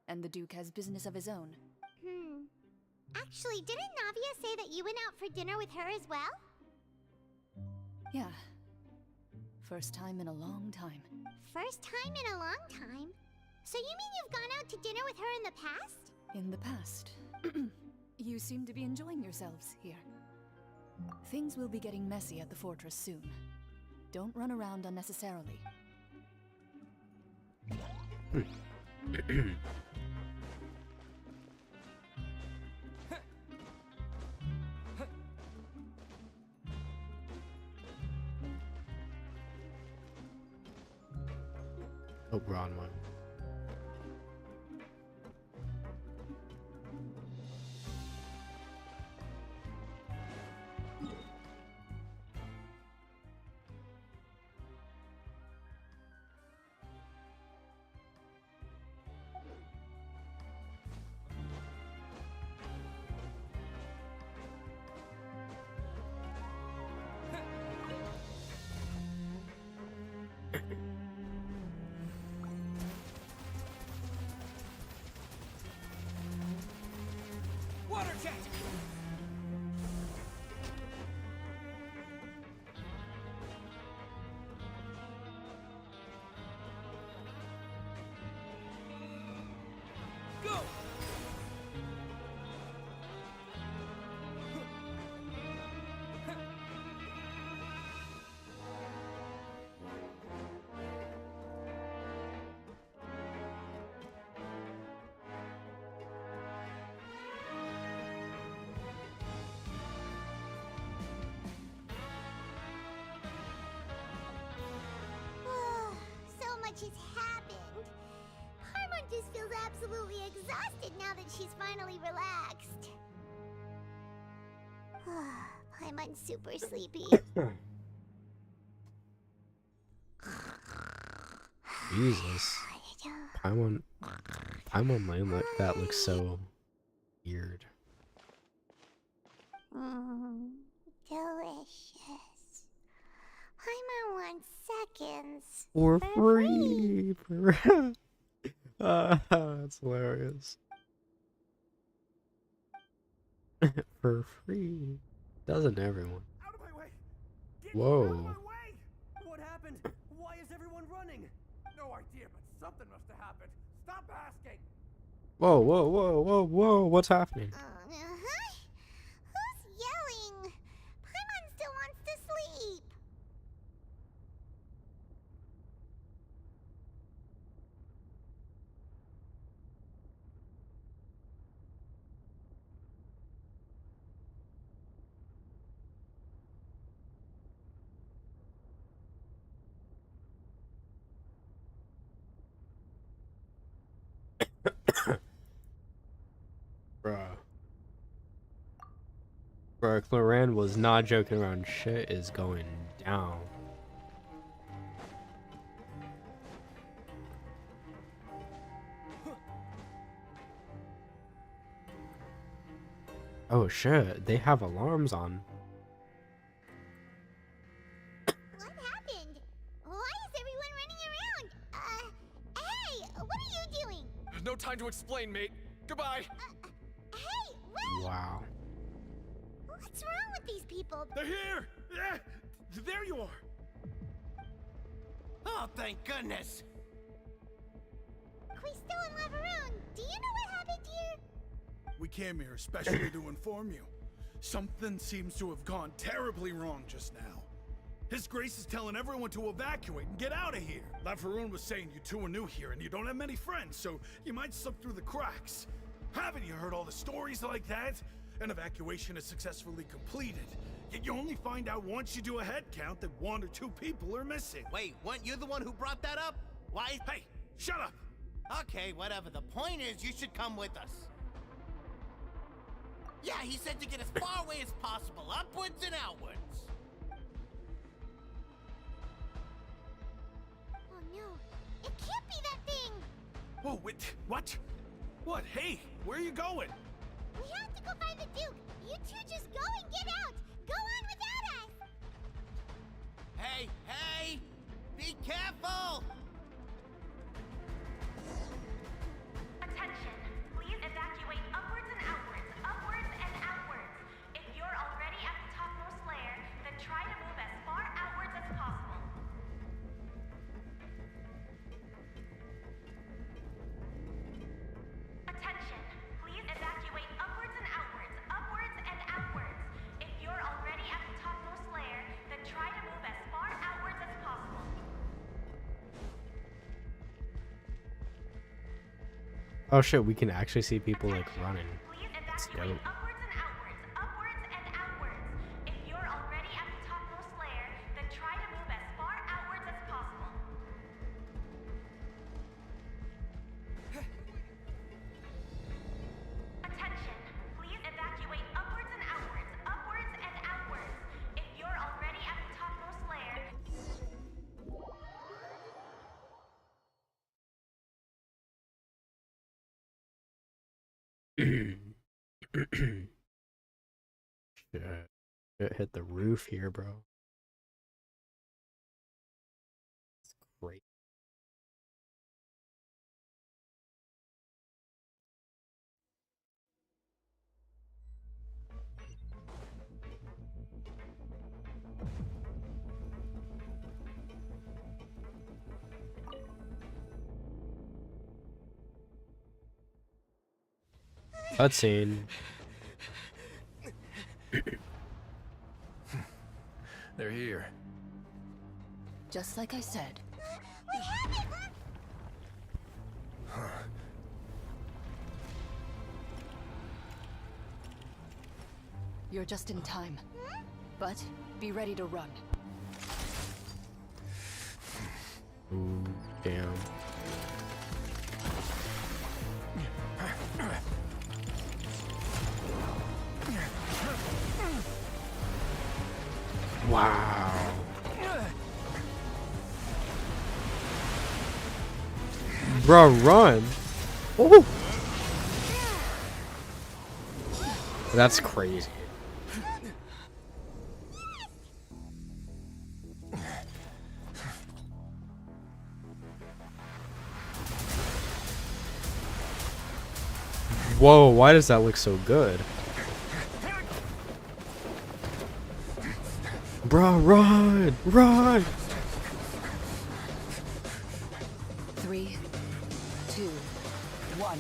and the Duke has business of his own. Actually, didn't Navia say that you went out for dinner with her as well? Yeah. First time in a long time. First time in a long time? So you mean you've gone out to dinner with her in the past? In the past. You seem to be enjoying yourselves here. Things will be getting messy at the fortress soon. Don't run around unnecessarily. Oh, Bronwyn. Water jet! Go! So much has happened. Paimon just feels absolutely exhausted now that she's finally relaxed. Paimon's super sleepy. Jesus. Paimon laying like that looks so weird. Delicious. Paimon wants seconds. For free. That's hilarious. For free. Doesn't everyone? Out of my way! Whoa. What happened? Why is everyone running? No idea, but something must have happened. Stop asking. Whoa, whoa, whoa, whoa, whoa. What's happening? Who's yelling? Paimon still wants to sleep. Bruh, Cloran was not joking around. Shit is going down. Oh shit, they have alarms on. What happened? Why is everyone running around? Hey, what are you doing? No time to explain, mate. Goodbye. Hey, wait! Wow. What's wrong with these people? They're here! Yeah, there you are! Oh, thank goodness! Quisto and Laveron, do you know what happened here? We came here especially to inform you. Something seems to have gone terribly wrong just now. His Grace is telling everyone to evacuate and get out of here. Laveron was saying you two are new here and you don't have many friends, so you might slip through the cracks. Haven't you heard all the stories like that? An evacuation is successfully completed, yet you only find out once you do a head count that 1 or 2 people are missing. Wait, weren't you the one who brought that up? Why? Hey, shut up! Okay, whatever. The point is, you should come with us. Yeah, he said to get as far away as possible, upwards and outwards. Whoa, wait, what? What? Hey, where are you going? We have to go find the Duke. You two just go and get out. Go on without us. Hey, hey! Be careful! Attention, please evacuate upwards and outwards, upwards and outwards. If you're already at the topmost layer, then try to move as far outwards as possible. Attention, please evacuate upwards and outwards, upwards and outwards. If you're already at the topmost layer, then try to move as far outwards as possible. Oh shit, we can actually see people like running. That's dope. Upwards and outwards, upwards and outwards. If you're already at the topmost layer, then try to move as far outwards as possible. Attention, please evacuate upwards and outwards, upwards and outwards. If you're already at the topmost layer. Shit hit the roof here, bro. It's great. Cutscene. They're here. Just like I said. You're just in time. But be ready to run. Ooh, damn. Wow. Bro, run. Ooh. That's crazy. Whoa, why does that look so good? Bro, run! Run! 3, 2, 1.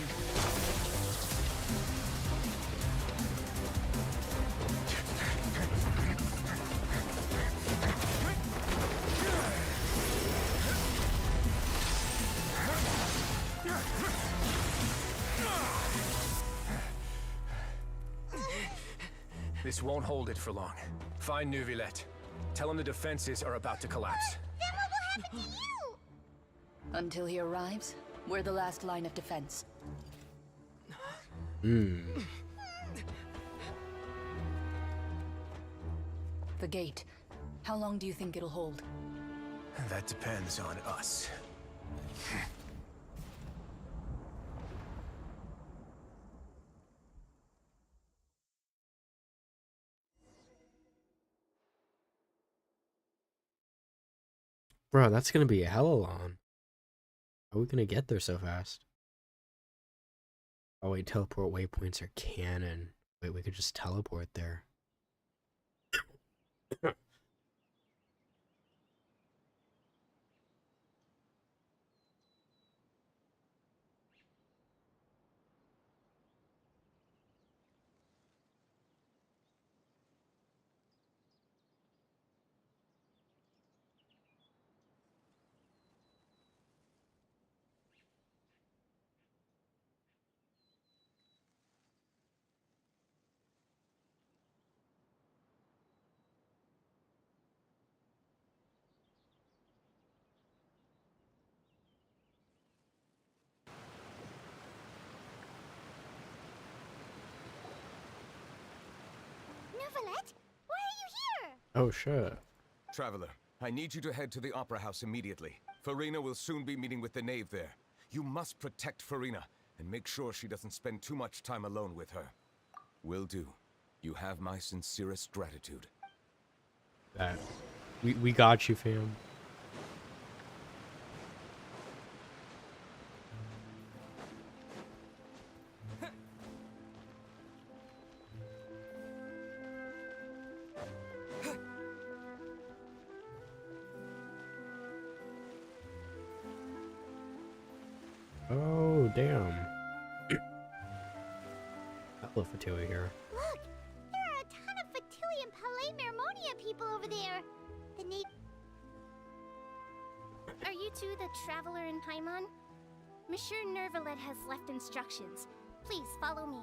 This won't hold it for long. Find Neuvillette. Tell him the defenses are about to collapse. Then what will happen to you? Until he arrives, we're the last line of defense. The gate. How long do you think it'll hold? That depends on us. Bro, that's gonna be hella long. How are we gonna get there so fast? Oh wait, teleport waypoints are canon. Wait, we could just teleport there. Neuvillette, why are you here? Oh shit. Traveler, I need you to head to the Opera House immediately. Farina will soon be meeting with the knave there. You must protect Farina, and make sure she doesn't spend too much time alone with her. Will do. You have my sincerest gratitude. That we got you, fam. Oh, damn. Hello, Fatui here. Look! There are a ton of Fatui and Palais Mermonia people over there! The need. Are you two the Traveler in Paimon? Monsieur Nervalet has left instructions. Please follow me.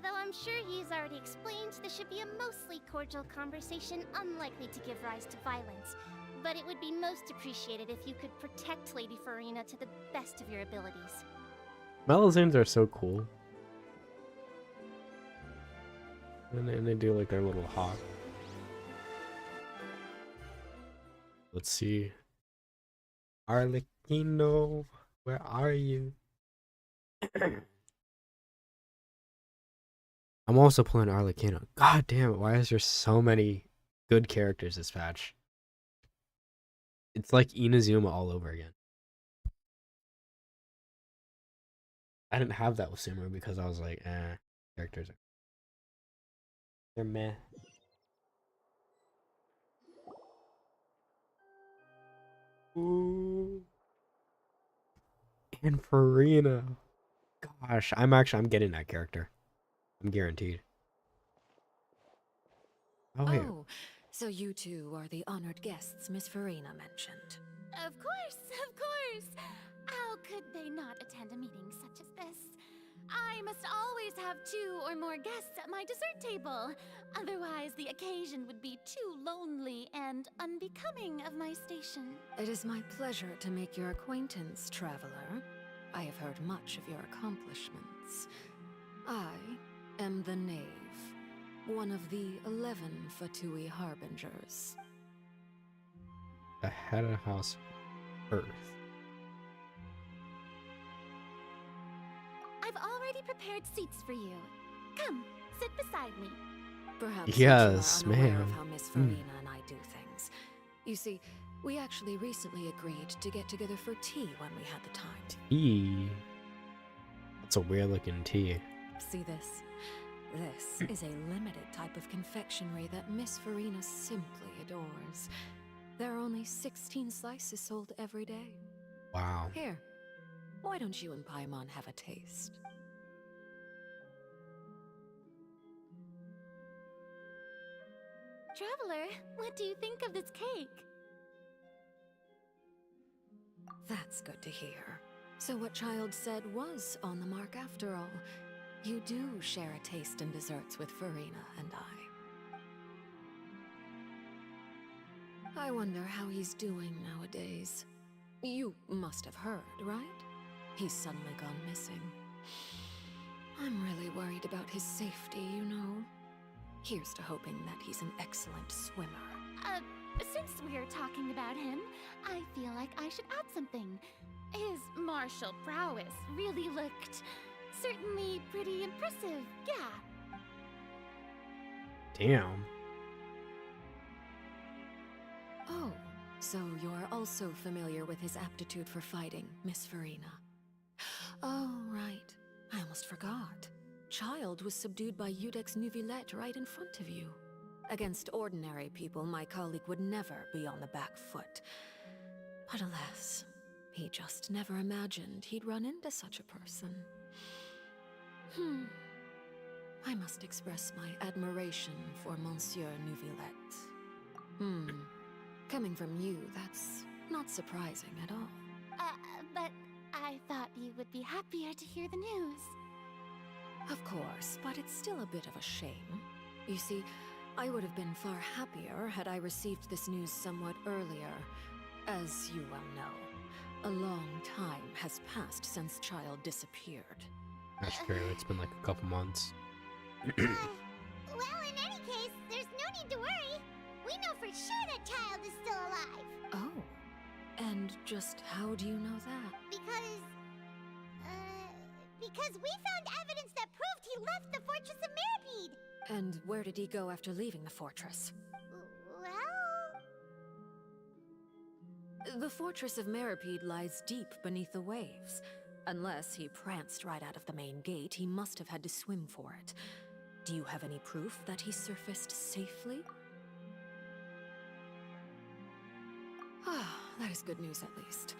Though I'm sure he's already explained, this should be a mostly cordial conversation, unlikely to give rise to violence. But it would be most appreciated if you could protect Lady Farina to the best of your abilities. Melusines are so cool. And they do like their little hawk. Let's see. Arlecchino, where are you? I'm also playing Arlecchino. God damn it, why is there so many good characters this patch? It's like Inazuma all over again. I didn't have that with Sumeru because I was like, characters are... They're meh. Ooh. And Farina. Gosh, I'm getting that character. I'm guaranteed. Oh, wait. Oh, so you two are the honored guests Miss Farina mentioned. Of course, of course! How could they not attend a meeting such as this? I must always have 2 or more guests at my dessert table. Otherwise, the occasion would be too lonely and unbecoming of my station. It is my pleasure to make your acquaintance, traveler. I have heard much of your accomplishments. I am the Knave, one of the 11 Fatui Harbingers. The head of House Earth. I've already prepared seats for you. Come, sit beside me. Perhaps yes, you are unaware ma'am. of how Miss Farina and I do things. You see, we actually recently agreed to get together for tea when we had the time. Tea. That's a weird looking tea. See this? This is a limited type of confectionery that Miss Farina simply adores. There are only 16 slices sold every day. Wow. Here, why don't you and Paimon have a taste? Traveler, what do you think of this cake? That's good to hear. So what Child said was on the mark after all. You do share a taste in desserts with Farina and I wonder how he's doing nowadays. You must have heard, right? He's suddenly gone missing. I'm really worried about his safety, you know. Here's to hoping that he's an excellent swimmer. Since we're talking about him, I feel like I should add something. His martial prowess really looked certainly pretty impressive, yeah. Damn. Oh, so you're also familiar with his aptitude for fighting, Miss Farina. Oh, right. I almost forgot. Child was subdued by Udex Nuvillette right in front of you. Against ordinary people, my colleague would never be on the back foot. But alas, he just never imagined he'd run into such a person. I must express my admiration for Monsieur Nuvillette. Coming from you, that's not surprising at all. But I thought you would be happier to hear the news. Of course, but it's still a bit of a shame. You see, I would have been far happier had I received this news somewhat earlier. As you well know, a long time has passed since Child disappeared. That's true, it's been like a couple months. Well, in any case, there's no need to worry. We know for sure that child is still alive. Oh. And just how do you know that? Because we found evidence that proved he left the Fortress of Mirapede. And where did he go after leaving the fortress? Well... The Fortress of Mirapede lies deep beneath the waves. Unless he pranced right out of the main gate, he must have had to swim for it. Do you have any proof that he surfaced safely? Ah, that is good news at least.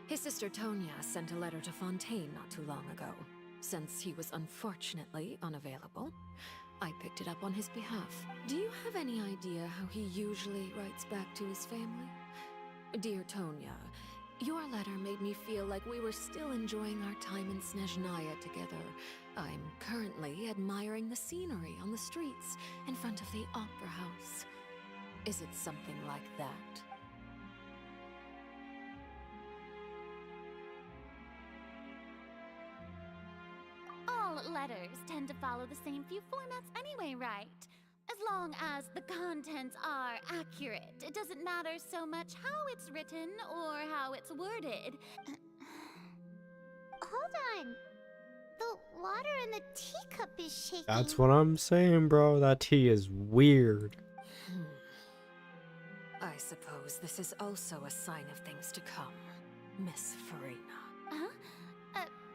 His sister Tonya sent a letter to Fontaine not too long ago. Since he was unfortunately unavailable, I picked it up on his behalf. Do you have any idea how he usually writes back to his family? Dear Tonya, your letter made me feel like we were still enjoying our time in Snezhnaya together. I'm currently admiring the scenery on the streets in front of the Opera House. Is it something like that? All letters tend to follow the same few formats anyway, right? As long as the contents are accurate, it doesn't matter so much how it's written or how it's worded. Hold on. The water in the teacup is shaking. That's what I'm saying, bro. That tea is weird. I suppose this is also a sign of things to come, Miss Farina. Huh?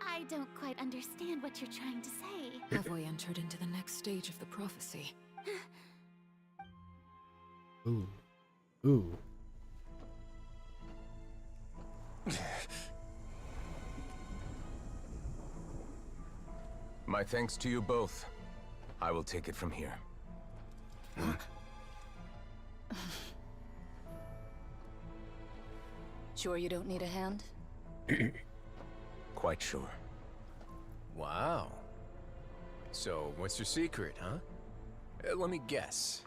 I don't quite understand what you're trying to say. Have we entered into the next stage of the prophecy? Ooh. Ooh. My thanks to you both. I will take it from here. Sure you don't need a hand? Quite sure. Wow. So, what's your secret, huh? Let me guess.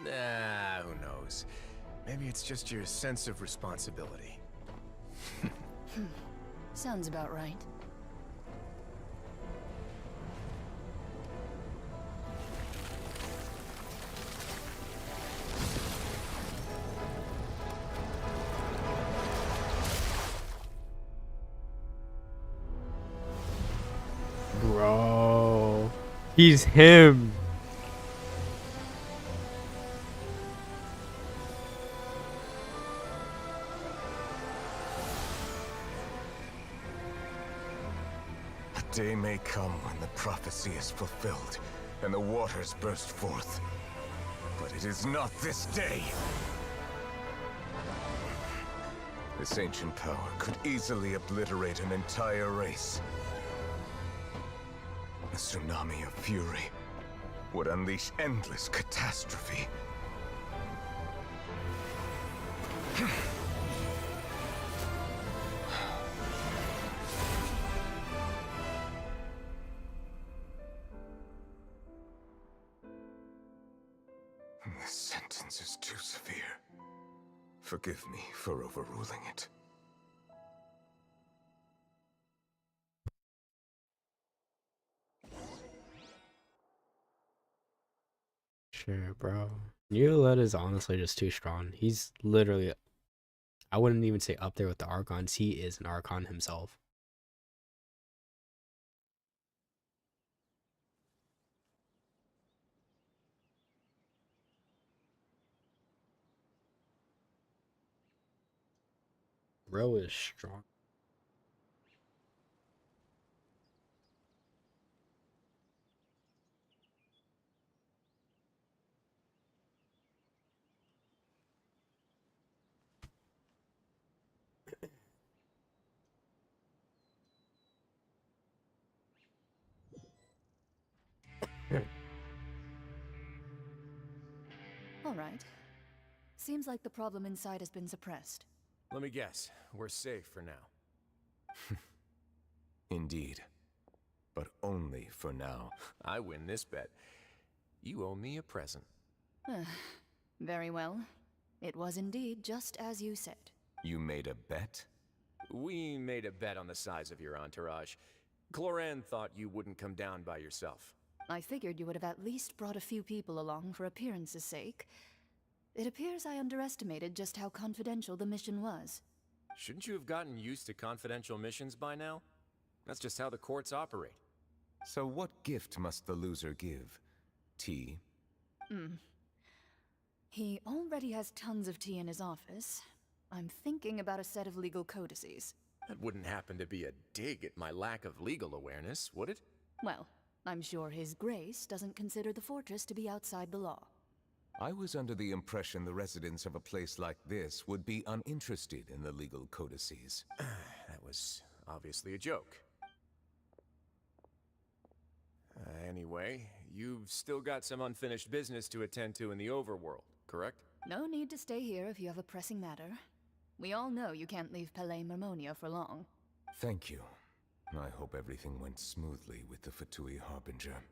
Nah, who knows? Maybe it's just your sense of responsibility. Sounds about right. Bro. He's him. A day may come when the prophecy is fulfilled and the waters burst forth. But it is not this day. This ancient power could easily obliterate an entire race. A tsunami of fury would unleash endless catastrophe. This sentence is too severe. Forgive me for overruling it. Sure, bro. Neoled is honestly just too strong. He's literally, I wouldn't even say up there with the Archons. He is an Archon himself. Bro is strong. All right. Seems like the problem inside has been suppressed. Let me guess. We're safe for now. Indeed. But only for now. I win this bet. You owe me a present. Very well. It was indeed just as you said. You made a bet? We made a bet on the size of your entourage. Cloran thought you wouldn't come down by yourself. I figured you would have at least brought a few people along for appearance's sake. It appears I underestimated just how confidential the mission was. Shouldn't you have gotten used to confidential missions by now? That's just how the courts operate. So what gift must the loser give? Tea? He already has tons of tea in his office. I'm thinking about a set of legal codices. That wouldn't happen to be a dig at my lack of legal awareness, would it? Well, I'm sure His Grace doesn't consider the fortress to be outside the law. I was under the impression the residents of a place like this would be uninterested in the legal codices. That was obviously a joke. Anyway, you've still got some unfinished business to attend to in the overworld, correct? No need to stay here if you have a pressing matter. We all know you can't leave Palais Mermonia for long. Thank you. I hope everything went smoothly with the Fatui Harbinger.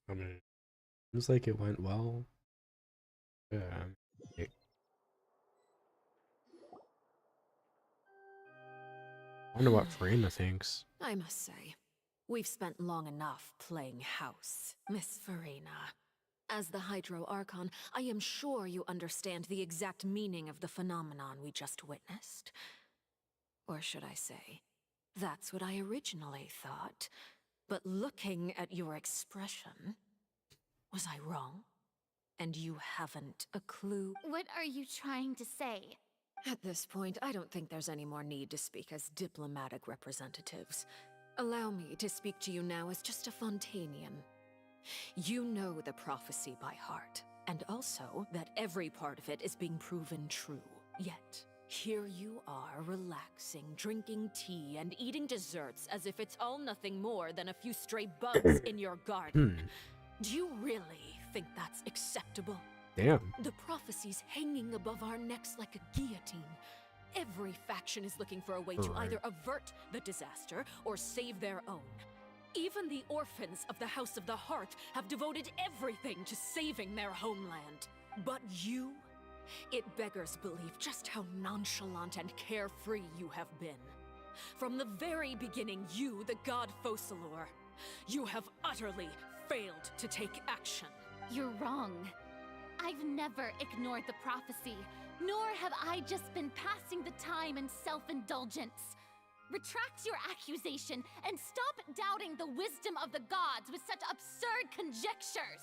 I mean, seems like it went well. Yeah. I wonder what Farina thinks. I must say, we've spent long enough playing house, Miss Farina. As the Hydro Archon, I am sure you understand the exact meaning of the phenomenon we just witnessed. Or should I say, that's what I originally thought. But looking at your expression, was I wrong? And you haven't a clue? What are you trying to say? At this point, I don't think there's any more need to speak as diplomatic representatives. Allow me to speak to you now as just a Fontainian. You know the prophecy by heart, and also that every part of it is being proven true. Yet, here you are relaxing, drinking tea, and eating desserts as if it's all nothing more than a few stray bugs in your garden. Do you really think that's acceptable? Damn. The prophecy's hanging above our necks like a guillotine. Every faction is looking for a way to either avert the disaster or save their own. Even the orphans of the House of the Heart have devoted everything to saving their homeland. But you? It beggars belief just how nonchalant and carefree you have been. From the very beginning, you, the god Focalor, you have utterly failed to take action. You're wrong. I've never ignored the prophecy, nor have I just been passing the time in self-indulgence. Retract your accusation and stop doubting the wisdom of the gods with such absurd conjectures.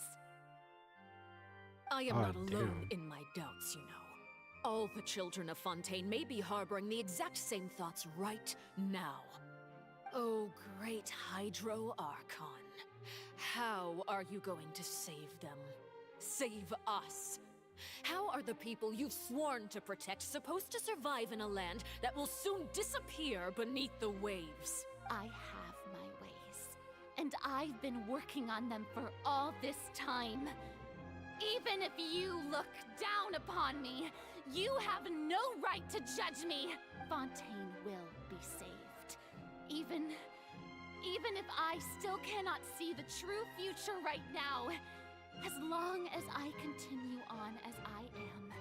I am not alone in my doubts, you know. All the children of Fontaine may be harboring the exact same thoughts right now. Oh, great Hydro Archon. How are you going to save them? Save us? How are the people you've sworn to protect supposed to survive in a land that will soon disappear beneath the waves? I have my ways, and I've been working on them for all this time. Even if you look down upon me, you have no right to judge me. Fontaine will be saved. Even if I still cannot see the true future right now, as long as I continue on as I am,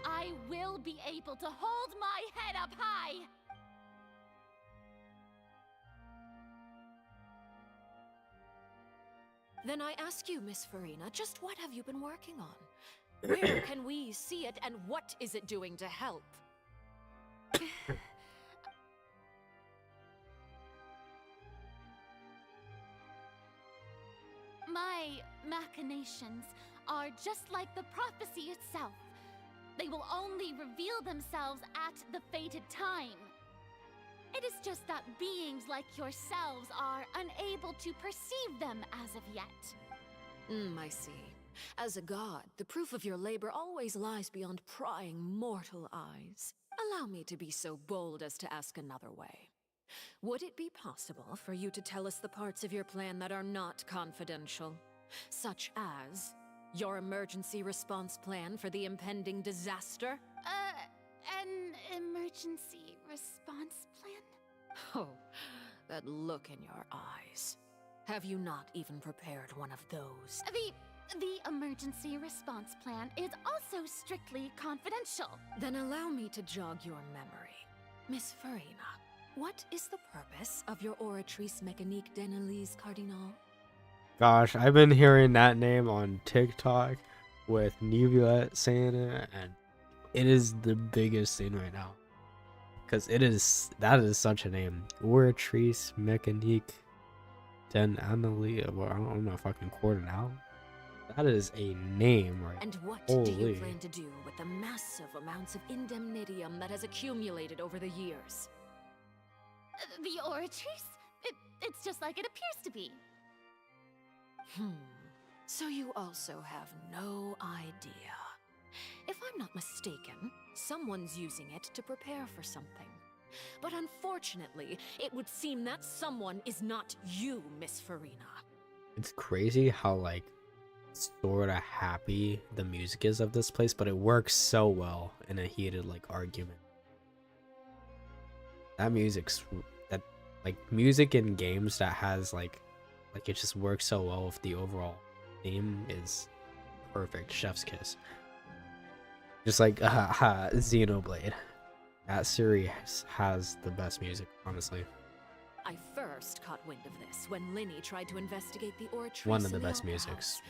I will be able to hold my head up high. Then I ask you, Miss Farina, just what have you been working on? Where can we see it, and what is it doing to help? My machinations are just like the prophecy itself. They will only reveal themselves at the fated time. It is just that beings like yourselves are unable to perceive them as of yet. I see. As a god, the proof of your labor always lies beyond prying mortal eyes. Allow me to be so bold as to ask another way. Would it be possible for you to tell us the parts of your plan that are not confidential? Such as Your emergency response plan for the impending disaster? An emergency response plan? Oh, that look in your eyes. Have you not even prepared one of those? The emergency response plan is also strictly confidential. Then allow me to jog your memory. Miss Farina, what is the purpose of your Oratrice Mécanique d'Analyse Cardinal? Gosh, I've been hearing that name on TikTok with Nubulette saying it, and it is the biggest thing right now. Because that is such a name. Oratrice Mécanique d'Analyse. Well, I don't know if I can quote it out. That is a name, right? And what Holy. do you plan to do with the massive amounts of indemnitium that has accumulated over the years? The Oratrice? It's just like it appears to be. So you also have no idea. If I'm not mistaken, someone's using it to prepare for something. But unfortunately, it would seem that someone is not you, Miss Farina. It's crazy how, like, sort of happy the music is of this place, but it works so well in a heated, like, argument. That music in games that has, like it just works so well with the overall theme is perfect. Chef's kiss. Just like Xenoblade. That series has the best music, honestly. I first caught wind of this when Linny tried to investigate the Oratrice. One of the in best Opera musics. House.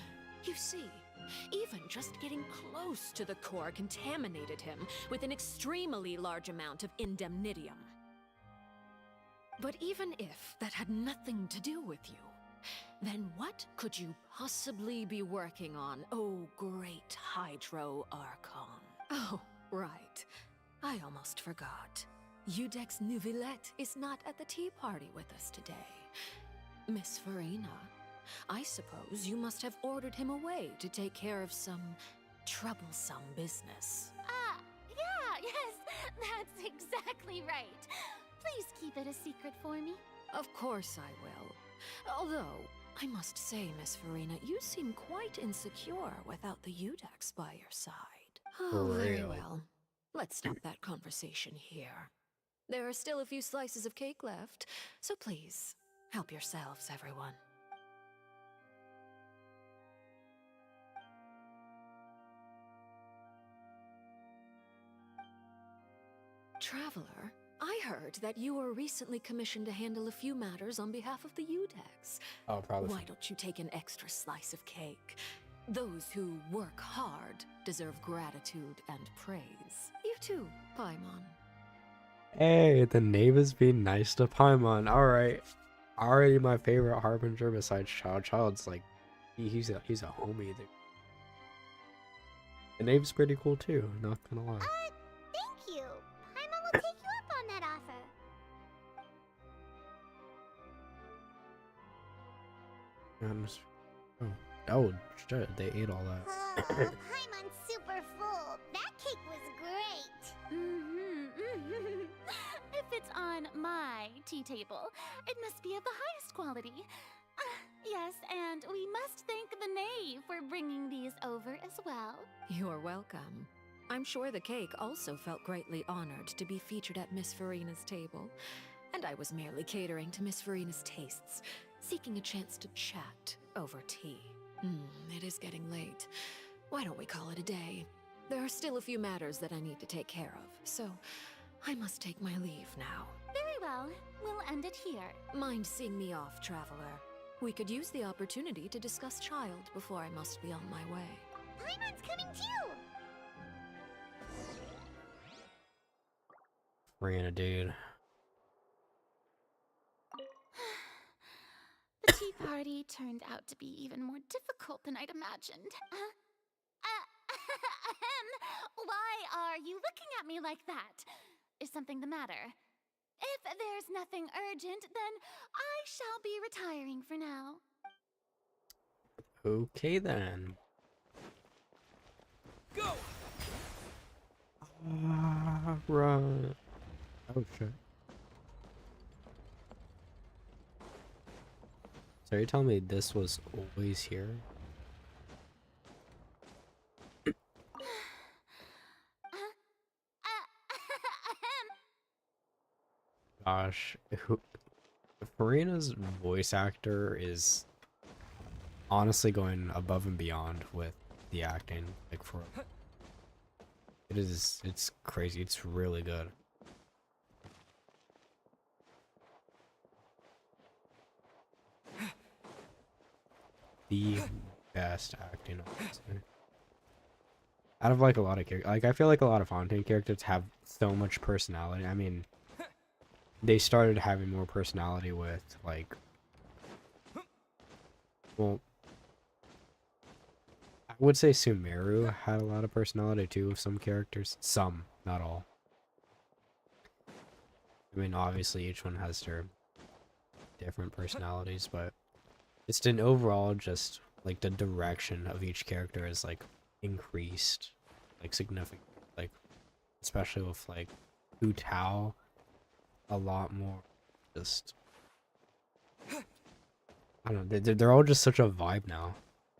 You see, even just getting close to the core contaminated him with an extremely large amount of indemnitium. But even if that had nothing to do with you, then what could you possibly be working on, oh great Hydro Archon? Oh, right. I almost forgot. Udex Nuvillette is not at the tea party with us today. Miss Farina, I suppose you must have ordered him away to take care of some troublesome business. Yeah, yes, that's exactly right. Please keep it a secret for me. Of course I will. Although, I must say, Miss Farina, you seem quite insecure without the Udex by your side. Oh, very Really? well. Let's stop that conversation here. There are still a few slices of cake left, so please, help yourselves, everyone. Traveler, I heard that you were recently commissioned to handle a few matters on behalf of the Udex. Oh, probably. Why don't you take an extra slice of cake? Those who work hard deserve gratitude and praise. You too, Paimon. Hey, the neighbors being nice to Paimon. Alright. Already my favorite harbinger besides Child. Child's like he's a homie there. The name's pretty cool too, not gonna lie. Thank you. Paimon will take you up on that offer. Oh shit, they ate all that. Paimon's super full. That cake was great. If it's on my tea table, it must be of the highest quality. Yes, and we must thank the knave for bringing these over as well. You're welcome. I'm sure the cake also felt greatly honored to be featured at Miss Farina's table. And I was merely catering to Miss Farina's tastes, seeking a chance to chat over tea. It is getting late. Why don't we call it a day? There are still a few matters that I need to take care of, so I must take my leave now. Very well. We'll end it here. Mind seeing me off, Traveler? We could use the opportunity to discuss Child before I must be on my way. Paimon's coming too. Farina, dude. The tea party turned out to be even more difficult than I'd imagined. Why are you looking at me like that? Is something the matter? If there's nothing urgent, then I shall be retiring for now. Okay then. Go! Run. Oh shit. So you're telling me this was always here? Gosh, Farina's voice actor is honestly going above and beyond with the acting. Like for it's crazy. It's really good. The best acting, honestly. Out of like a lot of characters, like I feel like a lot of Fontaine characters have so much personality. I mean, they started having more personality with like, well, I would say Sumeru had a lot of personality too with some characters. Some, not all. I mean, obviously each one has their different personalities, but it's an overall just like the direction of each character is like increased, like significant, like especially with like Hu Tao, a lot more just, I don't know, they're all just such a vibe now.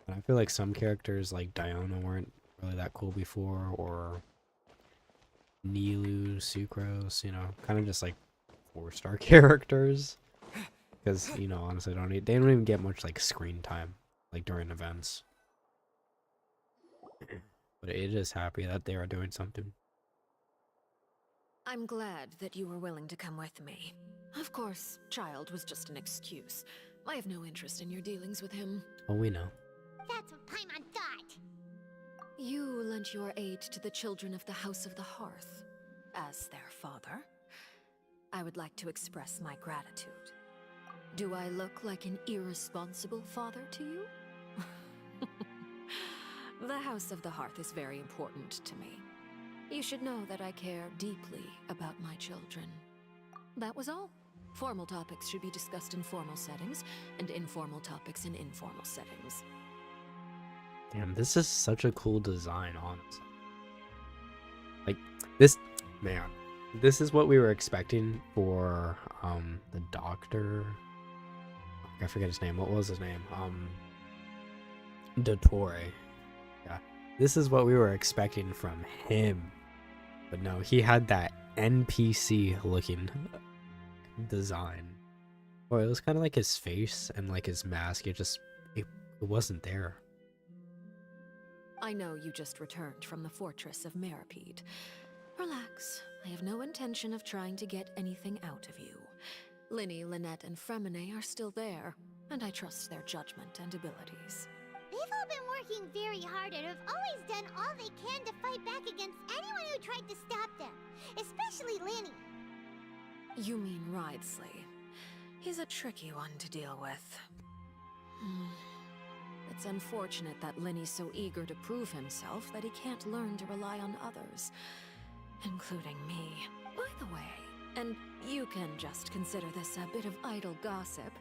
And I feel like some characters like Diona weren't really that cool before, or Nilu, Sucrose, you know, kind of just like 4-star characters. Because, you know, honestly, they don't even get much like screen time, like during events. But it is happy that they are doing something. I'm glad that you were willing to come with me. Of course, Child was just an excuse. I have no interest in your dealings with him. Oh, we know. That's what Paimon thought. You lent your aid to the children of the House of the Hearth. As their father, I would like to express my gratitude. Do I look like an irresponsible father to you? The House of the Hearth is very important to me. You should know that I care deeply about my children. That was all. Formal topics should be discussed in formal settings, and informal topics in informal settings. Damn, this is such a cool design, honestly. Like, this, man, this is what we were expecting for, the doctor. I forget his name. What was his name? Dottore. Yeah. This is what we were expecting from him. But no, he had that NPC looking design. Or it was kind of like his face and like his mask. It wasn't there. I know you just returned from the fortress of Meripede. Relax. I have no intention of trying to get anything out of you. Linny, Lynette, and Fremine are still there, and I trust their judgment and abilities. They've all been working very hard and have always done all they can to fight back against anyone who tried to stop them, especially Linny. You mean Ridesley. He's a tricky one to deal with. It's unfortunate that Linny's so eager to prove himself that he can't learn to rely on others, including me. By the way, and you can just consider this a bit of idle gossip,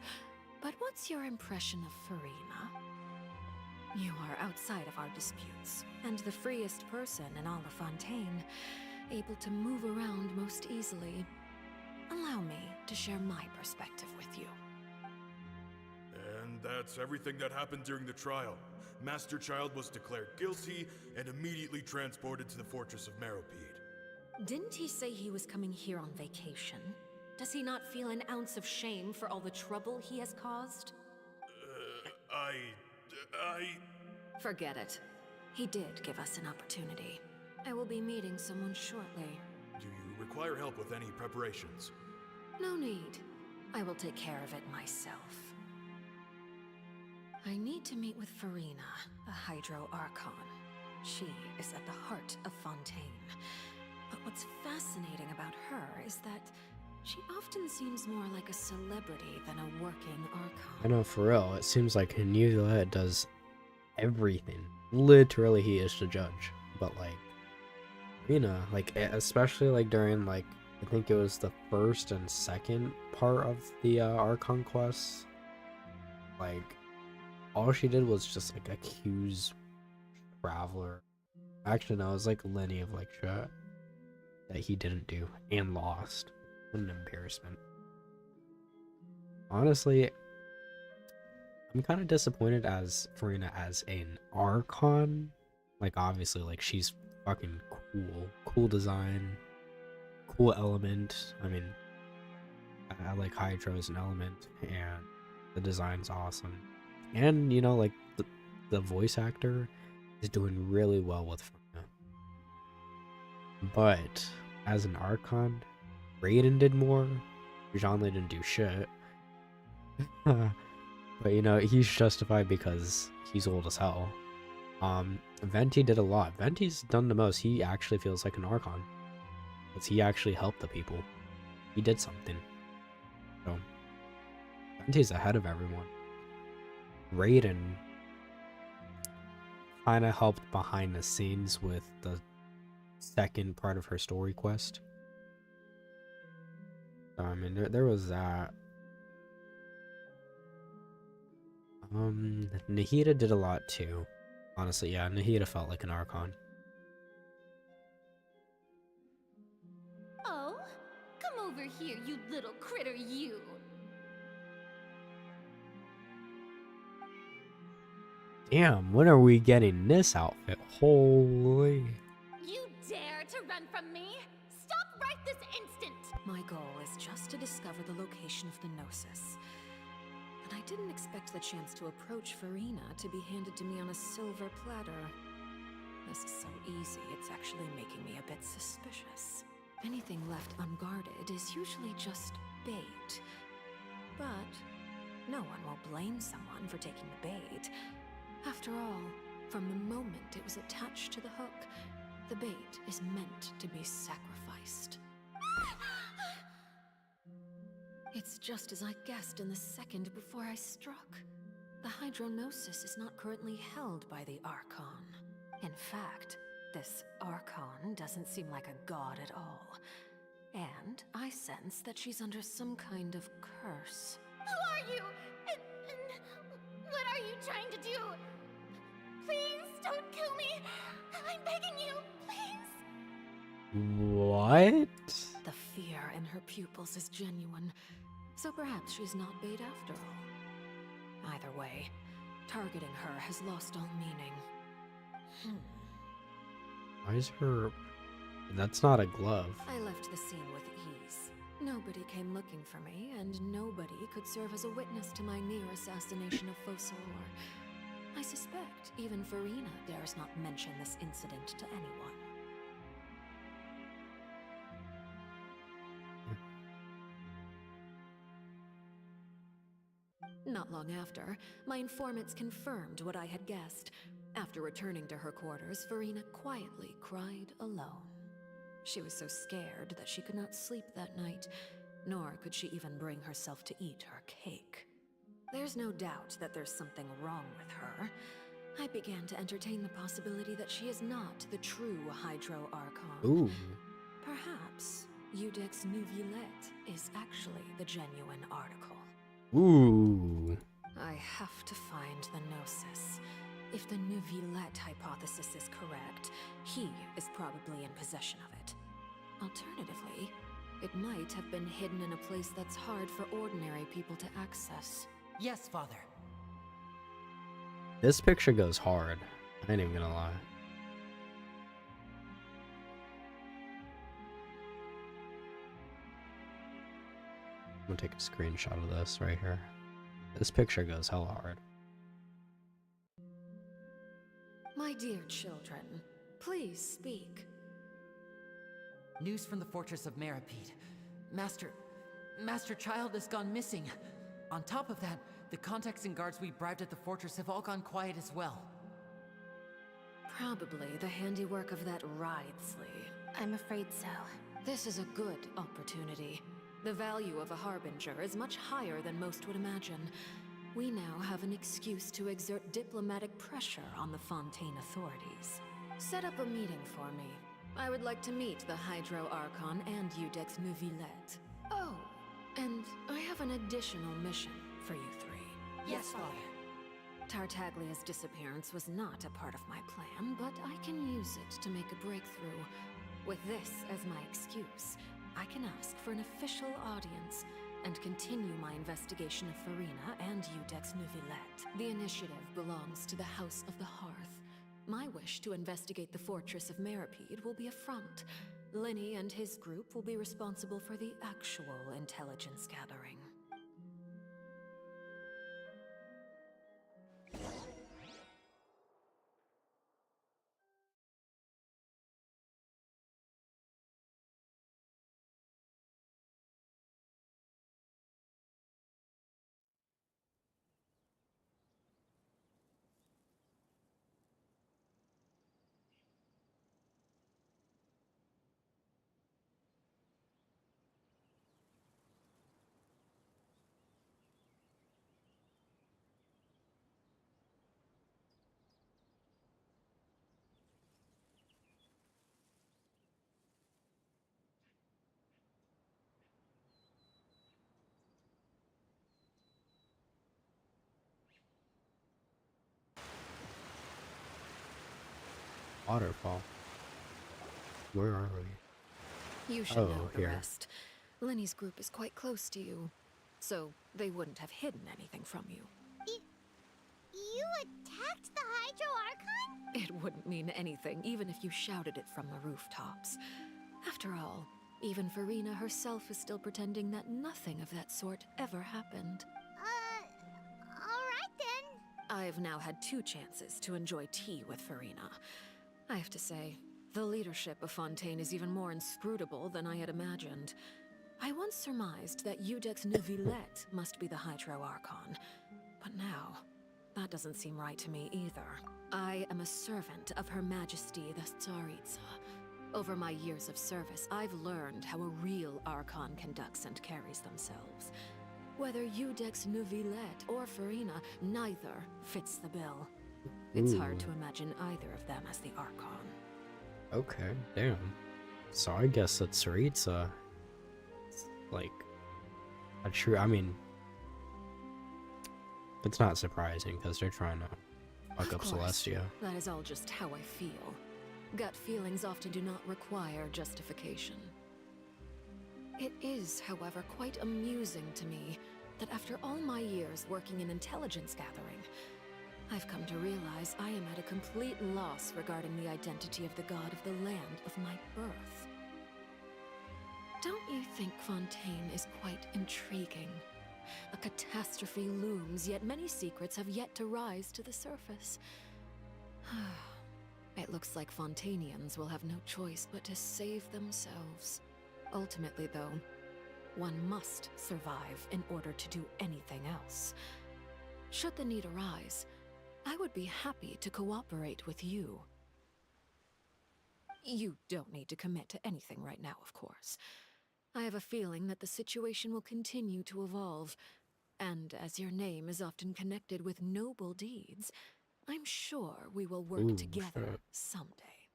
but what's your impression of Farina? You are outside of our disputes, and the freest person in all of Fontaine, able to move around most easily. Allow me to share my perspective with you. And that's everything that happened during the trial. Master Child was declared guilty and immediately transported to the Fortress of Meripede. Didn't he say he was coming here on vacation? Does he not feel an ounce of shame for all the trouble he has caused? Forget it. He did give us an opportunity. I will be meeting someone shortly. Do you require help with any preparations? No need. I will take care of it myself. I need to meet with Farina, a Hydro Archon. She is at the heart of Fontaine. But what's fascinating about her is that she often seems more like a celebrity than a working Archon. I know, for real, it seems like Newlet does everything. Literally, he is the judge. But, like, Farina, like, especially, like, during, like, I think it was the first and second part of the Archon quest, like, all she did was just, like, accuse Traveler. Actually, no, it was, like, Lenny of, like, shit that he didn't do and lost. What an embarrassment. Honestly, I'm kind of disappointed as Farina as an Archon. Like, obviously, like, she's fucking cool. Cool design. Cool element. I mean, I like Hydro as an element, and the design's awesome. And you know, like the voice actor is doing really well with Freya. But as an Archon, Raiden did more. Zhonli didn't do shit. But you know, he's justified because he's old as hell. Venti did a lot. Venti's done the most. He actually feels like an Archon. Because he actually helped the people. He did something. So, Venti's ahead of everyone. Raiden kind of helped behind the scenes with the second part of her story quest. So, I mean, there was that. Nahida did a lot too. Honestly, yeah, Nahida felt like an Archon. Oh, come over here, you little critter, you. Damn, when are we getting this outfit? Holy. You dare to run from me? Stop right this instant! My goal is just to discover the location of the Gnosis. And I didn't expect the chance to approach Farina to be handed to me on a silver platter. This is so easy, it's actually making me a bit suspicious. Anything left unguarded is usually just bait. But no one will blame someone for taking the bait. After all, from the moment it was attached to the hook, the bait is meant to be sacrificed. It's just as I guessed in the second before I struck. The Hydronosis is not currently held by the Archon. In fact, this Archon doesn't seem like a god at all. And I sense that she's under some kind of curse. Who are you? And what are you trying to do? Please don't kill me. I'm begging you, please. What? The fear in her pupils is genuine, so perhaps she's not bait after all. Either way, targeting her has lost all meaning. Why is her... That's not a glove. I left the scene with ease. Nobody came looking for me, and nobody could serve as a witness to my near assassination of Fosor. I suspect even Farina dares not mention this incident to anyone. Not long after, my informants confirmed what I had guessed. After returning to her quarters, Farina quietly cried alone. She was so scared that she could not sleep that night, nor could she even bring herself to eat her cake. There's no doubt that there's something wrong with her. I began to entertain the possibility that she is not the true Hydro Archon. Ooh. Perhaps Eudex Neuvillette is actually the genuine article. Ooh. I have to find the Gnosis. If the Neuvillette hypothesis is correct, he is probably in possession of it. Alternatively, it might have been hidden in a place that's hard for ordinary people to access. Yes, Father. This picture goes hard. I ain't even gonna lie. I'm gonna take a screenshot of this right here. This picture goes hella hard. My dear children, please speak. News from the fortress of Meripede. Master Child has gone missing. On top of that, the contacts and guards we bribed at the fortress have all gone quiet as well. Probably the handiwork of that Wriothesley. I'm afraid so. This is a good opportunity. The value of a Harbinger is much higher than most would imagine. We now have an excuse to exert diplomatic pressure on the Fontaine authorities. Set up a meeting for me. I would like to meet the Hydro Archon and Eudex Neuvillette. Oh, and I have an additional mission for you three. Yes, Father. Tartaglia's disappearance was not a part of my plan, but I can use it to make a breakthrough. With this as my excuse, I can ask for an official audience and continue my investigation of Farina and Eudex Neuvillette. The initiative belongs to the House of the Hearth. My wish to investigate the fortress of Meripede will be a front, Lenny and his group will be responsible for the actual intelligence gathering. Waterfall. Where are we? You should know the rest. Lenny's group is quite close to you, so they wouldn't have hidden anything from you. You attacked the Hydro Archon? It wouldn't mean anything, even if you shouted it from the rooftops. After all, even Farina herself is still pretending that nothing of that sort ever happened. Alright then. I've now had 2 chances to enjoy tea with Farina. I have to say, the leadership of Fontaine is even more inscrutable than I had imagined. I once surmised that Iudex Neuvillette must be the Hydro Archon, but now, that doesn't seem right to me either. I am a servant of Her Majesty the Tsaritsa. Over my years of service, I've learned how a real Archon conducts and carries themselves. Whether Iudex Neuvillette or Farina, neither fits the bill. It's hard to imagine either of them as the Archon. Okay, damn. So I guess that Tsaritsa, like, a true, I mean, it's not surprising because they're trying to fuck up Celestia. That is all just how I feel. Gut feelings often do not require justification. It is, however, quite amusing to me that after all my years working in intelligence gathering, I've come to realize I am at a complete loss regarding the identity of the god of the land of my birth. Don't you think Fontaine is quite intriguing? A catastrophe looms, yet many secrets have yet to rise to the surface. It looks like Fontainians will have no choice but to save themselves. Ultimately, though, one must survive in order to do anything else. Should the need arise, I would be happy to cooperate with you. You don't need to commit to anything right now, of course. I have a feeling that the situation will continue to evolve, and as your name is often connected with noble deeds, I'm sure we will work together someday.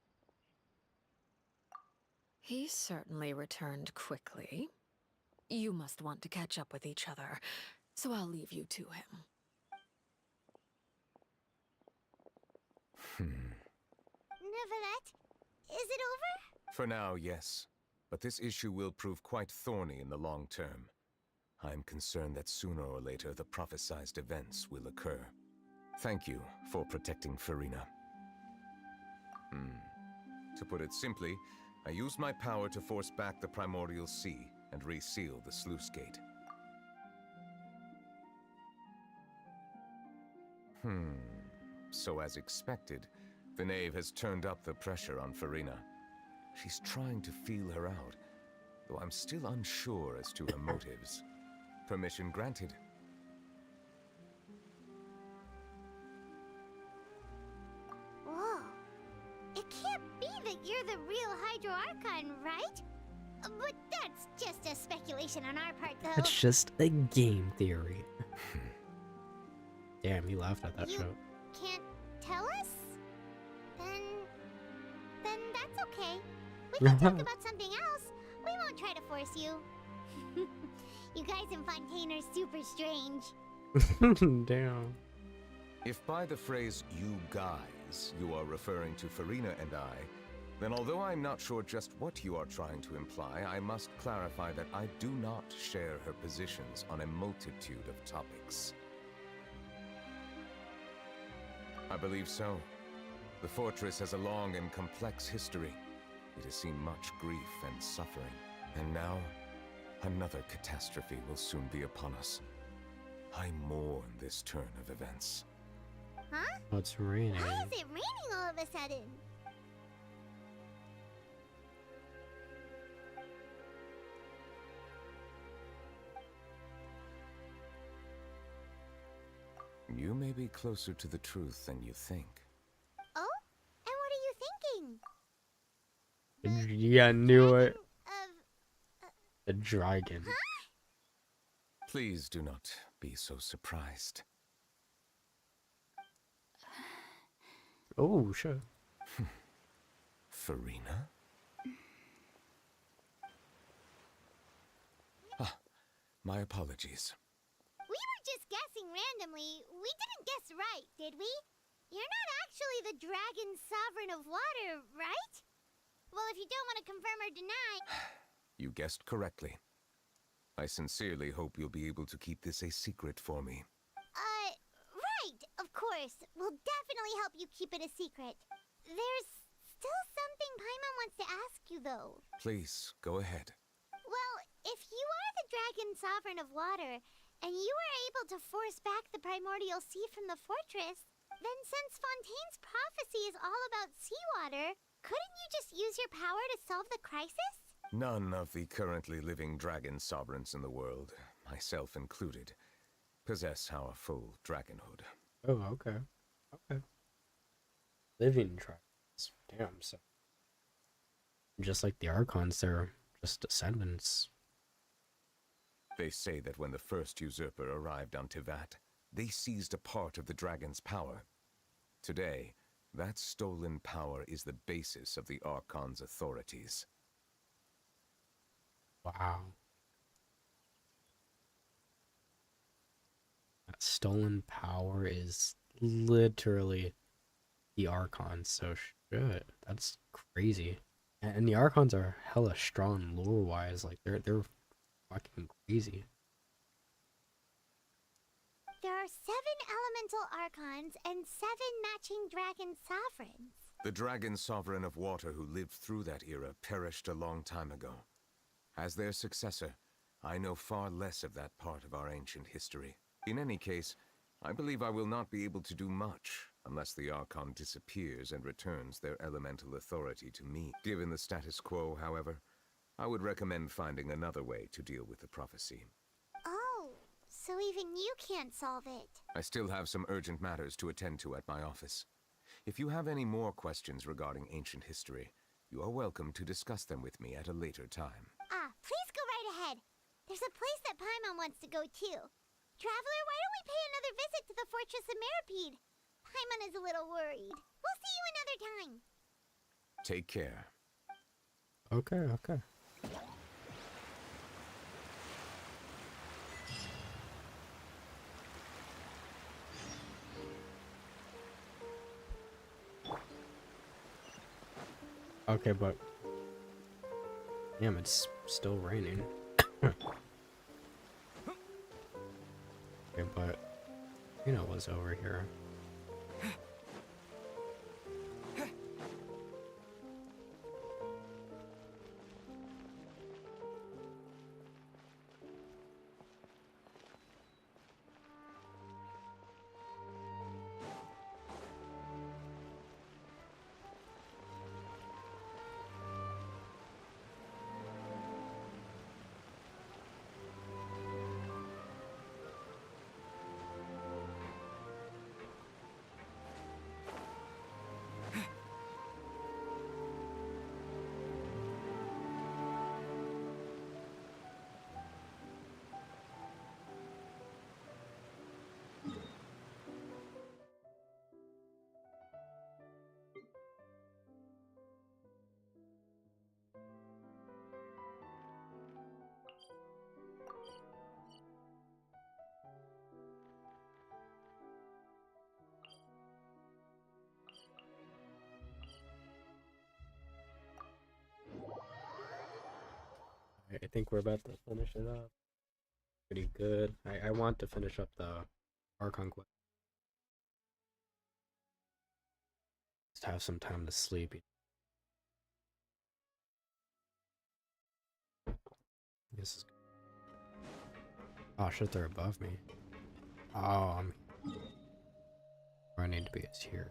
He certainly returned quickly. You must want to catch up with each other, so I'll leave you to him. Neuvillette, is it over? For now, yes. But this issue will prove quite thorny in the long term. I'm concerned that sooner or later the prophesized events will occur. Thank you for protecting Farina. To put it simply, I used my power to force back the Primordial Sea and reseal the sluice gate. So as expected, the Knave has turned up the pressure on Farina. She's trying to feel her out, though I'm still unsure as to her motives. Permission granted. Whoa. It can't be that you're the real Hydro Archon, right? But that's just a speculation on our part, though. It's just a game theory. Damn, you laughed at that You show. can't tell us? Then that's okay. We can talk about something else. We won't try to force you. You guys in Fontaine are super strange. Damn. If by the phrase "you guys" you are referring to Farina and I, then although I'm not sure just what you are trying to imply, I must clarify that I do not share her positions on a multitude of topics. I believe so. The fortress has a long and complex history. It has seen much grief and suffering. And now, another catastrophe will soon be upon us. I mourn this turn of events. Huh? Oh, it's raining. Why is it raining all of a sudden? You may be closer to the truth than you think. Oh? And what are you thinking? Yeah, I knew it. Of... The dragon. Huh? Please do not be so surprised. Oh, sure. Furina? Ah, my apologies. We were just guessing randomly. We didn't guess right, did we? You're not actually the dragon sovereign of water, right? Well, if you don't want to confirm or deny... You guessed correctly. I sincerely hope you'll be able to keep this a secret for me. Right, of course. We'll definitely help you keep it a secret. There's still something Paimon wants to ask you, though. Please, go ahead. Well, if you are the dragon sovereign of water, and you were able to force back the primordial sea from the fortress, then since Fontaine's prophecy is all about seawater, couldn't you just use your power to solve the crisis? None of the currently living dragon sovereigns in the world, myself included, possess our full dragonhood. Oh, okay. Okay. Living dragons. Damn, so. Just like the Archons, they're just descendants. They say that when the first usurper arrived on Tivat, they seized a part of the dragon's power. Today, that stolen power is the basis of the Archon's authorities. Wow. That stolen power is literally the Archons, so shit. That's crazy. And the Archons are hella strong lore-wise, like they're fucking crazy. There are 7 elemental archons and 7 matching dragon sovereigns. The dragon sovereign of water who lived through that era perished a long time ago. As their successor, I know far less of that part of our ancient history. In any case, I believe I will not be able to do much unless the Archon disappears and returns their elemental authority to me. Given the status quo, however, I would recommend finding another way to deal with the prophecy. Oh, so even you can't solve it. I still have some urgent matters to attend to at my office. If you have any more questions regarding ancient history, you are welcome to discuss them with me at a later time. Please go right ahead. There's a place that Paimon wants to go too. Traveler, why don't we pay another visit to the Fortress of Meropide? Paimon is a little worried. We'll see you another time. Take care. Okay, okay. Okay, but damn, it's still raining. Okay, but was over here. I think we're about to finish it up. Pretty good. I want to finish up the Archon quest. Just have some time to sleep. This is... Oh shit, they're above me. Oh, where I need to be is here.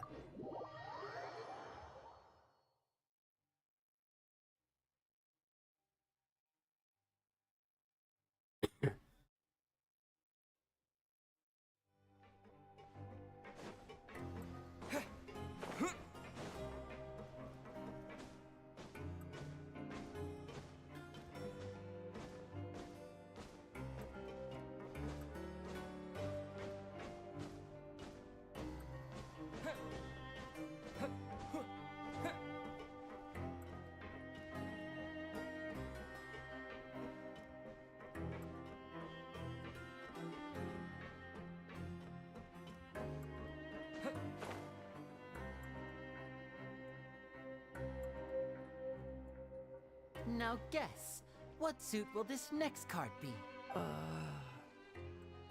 Now guess, what suit will this next card be?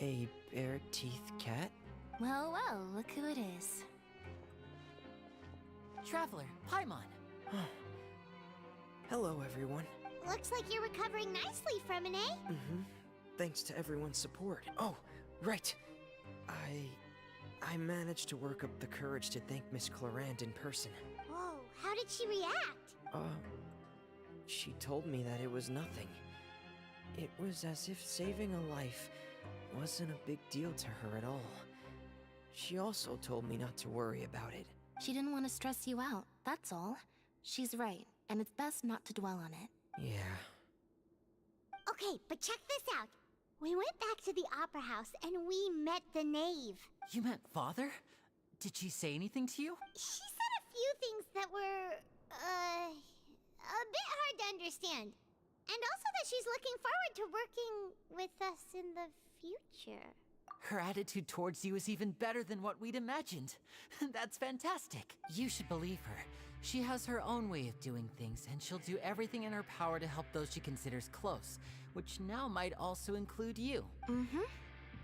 A bare-teeth cat? Well, well, look who it is. Traveler, Paimon. Hello, everyone. Looks like you're recovering nicely from an A. Thanks to everyone's support. Oh, right. I managed to work up the courage to thank Miss Clarant in person. Whoa, how did she react? She told me that it was nothing. It was as if saving a life wasn't a big deal to her at all. She also told me not to worry about it. She didn't want to stress you out, that's all. She's right, and it's best not to dwell on it. Yeah. Okay, but check this out. We went back to the opera house and we met the knave. You met Father? Did she say anything to you? She said a few things that were, a bit hard to understand. And also that she's looking forward to working with us in the future. Her attitude towards you is even better than what we'd imagined. That's fantastic. You should believe her. She has her own way of doing things, and she'll do everything in her power to help those she considers close, which now might also include you.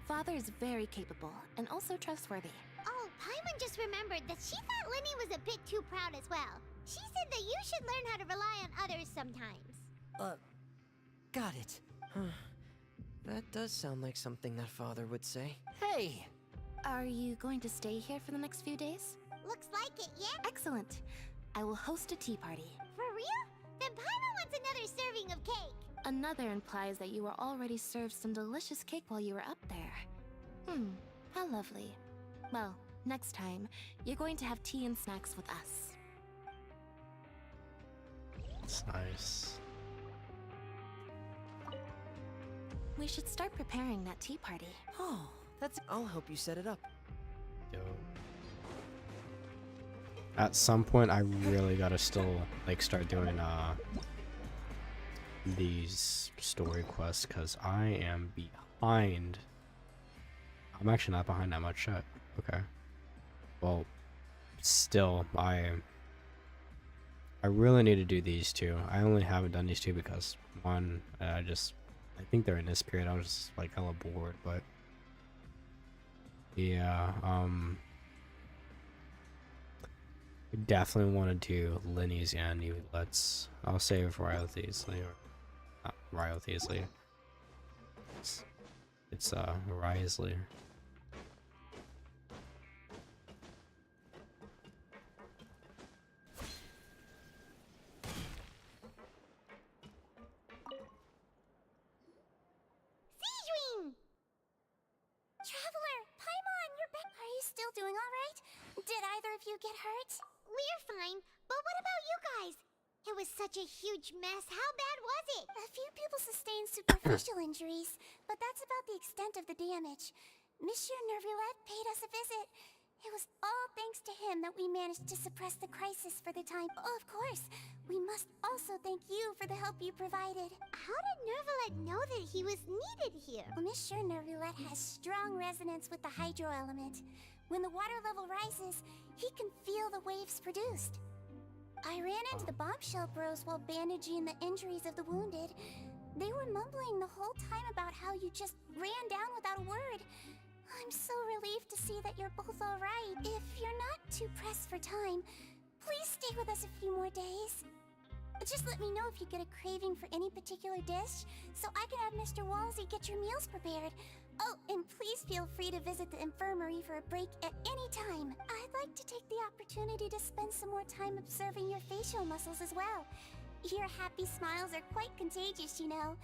Father is very capable, and also trustworthy. Oh, Paimon just remembered that she thought Lenny was a bit too proud as well. She said that you should learn how to rely on others sometimes. Got it. That does sound like something that Father would say. Hey! Are you going to stay here for the next few days? Looks like it, yeah? Excellent. I will host a tea party. For real? Then Paimon wants another serving of cake. Another implies that you were already served some delicious cake while you were up there. How lovely. Well, next time, you're going to have tea and snacks with us. That's nice. We should start preparing that tea party. Oh, that's... I'll help you set it up. Yo. At some point, I really gotta still, like, start doing, these story quests, because I am behind. I'm actually not behind that much yet. Okay. Well, still, I really need to do these two. I only haven't done these two because, one, I think they're in this period. I was just, like, hella bored, but yeah, I definitely want to do Lenny's and Let's. I'll save Ryle Theasley, or not Ryle Theasley. It's Risley. Traveler, Paimon, you're back. Are you still doing all right? Did either of you get hurt? We're fine, but what about you guys? It was such a huge mess. How bad was it? A few people sustained superficial injuries, but that's about the extent of the damage. Monsieur Nervulet paid us a visit. It was all thanks to him that we managed to suppress the crisis for the time. Oh, of course, we must also thank you for the help you provided. How did Nervulet know that he was needed here? Well, Monsieur Nervulet has strong resonance with the hydro element. When the water level rises, he can feel the waves produced. I ran into the bombshell bros while bandaging the injuries of the wounded. They were mumbling the whole time about how you just ran down without a word. I'm so relieved to see that you're both all right. If you're not too pressed for time, please stay with us a few more days. Just let me know if you get a craving for any particular dish, so I can have Mr. Walsey get your meals prepared. Oh, and please feel free to visit the infirmary for a break at any time. I'd like to take the opportunity to spend some more time observing your facial muscles as well. Your happy smiles are quite contagious, you know.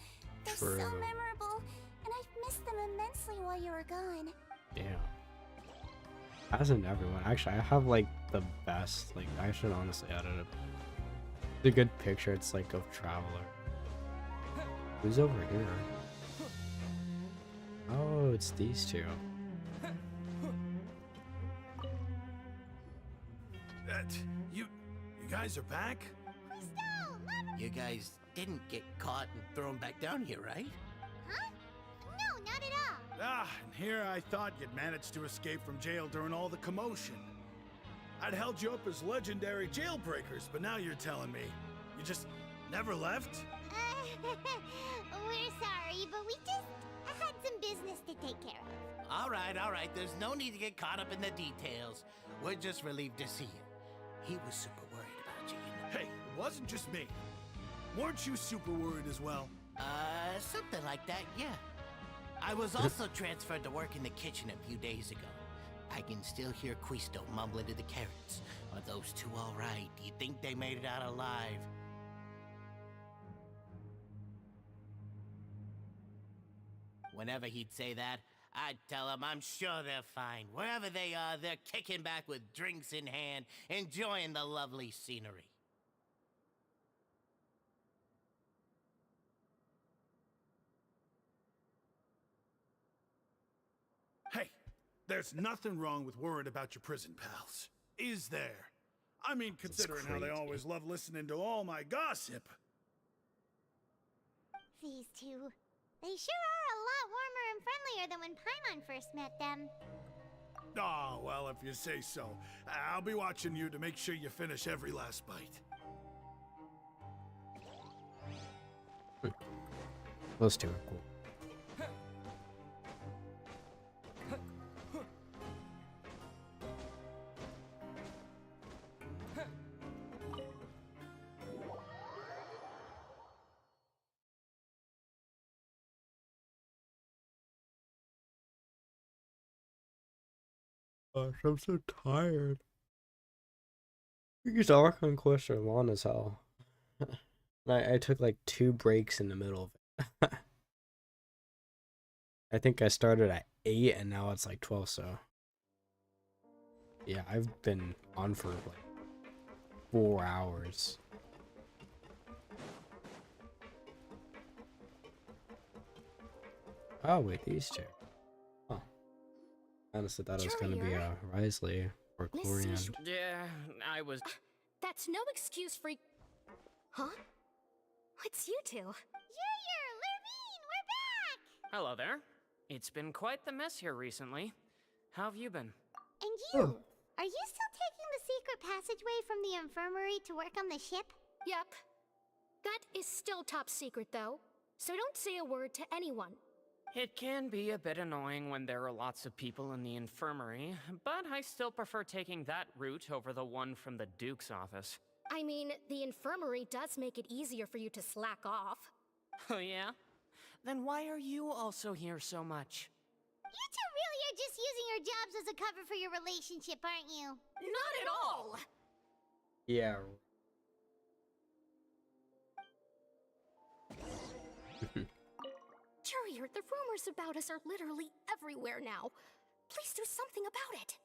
They're so memorable, and I've missed them immensely while you were gone. Yeah. Hasn't everyone? Actually, I have like the best. Like, I should honestly edit it. It's a good picture. It's like of Traveler. Who's over here? Oh, it's these two. You guys are back? You guys didn't get caught and thrown back down here, right? Huh? No, not at all. Ah, and here I thought you'd managed to escape from jail during all the commotion. I'd held you up as legendary jailbreakers, but now you're telling me you just never left? We're sorry, but we just had some business to take care of. All right. There's no need to get caught up in the details. We're just relieved to see you. He was super worried about you, you know. Hey, it wasn't just me. Weren't you super worried as well? Something like that, yeah. I was also transferred to work in the kitchen a few days ago. I can still hear Quisto mumbling to the carrots. Are those two all right? Do you think they made it out alive? Whenever he'd say that, I'd tell him I'm sure they're fine. Wherever they are, they're kicking back with drinks in hand, enjoying the lovely scenery. Hey, there's nothing wrong with worrying about your prison pals, is there? I mean, considering how they always love listening to all my gossip. These two. They sure are a lot warmer and friendlier than when Paimon first met them. Oh, well, if you say so. I'll be watching you to make sure you finish every last bite. Those two are cool. Gosh, I'm so tired. These Archon quests are long as hell. I took like 2 breaks in the middle of it. I think I started at 8 and now it's like 12, so yeah, I've been on for like 4 hours. Oh wait, these two. Oh, I honestly thought it was gonna be Risley or Chlorian. Yeah, I was. That's no excuse for. Huh? What's you two? Junior, Lurvine, we're back! Hello there. It's been quite the mess here recently. How have you been? And you? Are you still taking the secret passageway from the infirmary to work on the ship? Yep. That is still top secret, though. So don't say a word to anyone. It can be a bit annoying when there are lots of people in the infirmary, but I still prefer taking that route over the one from the Duke's office. I mean, the infirmary does make it easier for you to slack off. Oh yeah? Then why are you also here so much? You two really are just using your jobs as a cover for your relationship, aren't you? Not at all! Yeah. Courier, the rumors about us are literally everywhere now. Please do something about it.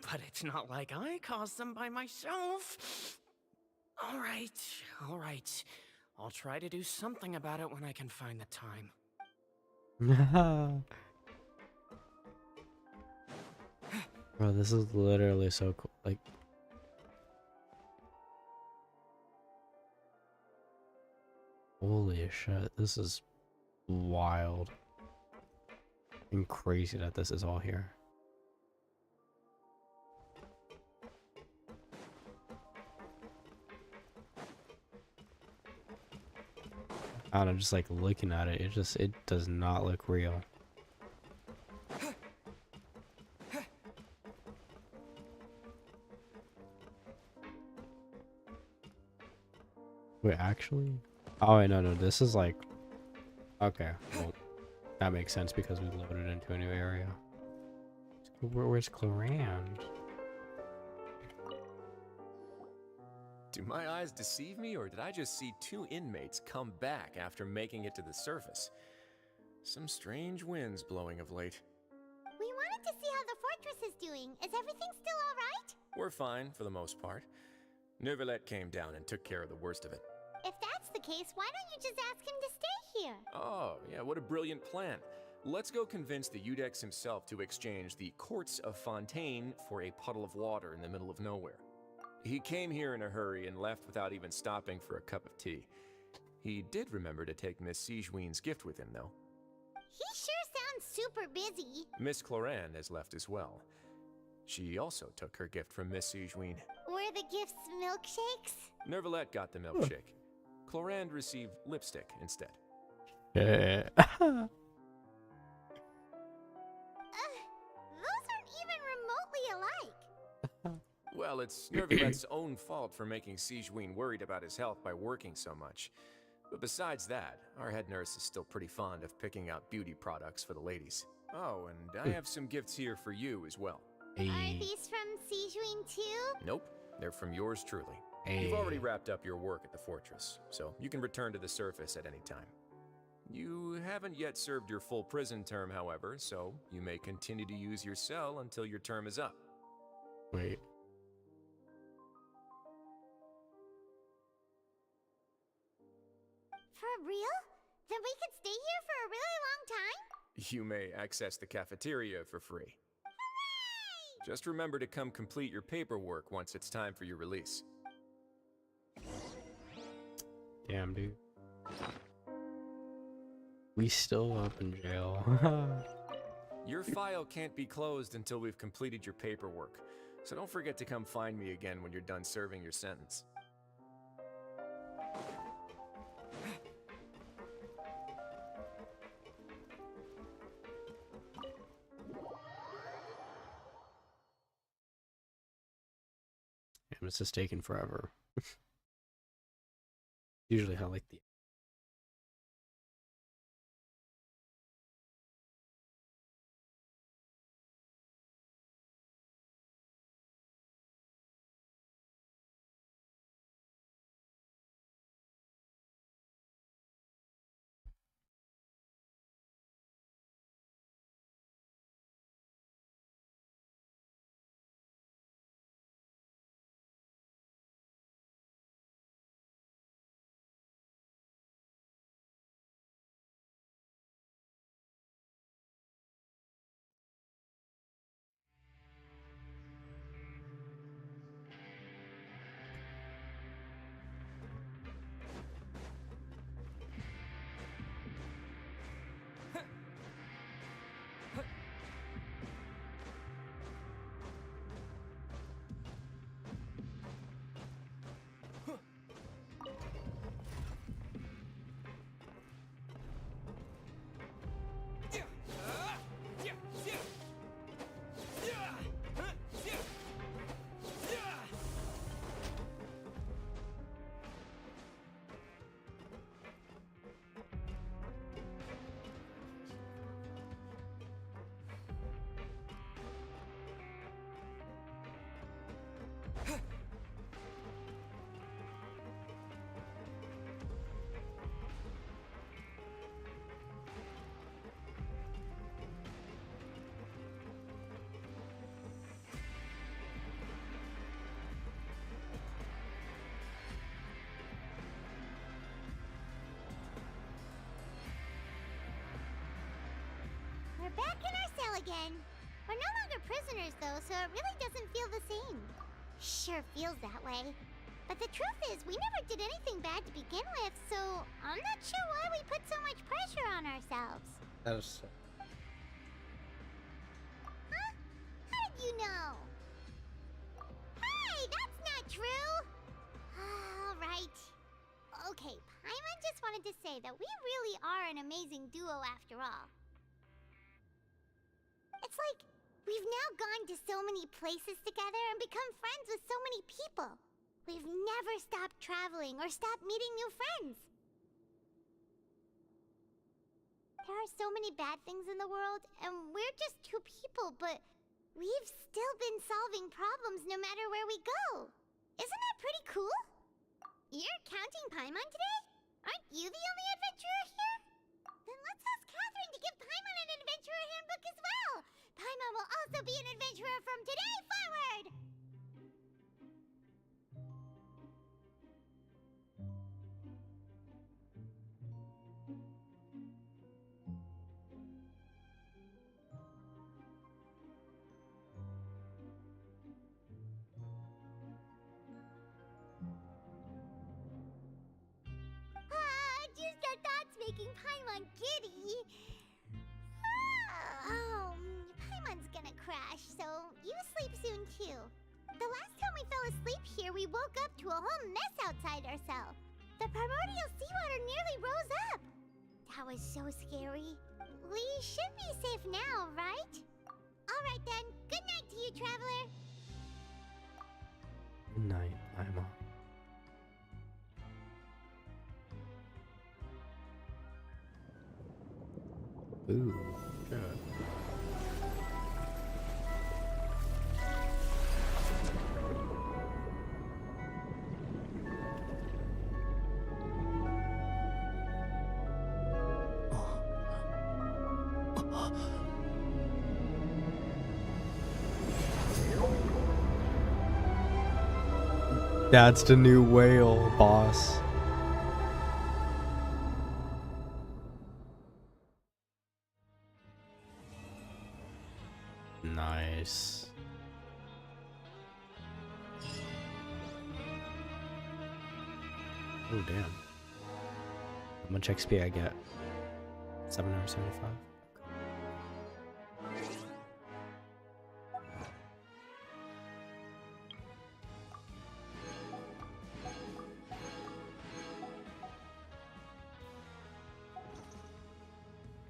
But it's not like I caused them by myself. All right. I'll try to do something about it when I can find the time. Bro, this is literally so cool. Like, holy shit, this is wild and crazy that this is all here. I don't know, just like looking at it, it does not look real. Wait, actually? Oh, wait, no, this is like... Okay, well, that makes sense because we loaded into a new area. Where's Clorand? Do my eyes deceive me, or did I just see 2 inmates come back after making it to the surface? Some strange winds blowing of late. We wanted to see how the fortress is doing. Is everything still alright? We're fine, for the most part. Neuvillette came down and took care of the worst of it. If that's the case, why don't you just ask him to stay here? Oh, yeah, what a brilliant plan. Let's go convince the Udex himself to exchange the courts of Fontaine for a puddle of water in the middle of nowhere. He came here in a hurry and left without even stopping for a cup of tea. He did remember to take Miss Sigewinne's gift with him, though. He sure sounds super busy. Miss Clorand has left as well. She also took her gift from Miss Sigewinne. Were the gifts milkshakes? Neuvillette got the milkshake. Clorand received lipstick instead. Yeah. Those aren't even remotely alike. Well, it's Neuvillette's own fault for making Sigewinne worried about his health by working so much. But besides that, our head nurse is still pretty fond of picking out beauty products for the ladies. Oh, and I have some gifts here for you as well. Are these from Sigewinne too? Nope, they're from yours truly. You've already wrapped up your work at the fortress, so you can return to the surface at any time. You haven't yet served your full prison term, however, so you may continue to use your cell until your term is up. Wait. For real? Then we could stay here for a really long time? You may access the cafeteria for free. Hooray! Just remember to come complete your paperwork once it's time for your release. Damn, dude. We still up in jail. Your file can't be closed until we've completed your paperwork, so don't forget to come find me again when you're done serving your sentence. Damn, this is taking forever. Usually how like the We're back in our cell again. We're no longer prisoners, though, so it really doesn't feel the same. Sure feels that way. But the truth is, we never did anything bad to begin with, so I'm not sure why we put so much pressure on ourselves. that is Huh? How did you know? Hey, that's not true! All right. Okay, Paimon just wanted to say that we really are an amazing duo after all. It's like we've now gone to so many places together and become friends with so many people. We've never stopped traveling or stopped meeting new friends. There are so many bad things in the world, and we're just two people, but we've still been solving problems no matter where we go. Isn't that pretty cool? You're counting Paimon today? Aren't you the only adventurer here? Then let's ask Catherine to give Paimon an adventurer handbook as well. Paimon will also be an adventurer from today forward. Just the thoughts making Paimon giddy. Paimon's gonna crash, so you sleep soon too. The last time we fell asleep here, we woke up to a whole mess outside ourselves. The primordial seawater nearly rose up. That was so scary. We should be safe now, right? Alright then, good night to you, traveler. Good night, Paimon. Ooh, good. That's the new whale, boss. Nice. Oh, damn. How much XP I get? 775.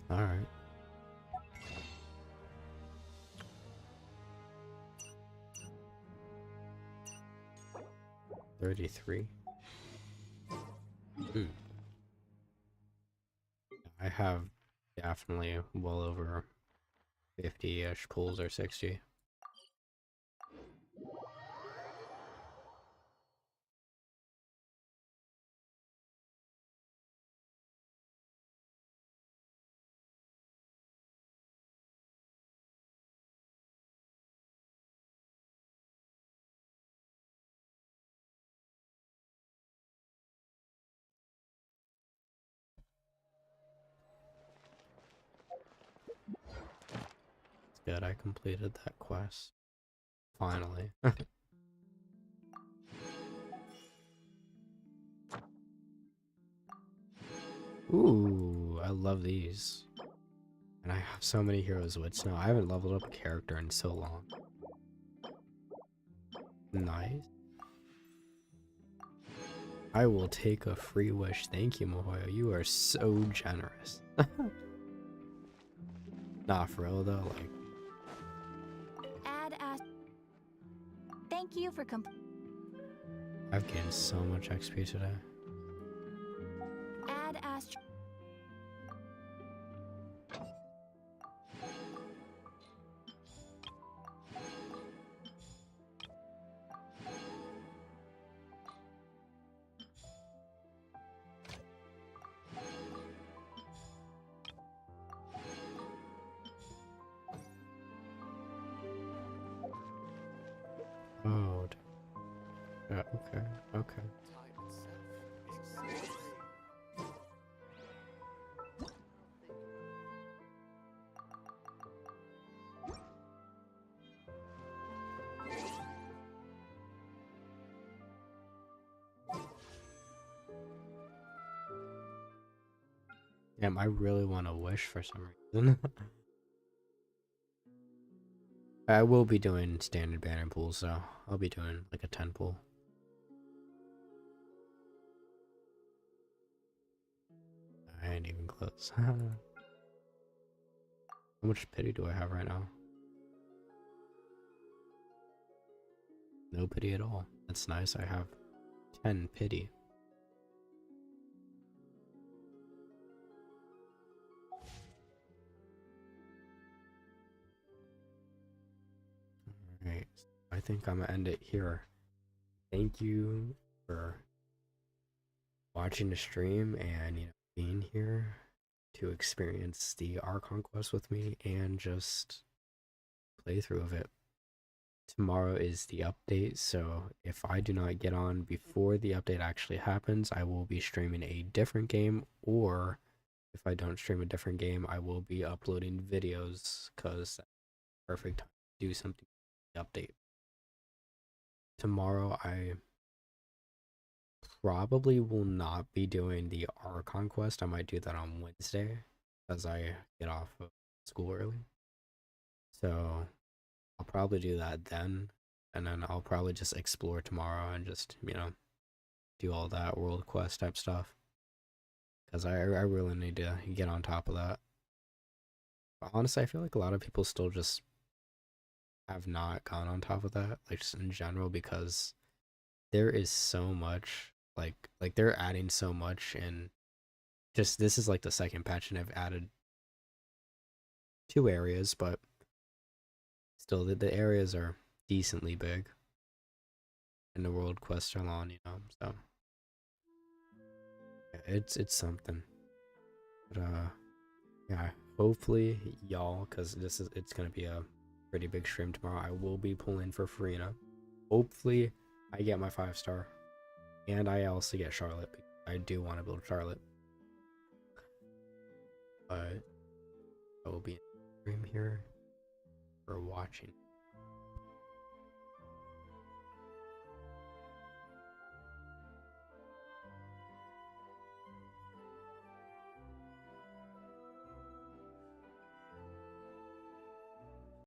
All right. $33. I have definitely well over 50-ish pulls or 60. Good, I completed that quest. Finally. Ooh, I love these. And I have so many heroes wits now. I haven't leveled up a character in so long. Nice. I will take a free wish. Thank you, Mohoyo. You are so generous. Nah, for real though, like. Thank you for I've gained so much XP today. Add Astro. Oh, yeah, okay, okay. Damn, I really want to wish for some reason. I will be doing standard banner pools, so I'll be doing like a 10 pool. I ain't even close. How much pity do I have right now? No pity at all. That's nice. I have 10 pity. Alright, I think I'm gonna end it here. Thank you for watching the stream and being here to experience the Archon quest with me and just playthrough of it. Tomorrow is the update, so if I do not get on before the update actually happens, I will be streaming a different game, or if I don't stream a different game, I will be uploading videos because that's the perfect time to do something with the update. Tomorrow I probably will not be doing the Archon quest. I might do that on Wednesday because I get off of school early. So I'll probably do that then, and then I'll probably just explore tomorrow and just, do all that world quest type stuff. Because I really need to get on top of that. But honestly, I feel like a lot of people still just have not gone on top of that, like just in general, because there is so much, like they're adding so much, and just this is like the second patch and I've added 2 areas, but still the areas are decently big. And the world quests are long, so yeah, it's something. But yeah, hopefully y'all, because it's gonna be a pretty big stream tomorrow, I will be pulling for Farina. Hopefully I get my 5-star, and I also get Charlotte, because I do want to build Charlotte. But I will be in the stream here for watching.